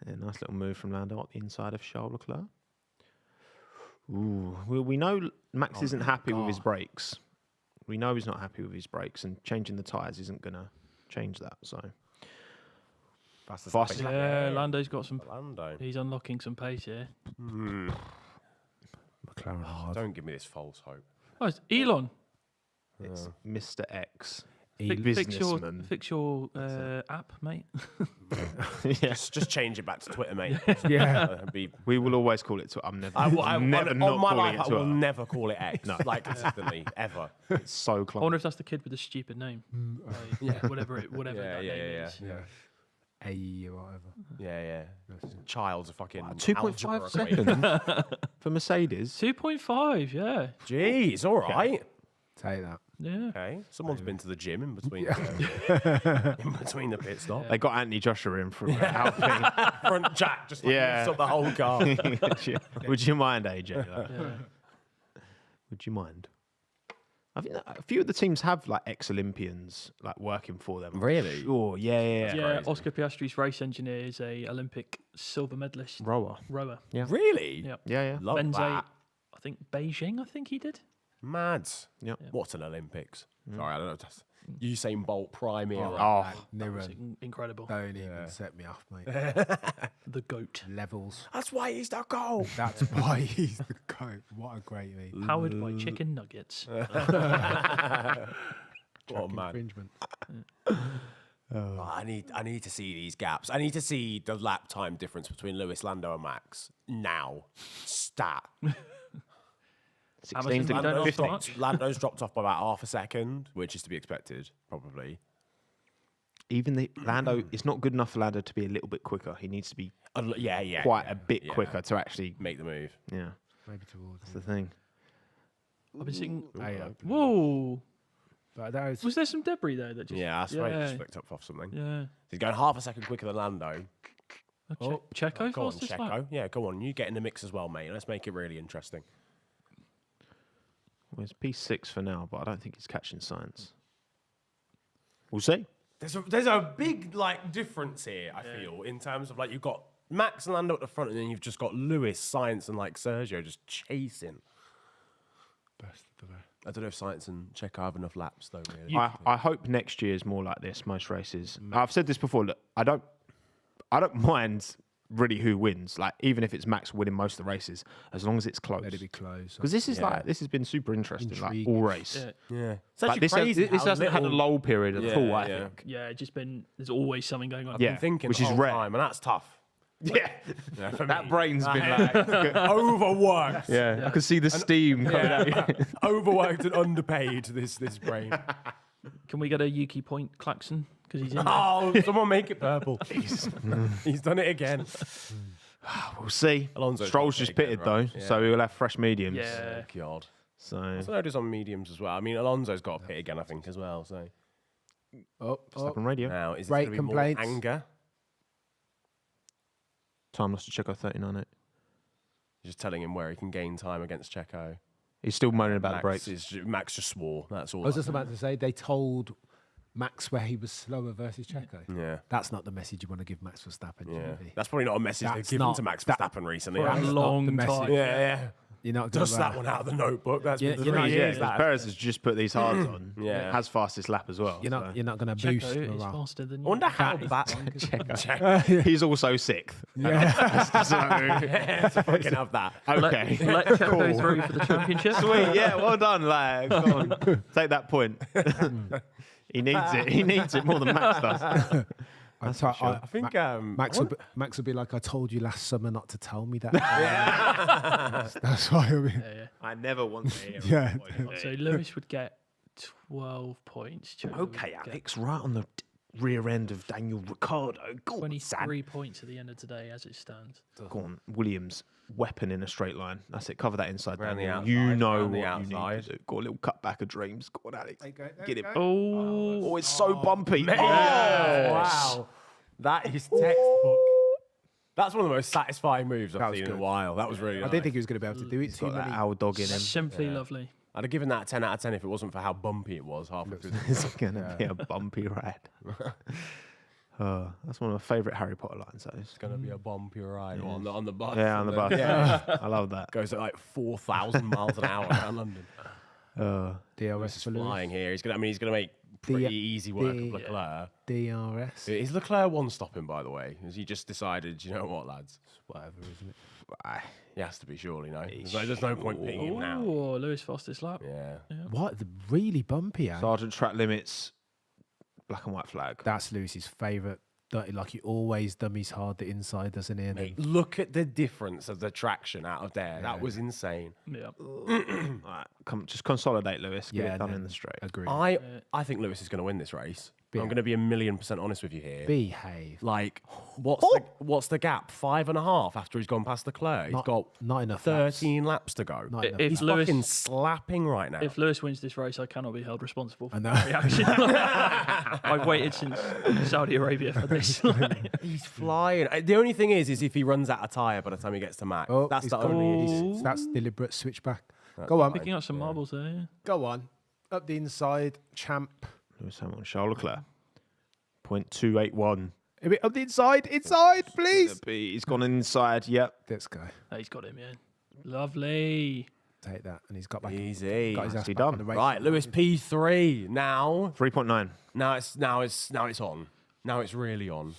Yeah, nice little move from Lando up the inside of Charles Leclerc. Ooh, well, we know Max isn't happy with his brakes. We know he's not happy with his brakes, and changing the tyres isn't going to change that. So, fastest lap. Yeah, Lando's got some. Lando. He's unlocking some pace here. McLaren hard. Don't give me this false hope. Oh, it's Elon. It's Mr. X. Businessman. Fix your app, mate. Yeah. Just change it back to Twitter, mate. Yeah. We will always call it. I'm never. On never my life, I will Twitter. never call it X. Like consistently, ever. It's so I close. wonder if that's the kid with the stupid name. Whatever that name is. Yeah. A or whatever. Yeah. Child's a fucking 2.5 seconds seconds for Mercedes. 2.5, yeah. Jeez, all right. Take that. Yeah. Okay, someone's been to the gym in between the pit stop. They got Anthony Joshua in from Alpine. Front jack just like Yeah. lifts up the whole car. Would you mind, AJ? Would you mind? I think a few of the teams have like ex-Olympians like working for them. Really? Sure. Yeah. Yeah, Oscar Piastri's race engineer is a Olympic silver medalist Rower. rower. Yeah. Really? Yeah. Yeah. Love Benze, that. I think Beijing, he did. Mads. Yep. What's an Olympics? Sorry, I don't know. That's Usain Bolt prime era. Oh, Niran. Incredible. Don't even set me off, mate. The GOAT. Levels. That's why he's the goal. That's why he's the GOAT. What a great mate. Powered by chicken nuggets. Oh man. Infringement. I need to see these gaps. I need to see the lap time difference between Lewis, Lando, and Max now. Stat. 16 to Lando 15. much? Lando's dropped off by about half a second, which is to be expected, probably. Even the Lando, it's not good enough for Lando to be a little bit quicker. He needs to be quite a bit quicker to actually. Make the move. Yeah, Maybe towards. that's the thing. I've been seeing. Yeah. Whoa. But that was Was there some debris there that just. Yeah, that's right. Just flicked up off something. Yeah. He's going half a second quicker than Lando. Checo Go on, fastest Checo. lap? Yeah, go on. You get in the mix as well, mate. Let's make it really interesting. Well, it's P6 for now, but I don't think he's catching science. We'll see. There's a big difference here. I feel in terms of you've got Max and Lando at the front, and then you've just got Lewis, Science, and Sergio just chasing. best of the best. I don't know if Science and Checo have enough laps though. Really, I hope next year is more like this. Most races. I've said this before. Look, I don't mind really who wins. Like even if it's Max winning most of the races, as long as it's close. Let it be close. Because this is this has been super interesting. Intriguing. All race. yeah. It's Like actually this crazy. this how hasn't had a little- lull period at all. I yeah. think. Yeah, it's just been. There's always something going on. Yeah. been thinking which the is whole rare. time, and that's tough. Yeah, for that me. brain's been like, Overworked. yeah, I can see the steam coming out. Overworked and underpaid, this brain. Can we get a Yuki point klaxon? Because he's in there. Oh, someone make it purple. He's done it again. We'll see. Alonso's Stroll's got just pitted pitted again, though, right? so we will have fresh mediums. Yeah. God. So So notice on mediums as well. I mean, Alonso's got a pit again, I think, as well. So stuck on radio. now is it Brake going to be more complaints. anger? Time lost to Checo 39. It. Just telling him where he can gain time against Checo. He's still moaning about the brakes. Max just swore. That's all. I was just about to say they told Max where he was slower versus Checo. Yeah. That's not the message you want to give Max Verstappen. Yeah. surely. That's probably not a message they've That's given not- to Max that- Verstappen recently. For a have they? long the message. time. Yeah. You're not going Just that one out of the notebook. That's Yeah, been you're not- 3 yeah, years. Yeah, that. Perez has just put these hards on. Yeah. Has fastest lap as well. You're so. not. You're not going to boost Checo is morale. faster than I you. wonder how that. Checo. He's also sixth. Yeah. So, Yeah, to fucking have that. okay. Let Checo through for the championship. Sweet. Yeah. Well done. Like, come on. Take that point. He needs it. He needs it more than Max does. I think Max will be like, I told you last summer not to tell me that. That's why he'll be. Yeah. I never want to hear. Yeah. So Lewis would get 12 points. Checo would Okay, get Alex, right on the rear end of Daniel Ricciardo. Go on, 23 points at the end of today as it stands. Go on, Williams. Weapon in a straight line. That's it. Cover that inside. Round the Daniel. outside, You know round the what you need outside. to do. Go a little cutback of dreams. Go on, Alex. Get him. Oh, Oh, it's so bumpy. Wow. That is textbook. That's one of the most satisfying moves I've seen in a while. That was really I nice. didn't think he was going to be able to do it. Too Got that many. owl dog in him. simply lovely. I'd have given that a 10 out of 10 if it wasn't for how bumpy it was halfway through. It's gonna be a bumpy ride. That's one of my favourite Harry Potter lines. That is. It's going to be a bumpy ride on the bus. Yeah, on the bus. Yeah. I love that. Goes at like 4,000 miles an hour around London. DRS for Lewis. Flying here. He's going to make pretty easy work of Leclerc. DRS. Is Leclerc one stopping, by the way? Has he just decided, you know what, lads? Whatever, isn't it? He has to be, surely, no? There's no point picking him now. Oh, Lewis fastest lap. Yeah. What? The really bumpy, eh? Sergeant track limits. Black and white flag. That's Lewis's favourite. Like he always dummies hard the inside, doesn't he? And then- Mate, look at the difference of the traction out of there. That was insane. Yeah. Right, just consolidate, Lewis. Get Yeah, it done no, in the straight. Agree. I think Lewis is going to win this race. I'm going to be 1,000,000% honest with you here. Behave. Like, what's the gap? 5.5 after he's gone past Leclerc. He's got not enough 13 laps to go. Not enough. If He's Lewis- fucking slapping right now. If Lewis wins this race, I cannot be held responsible for I know. that reaction. I've waited since Saudi Arabia for this. He's flying. The only thing is if he runs out of tyre by the time he gets to Max. Oh, That's he's the got- only issue. That's deliberate switchback. Go on. Picking up some marbles there. Yeah. Go on. Up the inside, champ. Lewis Hamilton, Charles Leclerc. 0.281. A bit up the inside, please. He's gone inside. Yep. Let's go. Oh, he's got him, yeah. Lovely. Take that, and he's got back. Easy. Got his ass Nicely back on done. the race. Right, Lewis P3 now. 3.9. Now it's on. Now it's really on.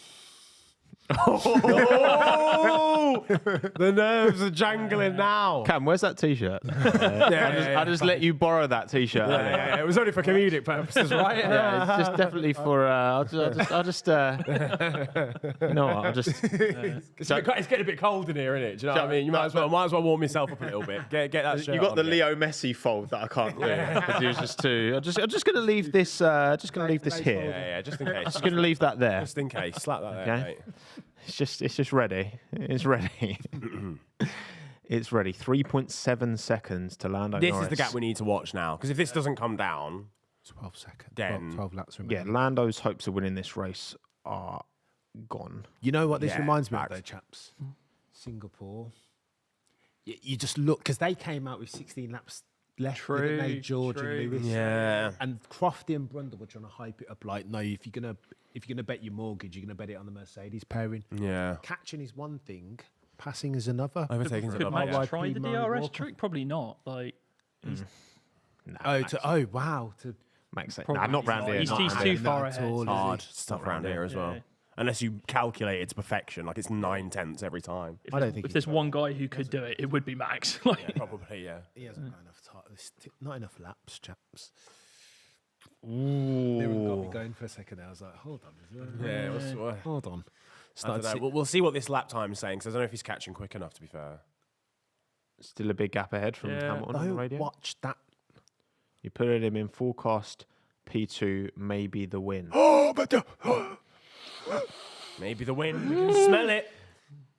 The nerves are jangling now. Cam, where's that T-shirt? I just let you borrow that T-shirt. Yeah, it was only for comedic purposes, right? Yeah, it's just definitely for. I'll just. You know what? I'll just. It's getting a bit cold in here, isn't it? Do you know what I mean? You might as well warm yourself up a little bit. Get that shirt You got on the again. Leo Messi fold that I can't do because he was just too. I'm just gonna leave this. Just gonna leave this here. Yeah, just in case. Just gonna leave that there. Just in case. Slap that there, Okay. mate. It's just ready. It's ready. It's ready. 3.7 seconds to Lando This Norris. is the gap we need to watch now. Because if this doesn't come down, 12 seconds. Then- 12 laps Yeah, remaining. Lando's hopes of winning this race are gone. You know what this Yeah, reminds me of, facts. though, chaps? Singapore. You just look, because they came out with 16 laps left, didn't they? True, George true. and Lewis. yeah. And Crofty and Brundle were trying to hype it up like, no, if you're gonna bet your mortgage, you're gonna bet it on the Mercedes pairing. Yeah. Catching is one thing, passing is another. Overtaking Could another. Max Yeah. try the Mark DRS Walker. trick? Probably not. Like, Wow. Max, Probably not round not. here. He's not too round here. far Not at ahead. all, is Hard. he? It's tough around here as well. Yeah. Unless you calculate it to perfection, like it's 9/10 every time. If, I don't there's- think if he's there's one guy who could do it, it would be Max. Like, Probably, yeah. He hasn't got enough time. Not enough laps, chaps. Niran got me going for a second there. I was like, hold on. Yeah, Hold on. I don't know. We'll see what this lap time's saying, because I don't know if he's catching quick enough, to be fair. Still a big gap ahead from Hamilton on the radio. Watch that. You put him in forecast P2, maybe the win. Maybe the win. We can smell it.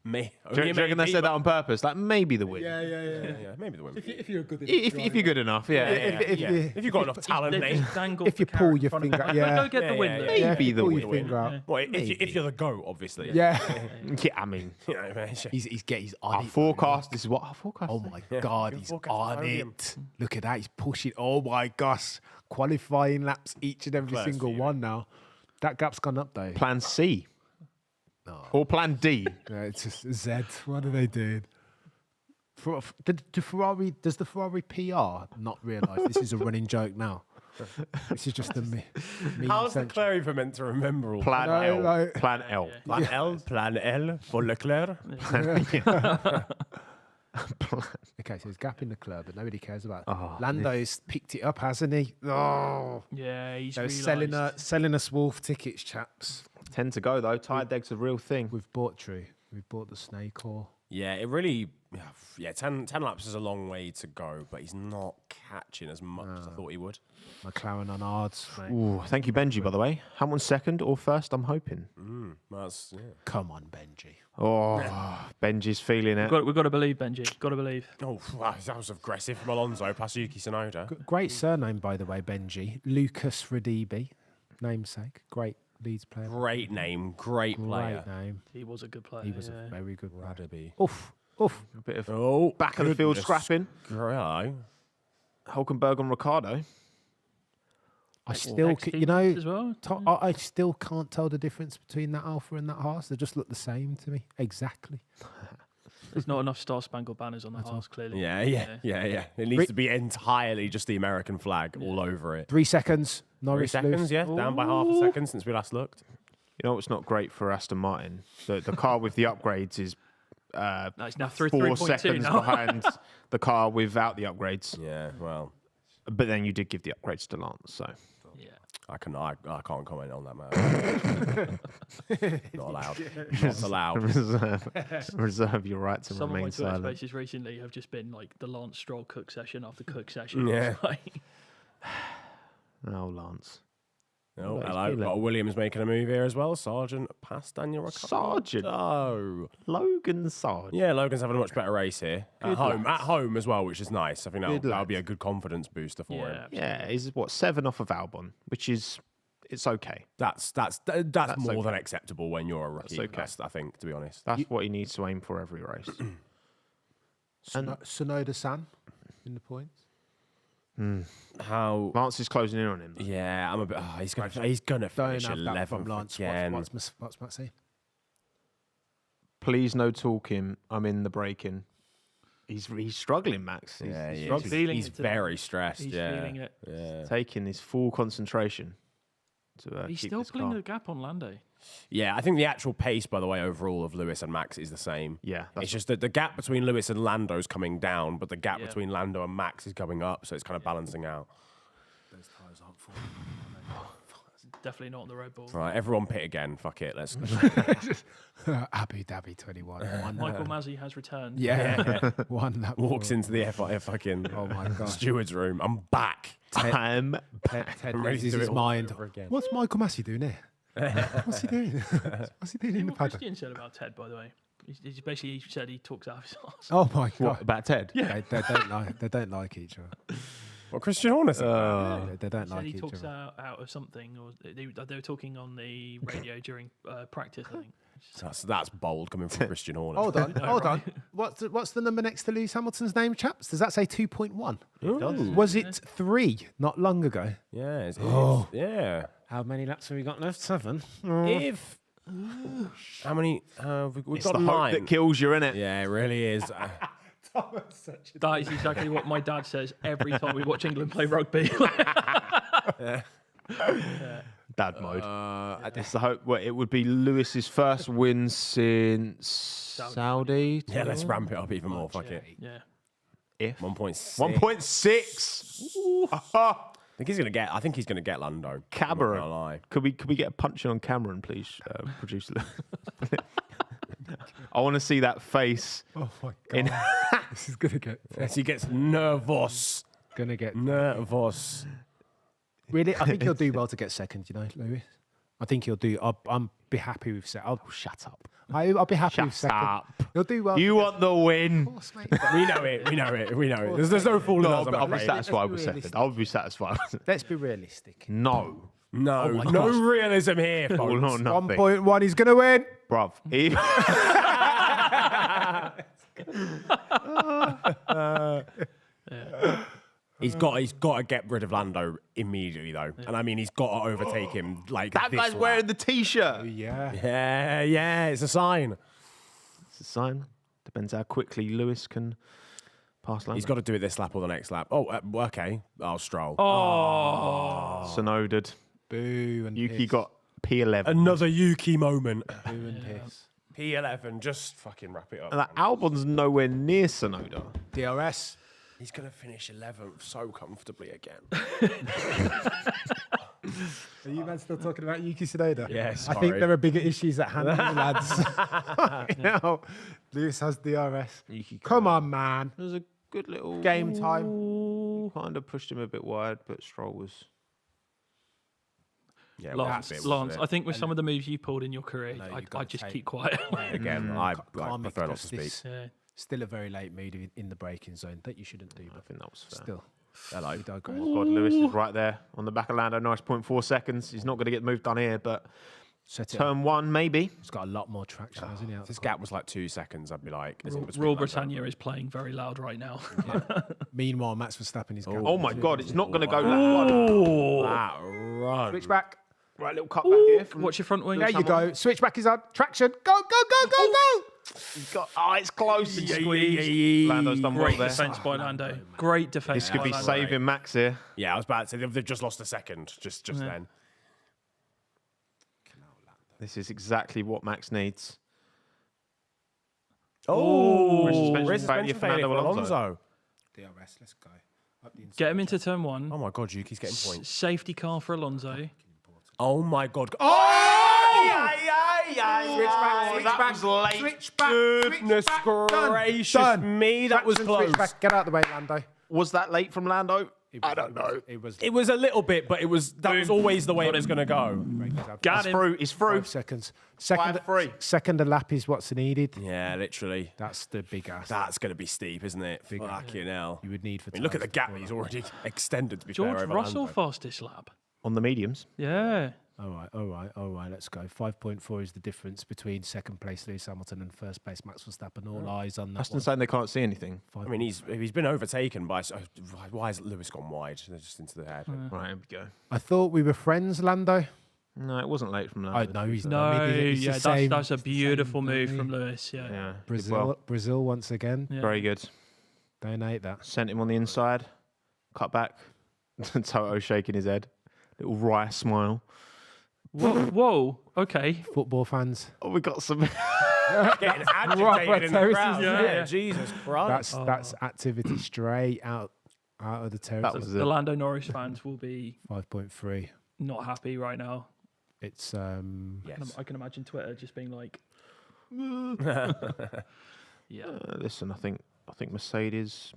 Do you reckon they said that on purpose? Like, maybe the win. Yeah, maybe the win. If you're good If you're good enough, If you've got enough talent, mate. If you pull your finger, Go get the win. maybe the pull win. your finger out. Well, if you're the GOAT, obviously. Yeah, I mean, He's on our it. forecast. This is what our forecast. Oh my God, he's forecast on podium. it. Look at that, he's pushing. Oh my gosh, qualifying laps each and every Close single for you, one now. That gap's gone up though. Plan C. Or Plan D. Yeah, it's just Z. What are they doing? Does the Ferrari PR not realise this is a running joke now? This is just a meme. How's Leclerc even meant to remember all Plan No, L. like- Plan L. Plan L? Plan L for Leclerc? Okay, so there's gap in the club, but nobody cares about it. Oh, Lando's picked it up, hasn't he? Oh, Yeah, he's they're realised. selling us Wolf tickets, chaps. 10 to go though. Tired eggs a real thing. We've bought True. We've bought the Snake Oil. Yeah, it really... Yeah, 10 laps is a long way to go, but he's not catching as much as I thought he would. McLaren on hards, mate. Ooh, thank you, Benji, by the way. Hamilton second or first, I'm hoping. That's, yeah. Come on, Benji. Oh, Benji's feeling it. We've got to believe, Benji. Got to believe. Oh, wow, that was aggressive from Alonso, past Yuki Tsunoda. Great surname, by the way, Benji. Lucas Radibi, namesake. Great Leeds player. Great name, great player. Great name. He was a good player. He was a very good player. Radaby. Oof. Oof. A bit of Oh, back of the field scrapping. Hello. Hulkenberg on Ricardo. I still, XT you know, as well. I still can't tell the difference between that Alpha and that Haas. They just look the same to me. Exactly. There's not enough Star Spangled Banners on the Haas, clearly. Yeah. It needs to be entirely just the American flag all over it. 3 seconds. 3 Norris seconds, loose. yeah. Down by half a second since we last looked. You know what's not great for Aston Martin? The car with the upgrades is No, it's now 4 3.2 seconds now. behind the car without the upgrades. Yeah, well, But then you did give the upgrades to Lance, so Yeah. I can't comment on that, man. Not allowed. Not allowed. reserve your right to Some of my remain Twitter silent. spaces recently have just been like the Lance Stroll cook session after cook session. Yeah. It's like- Oh, Lance. Oh, Well, hello. he's Got Williams making a move here as well. Sargent past Daniel Ricciardo. Sargent? Oh. Logan Sargent. Yeah, Logan's having a much better race here. Good At lads. home as well, which is nice. I think Good that'll be a lads. good confidence booster for him. Yeah, he's what, 7 off of Albon, which is it's okay. That's more okay. than acceptable when you're a rookie. That's okay. I think, to be honest. That's what he needs to aim for every race. Sonoda-san in the points. How? Lance is closing in on him. Yeah, I'm a bit. Oh, he's gonna Don't finish have that from 11th Lance. again. What's Matt saying? Please no talking. I'm in the braking. He's struggling, Max. He's, Yeah, he's he is. struggling. feeling He's it today. very stressed. He's yeah, feeling it. Yeah. Taking his full concentration to He's keep still this pulling car. the gap on Lando. Yeah, I think the actual pace, by the way, overall of Lewis and Max is the same. Yeah, that's It's just that the gap between Lewis and Lando is coming down, but the gap Yeah. between Lando and Max is going up, so it's kind of balancing out. Those tyres aren't full. Definitely not on the Red Bull. Right, everyone pit again. Fuck it, let's. Abu Dhabi 21. Michael Masi has returned. Yeah. One lap. Walks into the fucking Oh my God. steward's room. I'm back. I'm Ted I'm ready to loses do his it all mind. over again. What's Michael Massey doing here? What's he doing? What's he doing in the What paddock? Christian said about Ted, by the way. He basically said he talks out of his arse. Oh my God. what about Ted? Yeah. They don't like each other. What Christian Horner said? They don't He said like he each talks other. out of something, or they were talking on the radio during practice, I think. That's bold coming from Christian Horner. Hold on, know, hold right? on. What's the number next to Lewis Hamilton's name, chaps? Does that say 2.1? Ooh. Was it 3 not long ago? Yeah, Oh. yeah. How many laps have we got left? 7. If how many? We've It's got the hope 9. that kills you, innit? Yeah, it really is. That is exactly what my dad says every time we watch England play rugby. Dad mode. It's the hope. Well, it would be Lewis's first win since Saudi. Yeah, let's ramp it up even more. Fuck it. yeah. If 1.6. 1.6. I think he's gonna get Lando. I'm not Cameron. gonna lie. Could we get a punch in on Cameron, please, producer? I want to see that face. Oh my In- god, this is gonna get Yes, he gets nervous. Nervous. Really, I think he'll do well to get second. You know, Lewis. I think he'll do. I'll be happy with second. Shut up. I'll be happy with Shut second. up. He'll do well. You want the win. Of course, mate. We know it. There's no fooling us. I'm I'll be afraid. satisfied with Let's be second. realistic. I'll be satisfied. Let's be realistic. No. No realism here, folks. All or nothing. 1.1. He's gonna win. Bruv. He's got to get rid of Lando immediately though, and I mean he's got to overtake him like That this guy's lap. wearing the t-shirt. Yeah. Yeah, it's a sign. It's a sign. Depends how quickly Lewis can pass Lando. He's got to do it this lap or the next lap. Oh, okay. I'll Stroll. Sonoda'd. Boo and Yuki piss. got P11. Another Yuki moment. Boo and piss. P11, just fucking wrap it up. And that Albon's nowhere near Sonoda. DRS. He's going to finish 11th so comfortably again. Are you man still talking about Yuki Tsunoda? Yes, I think there are bigger issues at hand, lads. No, Lewis has DRS. Come on, man. It was a good little Game time. Kind of pushed him a bit wide, but Stroll was. Yeah, Lance, I think with some of the moves you pulled in your career, you've I'd gotta just take- keep quiet. Again, I Calm prefer not to speak. this. Yeah. Still a very late mood in the braking zone that you shouldn't do, I but think that was fair. still. Hello. We digress. Oh God, Lewis is right there on the back of Lando. Nice 0.4 seconds. He's not going to get the move done here, but Set it up. turn one maybe. He's got a lot more traction, hasn't he? If this gap was like 2 seconds, I'd be like, is it between Rule Lando? Britannia is playing very loud right now. Meanwhile, Max Verstappen is going. Oh my God, it's not going to go lap one. That run. Switch back. Right, little cut back here. From Watch your front wing. There you go. Switch back is on. Traction. Go, go, go, go, go. He's got, it's close and squeezed. Lando's done well Great there. defence by Lando. Great defence. This could be by Lando. saving Max here. Yeah, I was about to say they've just lost a second just then. This is exactly what Max needs. Oh, Rear suspension failure for Alonso. DRS. Let's go. Up the inside. Get him into turn one. Oh my God, Yuki's getting points. Safety car for Alonso. Oh my God. Switch back. was late. Switch back. Goodness Switch back. gracious Done. me, that was Traction, switch close. back. Get out of the way, Lando. Was that late from Lando? I don't know. It was. It was a little bit, but that was always the way it was going to go. Got He's him. through. He's through. 5 seconds. Second, 5-3. second a lap is what's needed. Yeah, literally. That's the big ass. That's going to be steep, isn't it? Fucking hell. you would need for. I mean, look at the tyres gap before he's that. already extended, to be George fair, over Russell Lando. fastest lap. On the mediums. Yeah. All right. Let's go. 5.4 is the difference between second place Lewis Hamilton and first place Max Verstappen. All eyes on that Aston one. saying they can't see anything. I mean, he's been overtaken by... Why has Lewis gone wide? They're just into the head. Right, here we go. I thought we were friends, Lando. No, it wasn't late from Oh Lando. no, he's No, not. I mean, it's the yeah, same- that's a it's the beautiful same, move don't from we? Lewis. Yeah. Yeah. did Brazil, well. Brazil once again. Yeah. Very good. Don't hate that. Sent him on the inside. Cut back. Toto shaking his head. Little wry smile. Whoa. Okay. Football fans. Oh, we got some. Getting agitated in the Terraces, crowd. yeah. Yeah, Jesus Christ. That's activity straight out of the terrace. That was The it. Lando Norris fans will be 5.3. not happy right now. It's Yes. I can imagine Twitter just being like, yeah. Listen, I think Mercedes.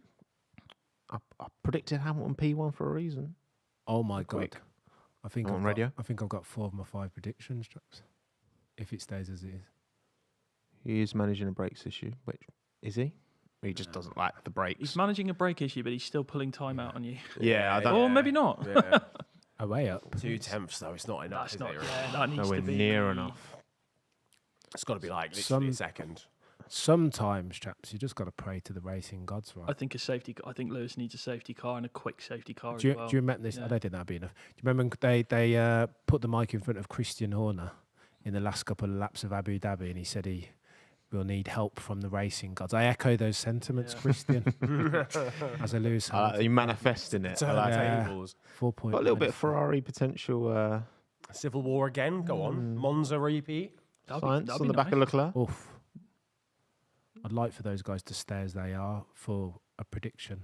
I predicted Hamilton P1 for a reason. oh my Quick. god. I think On I've radio? got, I think I've got 4 of my 5 predictions, Traps. If it stays as it is. He is managing a brakes issue. Which is he? He just doesn't like the brakes. He's managing a brake issue, but he's still pulling time out on you. yeah, I don't. Or maybe not. Yeah. Away up. 2/10 though, it's not enough. That's is not. it? Yeah, that needs Nowhere to be near enough. It's got to be like literally a second. Sometimes, chaps, you just got to pray to the racing gods, right? I think I think Lewis needs a safety car and a quick safety car Do you, as well. do you remember this? Yeah. I don't think that'd be enough. Do you remember they put the mic in front of Christian Horner in the last couple of laps of Abu Dhabi, and he said he will need help from the racing gods. I echo those sentiments, Yeah. Christian. As a Lewis Hamilton. You manifesting it. I like it. Yeah. Tables. 4 point. Got a little bit of Ferrari potential Civil War again. Go on. Monza repeat. science that'd on be the back of nice. Leclerc. Oof. I'd like for those guys to stay as they are for a prediction.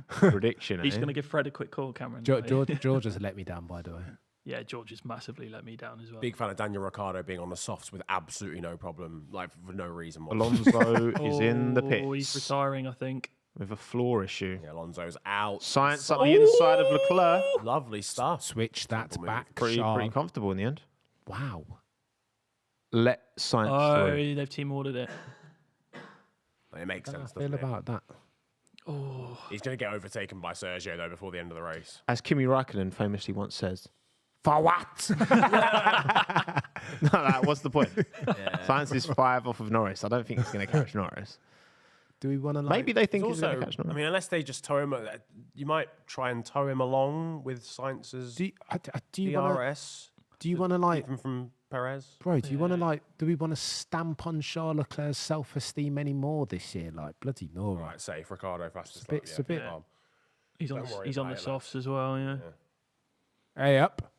Prediction. He's eh? going to give Fred a quick call, Cameron. George has let me down, by the way. Yeah, George has massively let me down as well. Big fan of Daniel Ricciardo being on the softs with absolutely no problem, like for no reason whatsoever. Alonso is in the Oh, he's pits retiring, I think. with a floor issue. Yeah, Alonso's out. Science up the inside of Leclerc. Lovely stuff. Switch that Simple back. Pretty Charles. comfortable in the end. Wow. Let Science Oh, through. they've team ordered it. It makes How do I sense, feel doesn't it? about that? Oh, He's going to get overtaken by Sergio, though, before the end of the race. As Kimi Raikkonen famously once says, For what? what's the point? Science is 5 off of Norris. I don't think he's going to catch Norris. Do we want to Maybe they think It's he's going to also, catch I Norris. mean, unless they just tow him, you might try and tow him along with Science's Do you want DRS. to? Do you want to like, Keep him from Perez. bro? Do you want to like? Do we want to stamp on Charles Leclerc's self-esteem anymore this year? Like bloody no, right? Right, safe. Ricardo fastest bit- lap. it's a bit- calm. he's on Don't worry he's on the about it, lads. softs as well, yeah. Hey up.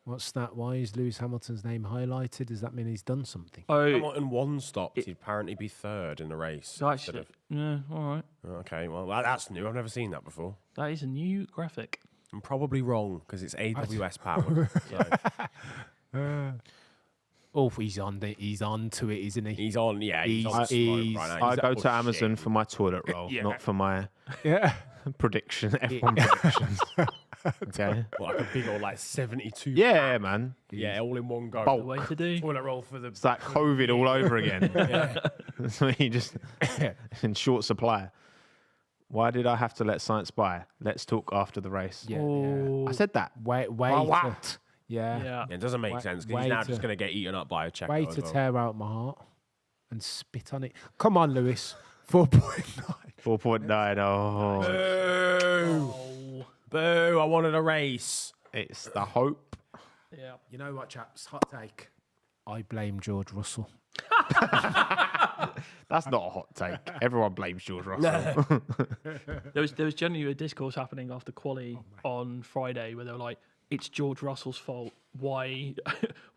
What's that? Why is Lewis Hamilton's name highlighted? Does that mean he's done something? Oh, Hamilton one stopped. He'd apparently be third in the race. so actually, yeah, all right. Okay, well, that's new. I've never seen that before. That is a new graphic. I'm probably wrong because it's AWS powered. So Oh, he's on to it, isn't he? he's on, yeah, he's on He's- smoke he's- right now. I He's go like, to "Oh, Amazon shit." for my toilet roll, Yeah. not for my Yeah. prediction, F1 predictions. Okay. Well, like a big old, like, 72. Yeah, man. Yeah, all in one go. Bulk. The way to do. Toilet roll for the. It's like COVID all over again. So you just in short supply. Why did I have to let Science by? Let's talk after the race. Yeah. Oh, I said that. Wait. What? Yeah. yeah. Yeah, it doesn't make Way- sense because way he's now to- just going to get eaten up by a checker. Way as to well. tear out my heart and spit on it. Come on, Lewis. 4.9. 4.9. Oh, Boo! Oh, Boo! I wanted a race. it's the hope. yeah. You know what, chaps? Hot take. I blame George Russell. That's not a hot take. Everyone blames George Russell. There was genuinely a discourse happening after quali on Friday where they were like, "It's George Russell's fault. Why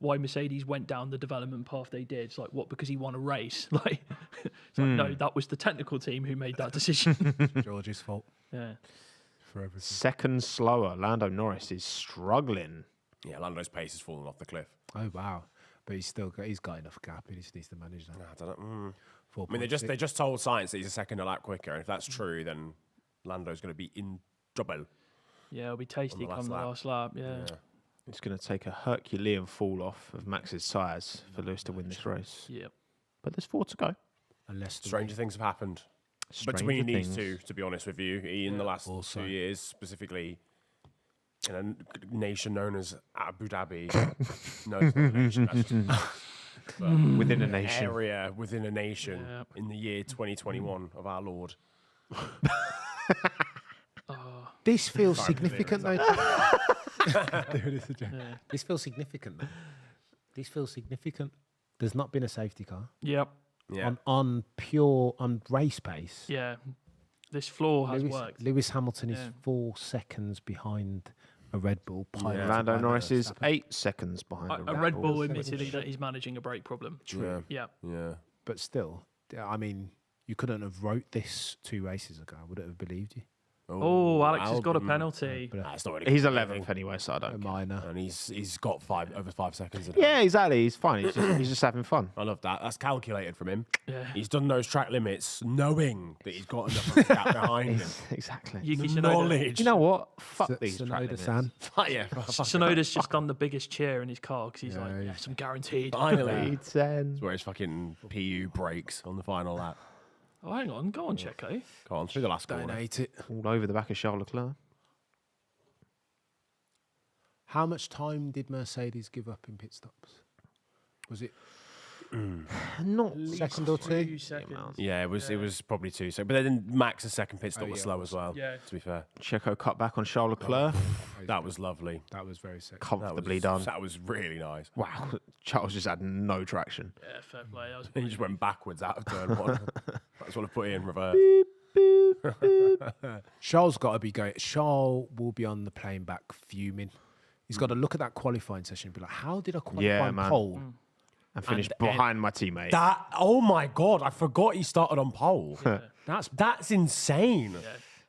Mercedes went down the development path they did?" It's like, what? Because he won a race? Like, it's like, no, that was the technical team who made that decision. George's fault Yeah. for everything. Second slower. Lando Norris is struggling. Yeah, Lando's pace has fallen off the cliff. Oh, wow. But he's got enough gap. He just needs to manage that. I don't know. 4.6. I mean, they just told Science that he's a second a lap quicker, and if that's true, then Lando's going to be in trouble. Yeah, it'll be tasty last come the lap. last lap. Yeah. It's going to take a Herculean fall off of Max's tyres for Lewis to win this race. Yeah. But there's 4 to go. Unless the Stranger things have happened. Stranger Between these things. two, to be honest with you, in the last Also. 2 years, specifically in a nation known as Abu Dhabi. No, it's not a nation, that's just Within a nation. area within a nation Yeah. in the year 2021 of our Lord. This feels significant, though. Yeah. This feels significant, though. This feels significant. There's not been a safety car Yep. Yeah. on race pace. Yeah. This floor has worked. Lewis Hamilton is Yeah. 4 seconds behind a Red Bull. piloted Lando by Norris is Verstappen. 8 seconds behind A the Red Bull, Bull. admittedly, that he's managing a brake problem. True. Yeah. Yeah. But still, I mean, you couldn't have wrote this 2 races ago. I wouldn't have believed you. Oh, Alex has got a Albon. penalty. That's not really He's good, 11th anyway, so I A don't care. minor. and he's got over 5 seconds. Yeah, exactly. He's fine. He's just having fun. I love that. That's calculated from him. Yeah. He's done those track limits knowing that he's got enough of a gap behind him. Exactly. Yuki The Tsunoda. knowledge. You know what? Fuck these track Sonoda limits. San. Yeah. Tsunoda's just done the biggest cheer in his car because he's like, Yeah, yeah. yes, I'm guaranteed. Finally. 10. That's where his fucking PU breaks on the final lap. Oh, hang on. Go on, Checo. Come on, through the last corner. Donate it. All over the back of Charles Leclerc. How much time did Mercedes give up in pit stops? Was it Not second or 2? 2 seconds. Yeah, it was probably 2. So, but then Max's second pit stop was yeah, slow as well. Yeah. To be fair, Checo cut back on Charles Leclerc. that was lovely. That was very sick. Comfortably done. That was really nice. Wow. Charles just had no traction. Yeah, fair play. That was He just went backwards out of turn 1. That's what I put it in reverse. Charles got to be going. Charles will be on the plane back fuming. He's got to look at that qualifying session and be like, how did a qualifying man. pole and finish And- behind my teammate. Oh my God, I forgot he started on pole. That's insane. Yeah.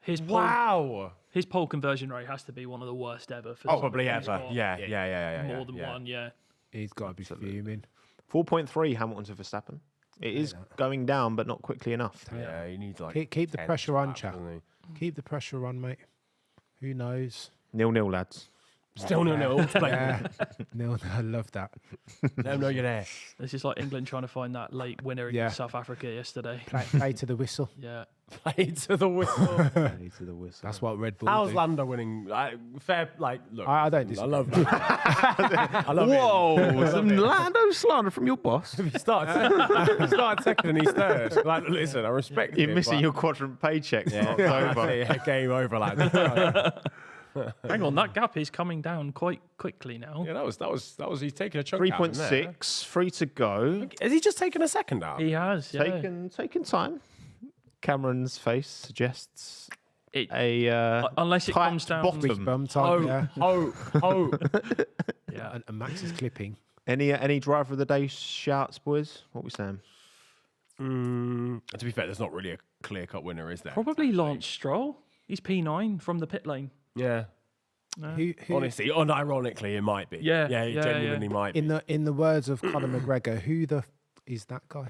His pole, Wow. his pole conversion rate has to be one of the worst ever. For Probably someone who's ever. got Yeah. More than one, yeah. He's got to be fuming. 4.3 Hamilton to Verstappen. It is going down, but not quickly enough. Yeah, you need like. Keep the 10 pressure on, laps, chap. doesn't he? Keep the pressure on, mate. Who knows? 0-0, lads. Still no. Yeah. No, I love that. Let him know you're there. This is like England trying to find that late winner Yeah. against South Africa yesterday. Play to the whistle. Yeah. Play to the whistle. Ready to the whistle. That's what Red Bull How's do. Lando winning? Fair, like, look. I don't I disagree. love that. I love it. Whoa, some Lando slander from your boss. He started second and he's third. Like, listen, I respect You're it, missing but- your quadrant paycheck. Yeah, Yeah, October. yeah, game over, lad. Hang on, that gap is coming down quite quickly now. Yeah, that was. He's taking a chunk out in there. 3.6, 3 to go. Has he just taken a second out? He has, yeah. Taking time. Cameron's face suggests It- a unless it tight comes down- bottom. Bum time, yeah. Oh. Yeah. And Max is clipping. Any driver of the day shouts, boys? What we saying? To be fair, there's not really a clear-cut winner, is there? Probably Lance Stroll. He's P9 from the pit lane. Yeah. Who, Honestly, unironically, it might be. Yeah, Yeah, it yeah, genuinely might be. in the words of Conor McGregor, who the is that guy?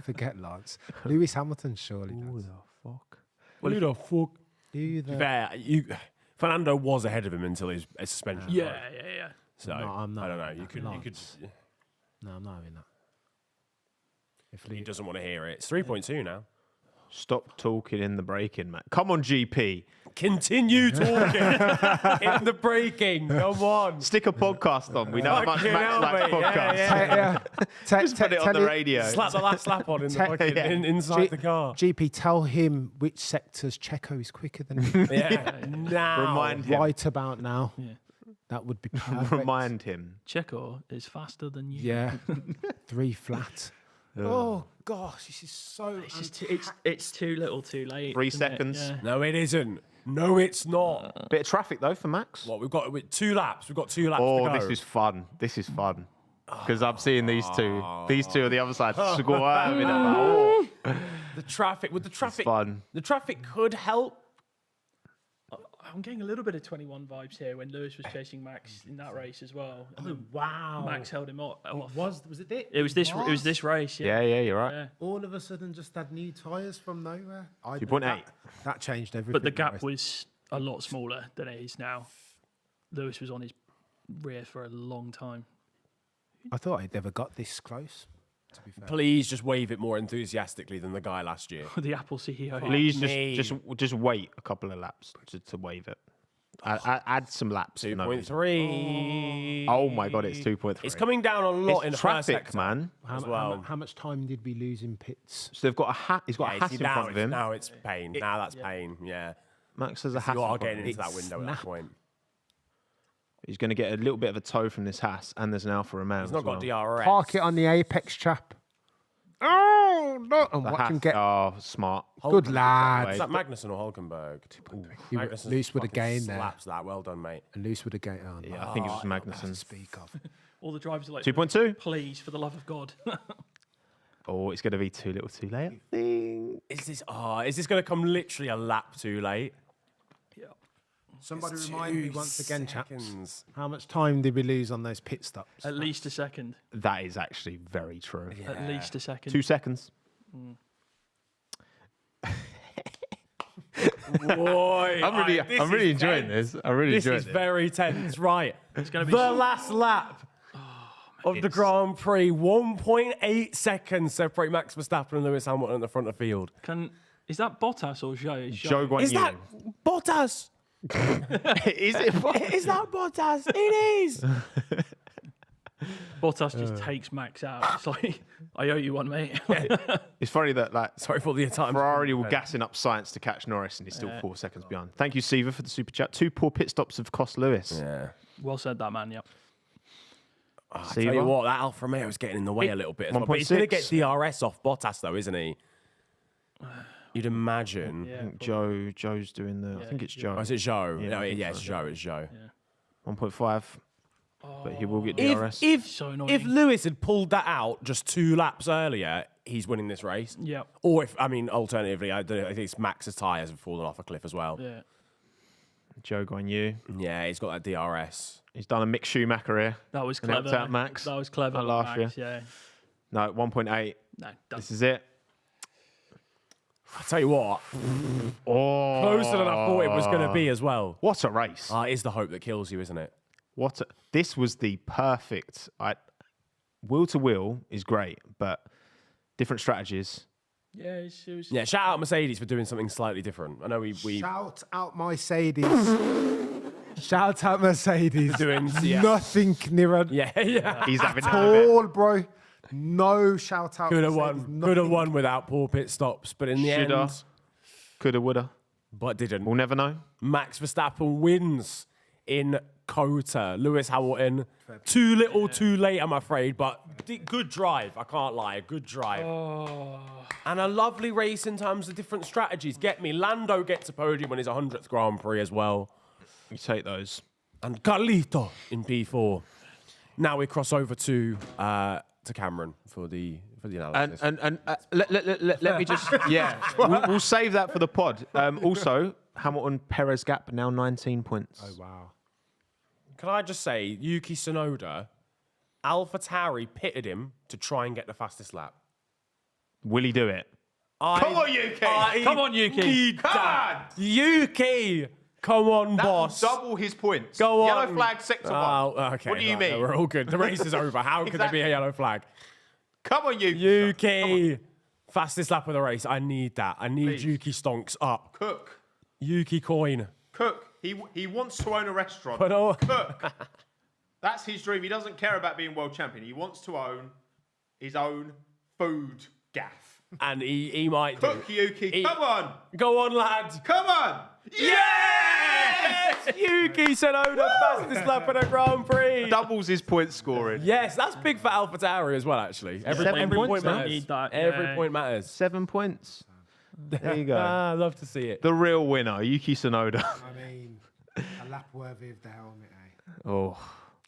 Forget Lance. Lewis Hamilton, surely. Does. Fuck. Who the fuck? Who To be the? fair, Fernando was ahead of him until his suspension. Yeah, yeah, yeah. So I'm not I don't know. having You that. could. Lance. No, I'm not having that. If He Lee, doesn't want to hear it. It's 3.2 now. Stop talking in the break-in, Matt. Come on, GP. Continue talking in the breaking. Come on. Stick a podcast on. We know how much Fucking Max hell, likes mate. podcasts. yeah. Just put it on the radio. Slap the last slap on in the fucking, Yeah. inside the car. GP, tell him which sectors Checo is quicker than him. Yeah. Now. Remind him. right about now. Yeah. That would be perfect. Remind him. Checo is faster than you. Yeah. 3 flat. Oh gosh, this is so. It's just it's too little, too late. 3 isn't it? seconds. Yeah. No, it isn't. No, it's not. Bit of traffic though for Max. What we've got with 2 laps. We've got 2 laps Oh, to go. this is fun. This is fun. Because I'm seeing these two. These two are the other side. Squirming about. Oh, the traffic. With the traffic, fun. the traffic could help. I'm getting a little bit of 21 vibes here when Lewis was chasing Max in that race as well. And then Wow. Max held him off. Was it it? It was this race. Yeah, yeah, you're right. Yeah. All of a sudden, just had new tyres from nowhere. 2.8. That changed everything. But the gap was a lot smaller than it is now. Lewis was on his rear for a long time. I thought I'd never got this close. To be fair. Please just wave it more enthusiastically than the guy last year. The Apple CEO. Please me. just wait a couple of laps to wave it. Add some laps. No reason. 2.3. Oh my god, it's 2.3. It's coming down a lot in It's the traffic, first sector. man. as well. How much time did we lose in pits? So they've got a hat. He's got a Yeah, hat see, in now front of it's- him. Now it's pain. Now that's pain. Yeah. Max has a hat. You in are front of getting him. into that window at that point. He's going to get a little bit of a toe from this Haas, and there's an Alfa Romeo. He's not got DRS. Park it on the apex, chap. Oh no! And The watch him Haas get. are smart. Good lad. Is that Magnussen or Hulkenberg? Magnussen's Lewis would have fucking gained there. slaps that. Well done, mate. And Lewis would have gained. Oh, Yeah, I think it was Magnussen. Speak of. All the drivers are like, 2.2. please, for the love of God. Oh, it's going to be too little, too late. I think. Is this going to come literally a lap too late? Yeah. Somebody It's remind me 2 once again, chaps. seconds. How much time did we lose on those pit stops? At least a second. That is actually very true. At least a second. 2 seconds. Boy, I'm really enjoying this. I'm really This enjoying is this. very tense. Right. It's going to be The last lap of the Grand Prix. 1.8 seconds separate Max Verstappen and Lewis Hamilton at the front of the field. Is that Bottas or Zhou? Joe Guan Is that Bottas? Is it? Is that Bottas? It is. Bottas just takes Max out. It's like, I owe you one, mate. It's funny that like Sorry for the time. Ferrari were gassing up science to catch Norris, and he's still 4 seconds behind. Thank you, Siva, for the super chat. 2 poor pit stops have cost Lewis. Yeah. Well said, that man. Yep. I tell you what, that Alfa Romeo is getting in the way a little bit as well. But he's going to get 1.6. DRS off Bottas, though, isn't he? You'd imagine. Yeah. I think Joe's doing the. I think it's Joe. Oh, is it Joe? Yeah, No, I think yeah, it's so. Joe. It's Joe. 1.5. but he will get If DRS. So annoying. if Lewis had pulled that out just 2 laps earlier, he's winning this race. Yeah. Or alternatively, I think it's Max's tyres have fallen off a cliff as well. Yeah. Joe Guan Yu. Yeah, he's got that DRS. He's done a Mick Schumacher here. That was And clever. helped out Max. That was clever. Not last Max, yeah. No, 1.8. No, done. This is it. I tell you what, Oh, closer than I thought it was going to be as well. what a race! It is the hope that kills you, isn't it? This was the perfect. Wheel to wheel is great, but different strategies. Yeah, it was. Yeah, shout out Mercedes for doing something slightly different. I know we Shout out Mercedes. Shout out Mercedes. doing Nothing, Niran. yeah. He's having none of it. All, bro. No shout out. Could have Mercedes, won. Could have nothing. won without poor pit stops, but in the Shoulda. end, Coulda, woulda. but didn't. We'll never know. Max Verstappen wins in Kota. Lewis Hamilton, too little, too late, I'm afraid, but good drive. I can't lie, good drive. And a lovely race in terms of different strategies. Get me, Lando gets a podium on his 100th Grand Prix as well. You take those. And Carlito in P4. Now we cross over to Cameron for the analysis. And let me just we'll save that for the pod. Also, Hamilton Perez gap now 19 points. Oh, wow. Can I just say, Yuki Tsunoda, AlphaTauri pitted him to try and get the fastest lap. Will he do it? Come on, Yuki! Come on, Yuki. Come on! Yuki! Come on, That will boss. double his points. Go on. Yellow flag, sector 1. Oh, okay. What do you right, mean? We're all good. The race is over. How could there be a yellow flag? Come on, Yuki. Yuki! Fastest lap of the race. I need that. I need Please. Yuki stonks up. Cook. Yuki coin. Cook. He wants to own a restaurant. But oh, Cook. That's his dream. He doesn't care about being world champion. He wants to own his own food gaff. and he might Cook, do. Yuki. Come on. Go on, lad. Come on. Yes! Yuki Tsunoda, fastest lap of the Grand Prix. Doubles his point scoring. Yes, that's big for AlphaTauri as well, actually. Every 7 point points now. matters. Need that, Every yeah. point matters. 7 points. There you go. I love to see it. The real winner, Yuki Tsunoda. I mean, a lap worthy of the helmet, eh? Oh,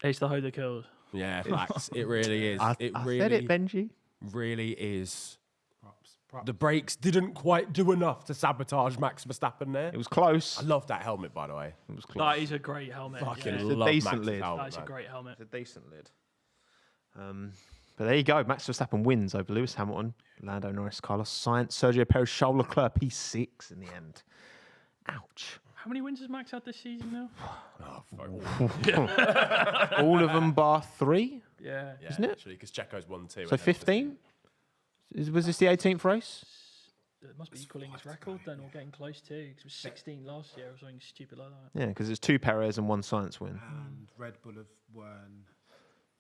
It's the hoe that kills. Yeah, facts. It really is. I really, said it, Benji. really is. Props. The brakes didn't quite do enough to sabotage Max Verstappen there. It was close. I love that helmet, by the way. It was close. That is a great helmet. Fucking yeah. a love decent Max's lid. helmet, That's a man. great helmet. It's a decent lid. But there you go. Max Verstappen wins over Lewis Hamilton, Lando Norris, Carlos Sainz, Sergio Perez, Charles Leclerc, P6 in the end. Ouch. How many wins has Max had this season now? All of them bar 3. Yeah. Yeah, Isn't it? Actually, because Checo's won too. So 15? Was this the 18th race? It must be equaling his record then, or getting close to. Because it was 16 last year, or something stupid like that. Yeah, because it's 2 Perez and 1 Sainz win. And Red Bull have won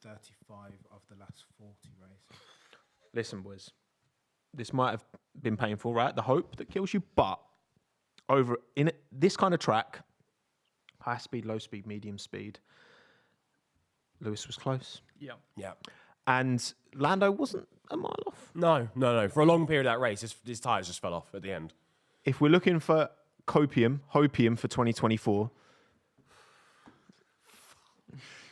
35 of the last 40 races. Listen, boys, this might have been painful, right? The hope that kills you, but over in this kind of track, high speed, low speed, medium speed, Lewis was close. Yeah. Yeah. And Lando wasn't a mile off. No. For a long period of that race, his tyres just fell off at the end. If we're looking for hopium for 2024,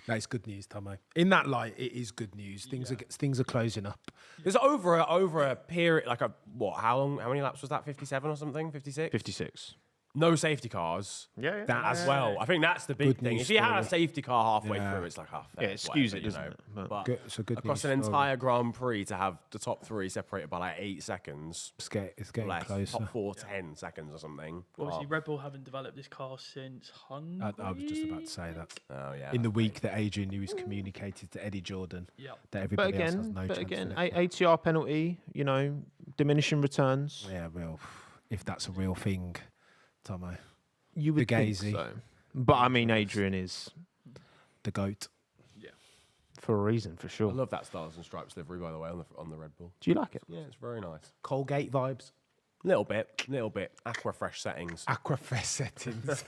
That's good news, Tommo. In that light, it is good news. Things are closing up. There's over a period, like how many laps was that? 57 or something? 56? 56. No safety cars. Yeah. That As well. I think that's the big Good thing. news If you had a story. safety car halfway Yeah. through, it's like half. Yeah, excuse it, doesn't it? But Good- it's a good across news an story. entire Grand Prix to have the top 3 separated by like 8 seconds, It's getting less, closer. top 4, 10 seconds or something. Obviously, Red Bull haven't developed this car since Hungary. I was just about to say that. Oh yeah. In the week that Adrian Newey communicated to Eddie Jordan Yeah. that But everybody else has again, no chance. ATR penalty, diminishing returns. Yeah, well, if that's a real thing, Tommo, You would think Gazy. so. But I mean, Adrian is the GOAT. for a reason, for I sure. love that Stars and Stripes livery, by the way, on the Red Bull. Do you like it? Yeah, it's very nice. Colgate vibes. Little bit. Aquafresh settings. Aquafresh settings.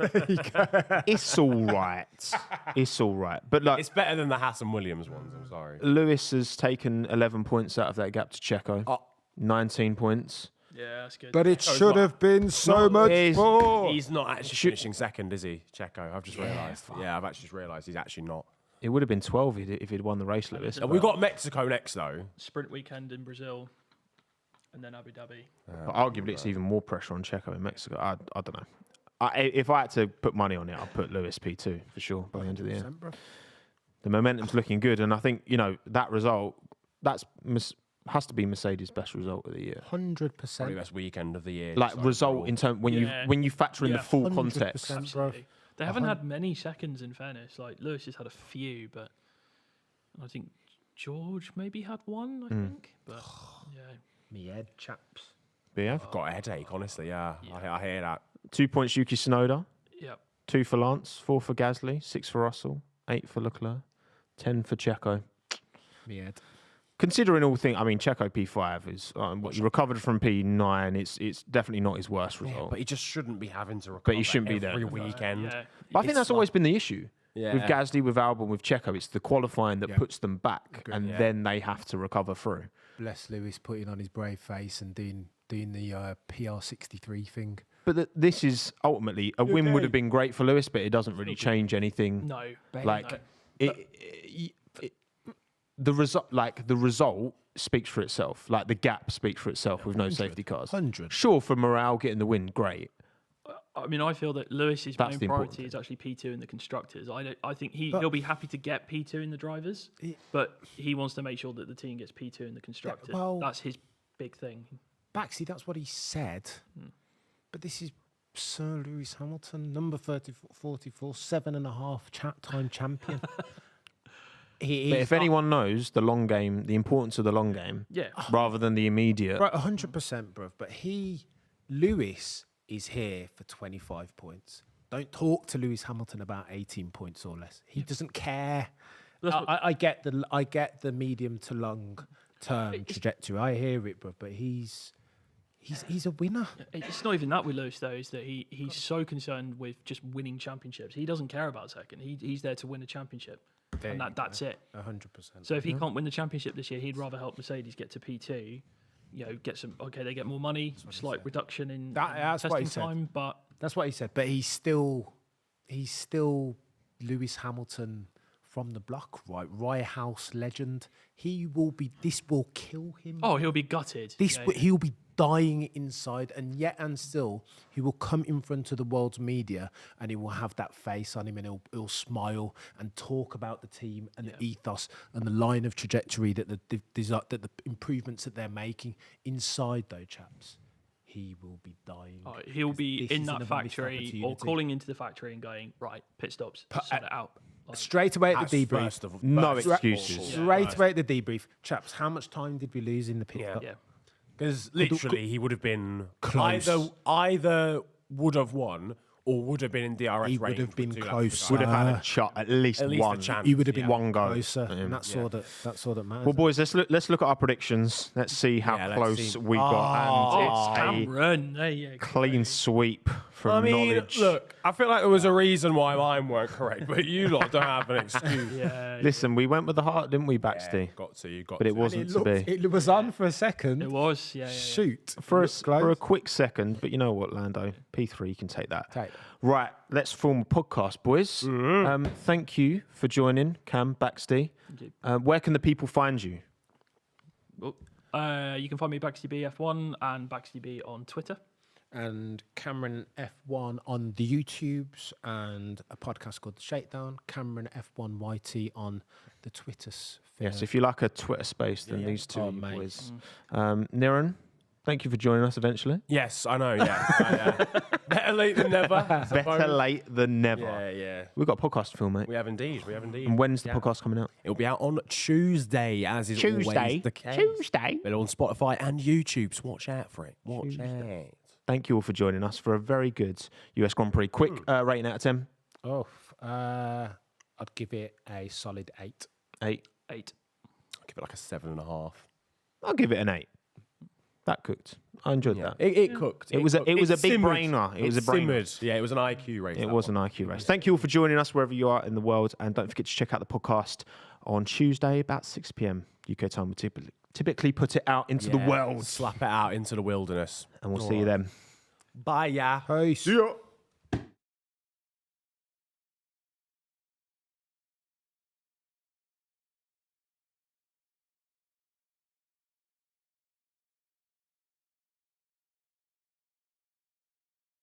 It's all right. It's all right. But look, It's better than the Hassan Williams ones. I'm sorry. Lewis has taken 11 points out of that gap to Checo. Oh. 19 points. Yeah, that's good. But it should have been so No, much it is. more. He's not actually finishing second, is he, Checo? I've just realised. Yeah, I've actually just realised he's actually not. It would have been 12 if he'd won the race, Lewis. And we've got Mexico next, though. Sprint weekend in Brazil, and then Abu Dhabi. But arguably, it's even more pressure on Checo in Mexico. I don't know. If I had to put money on it, I'd put Lewis P2 for sure by the end of the year. The momentum's looking good, and I think that result has to be Mercedes' best result of the year. 100%. Probably best weekend of the year. Like result in terms when you factor in the full context. Absolutely. They haven't had many seconds, in fairness. Like Lewis has had a few, but I think George maybe had one. I think, but yeah. Me head, chaps. Yeah. I've got a headache, honestly. Yeah, I hear that. 2 points Yuki Tsunoda. Yep. 2 for Lance. 4 for Gasly. 6 for Russell. 8 for Leclerc. 10 for Checo. Me head. Considering all things, I mean, Checo P5 is what you recovered from P9. It's definitely not his worst result. But he just shouldn't be having to recover But he shouldn't be every there. weekend. Yeah. But I think that's always been the issue. Yeah. With Gasly, with Albon, with Checo. It's the qualifying that puts them back, and then they have to recover through. Bless Lewis putting on his brave face and doing the PR63 thing. But this is ultimately a win would have been great for Lewis, but it doesn't really change anything. No. Like no. the result speaks for itself. Like the gap speaks for itself with no safety cars. 100. Sure, for morale, getting the win, great. I mean, I feel that Lewis's That's main the important priority is actually P2 in the constructors. I think he'll be happy to get P2 in the drivers, but he wants to make sure that the team gets P2 in the constructors. well- That's his big thing. Baxty, that's what he said. But this is Sir Lewis Hamilton, number 44, 7.5 time champion. But if anyone knows the long game, the importance of the long game, Yeah. rather than the immediate, Right, 100%, bruv. But Lewis is here for 25 points. Don't talk to Lewis Hamilton about 18 points or less. He doesn't care. I get the medium to long term trajectory. I hear it, bruv. But he's a winner. It's not even that with Lewis, though, is that he's so concerned with just winning championships. He doesn't care about second. He's there to win a championship. And that's it. 100%. So if he can't win the championship this year, he'd rather help Mercedes get to P2. Get some. Okay, they get more money, slight reduction in That's what he testing said. time, but That's what he said. But he's still Lewis Hamilton from the block, right? Rye House legend. This will kill him. he'll be gutted. He'll be dying inside, and still he will come in front of the world's media and he will have that face on him, and he'll smile and talk about the team and the ethos and the line of trajectory that the improvements that they're making. Inside though, chaps, he will be dying. He'll be This in is that an missed factory or opportunity. calling into the factory and going, right, pit stops, sort it out. Straight away at the debrief. no excuses. Straight away at the debrief. Chaps, how much time did we lose in the pit stop? Yeah. Because literally, he would have been Close. either would have won or would have been in DRS He range would have with been 2 laps to close. go. Would have had a shot, at least At least one. a chance. He would have been one go. closer, and that's all that matters. Well, boys, let's look at our predictions. Let's see how Yeah, let's close see. we got, and it's a Cameron, there you go. clean sweep from knowledge. look, I feel like there was a reason why mine weren't correct, but you lot don't have an excuse. Yeah, Listen, we went with the heart, didn't we, Baxty? You got But it to. wasn't to be. It was on for a second. it was. Yeah. Shoot. For Looked a close. quick second, but you know what, Lando? P3, you can take that. Take. Right, let's form a podcast, boys. Thank you for joining, Cam, Baxty. Where can the people find you? You can find me Baxty B F1 and Baxty B on Twitter. And Cameron F1 on the YouTubes, and a podcast called The Shakedown. Cameron F1 YT on the Twitter sphere. Yes, if you like a Twitter space, then these two Oh, mate. boys. Niran, thank you for joining us eventually. Yes, I know. Yeah. Better late than never. I Better suppose. late than never. Yeah. We've got a podcast to film, mate. We have indeed. And when's the podcast coming out? It'll be out on Tuesday, as is always the case. Tuesday. But on Spotify and YouTube, so watch out for it. Watch out. Thank you all for joining us for a very good US Grand Prix. Quick rating out of 10. I'd give it a solid 8. 8. I'll give it like a 7.5. I'll give it an 8. That cooked. I enjoyed that. It cooked. It was a big simmered. brainer. It was a brainer. simmered. Yeah, it was an IQ race. It was an IQ race. Thank you all for joining us wherever you are in the world. And don't forget to check out the podcast on Tuesday about 6 p.m. UK time. We typically put it out into the world. Slap it out into the wilderness. And we'll see you then. Bye, yeah. Peace. See ya.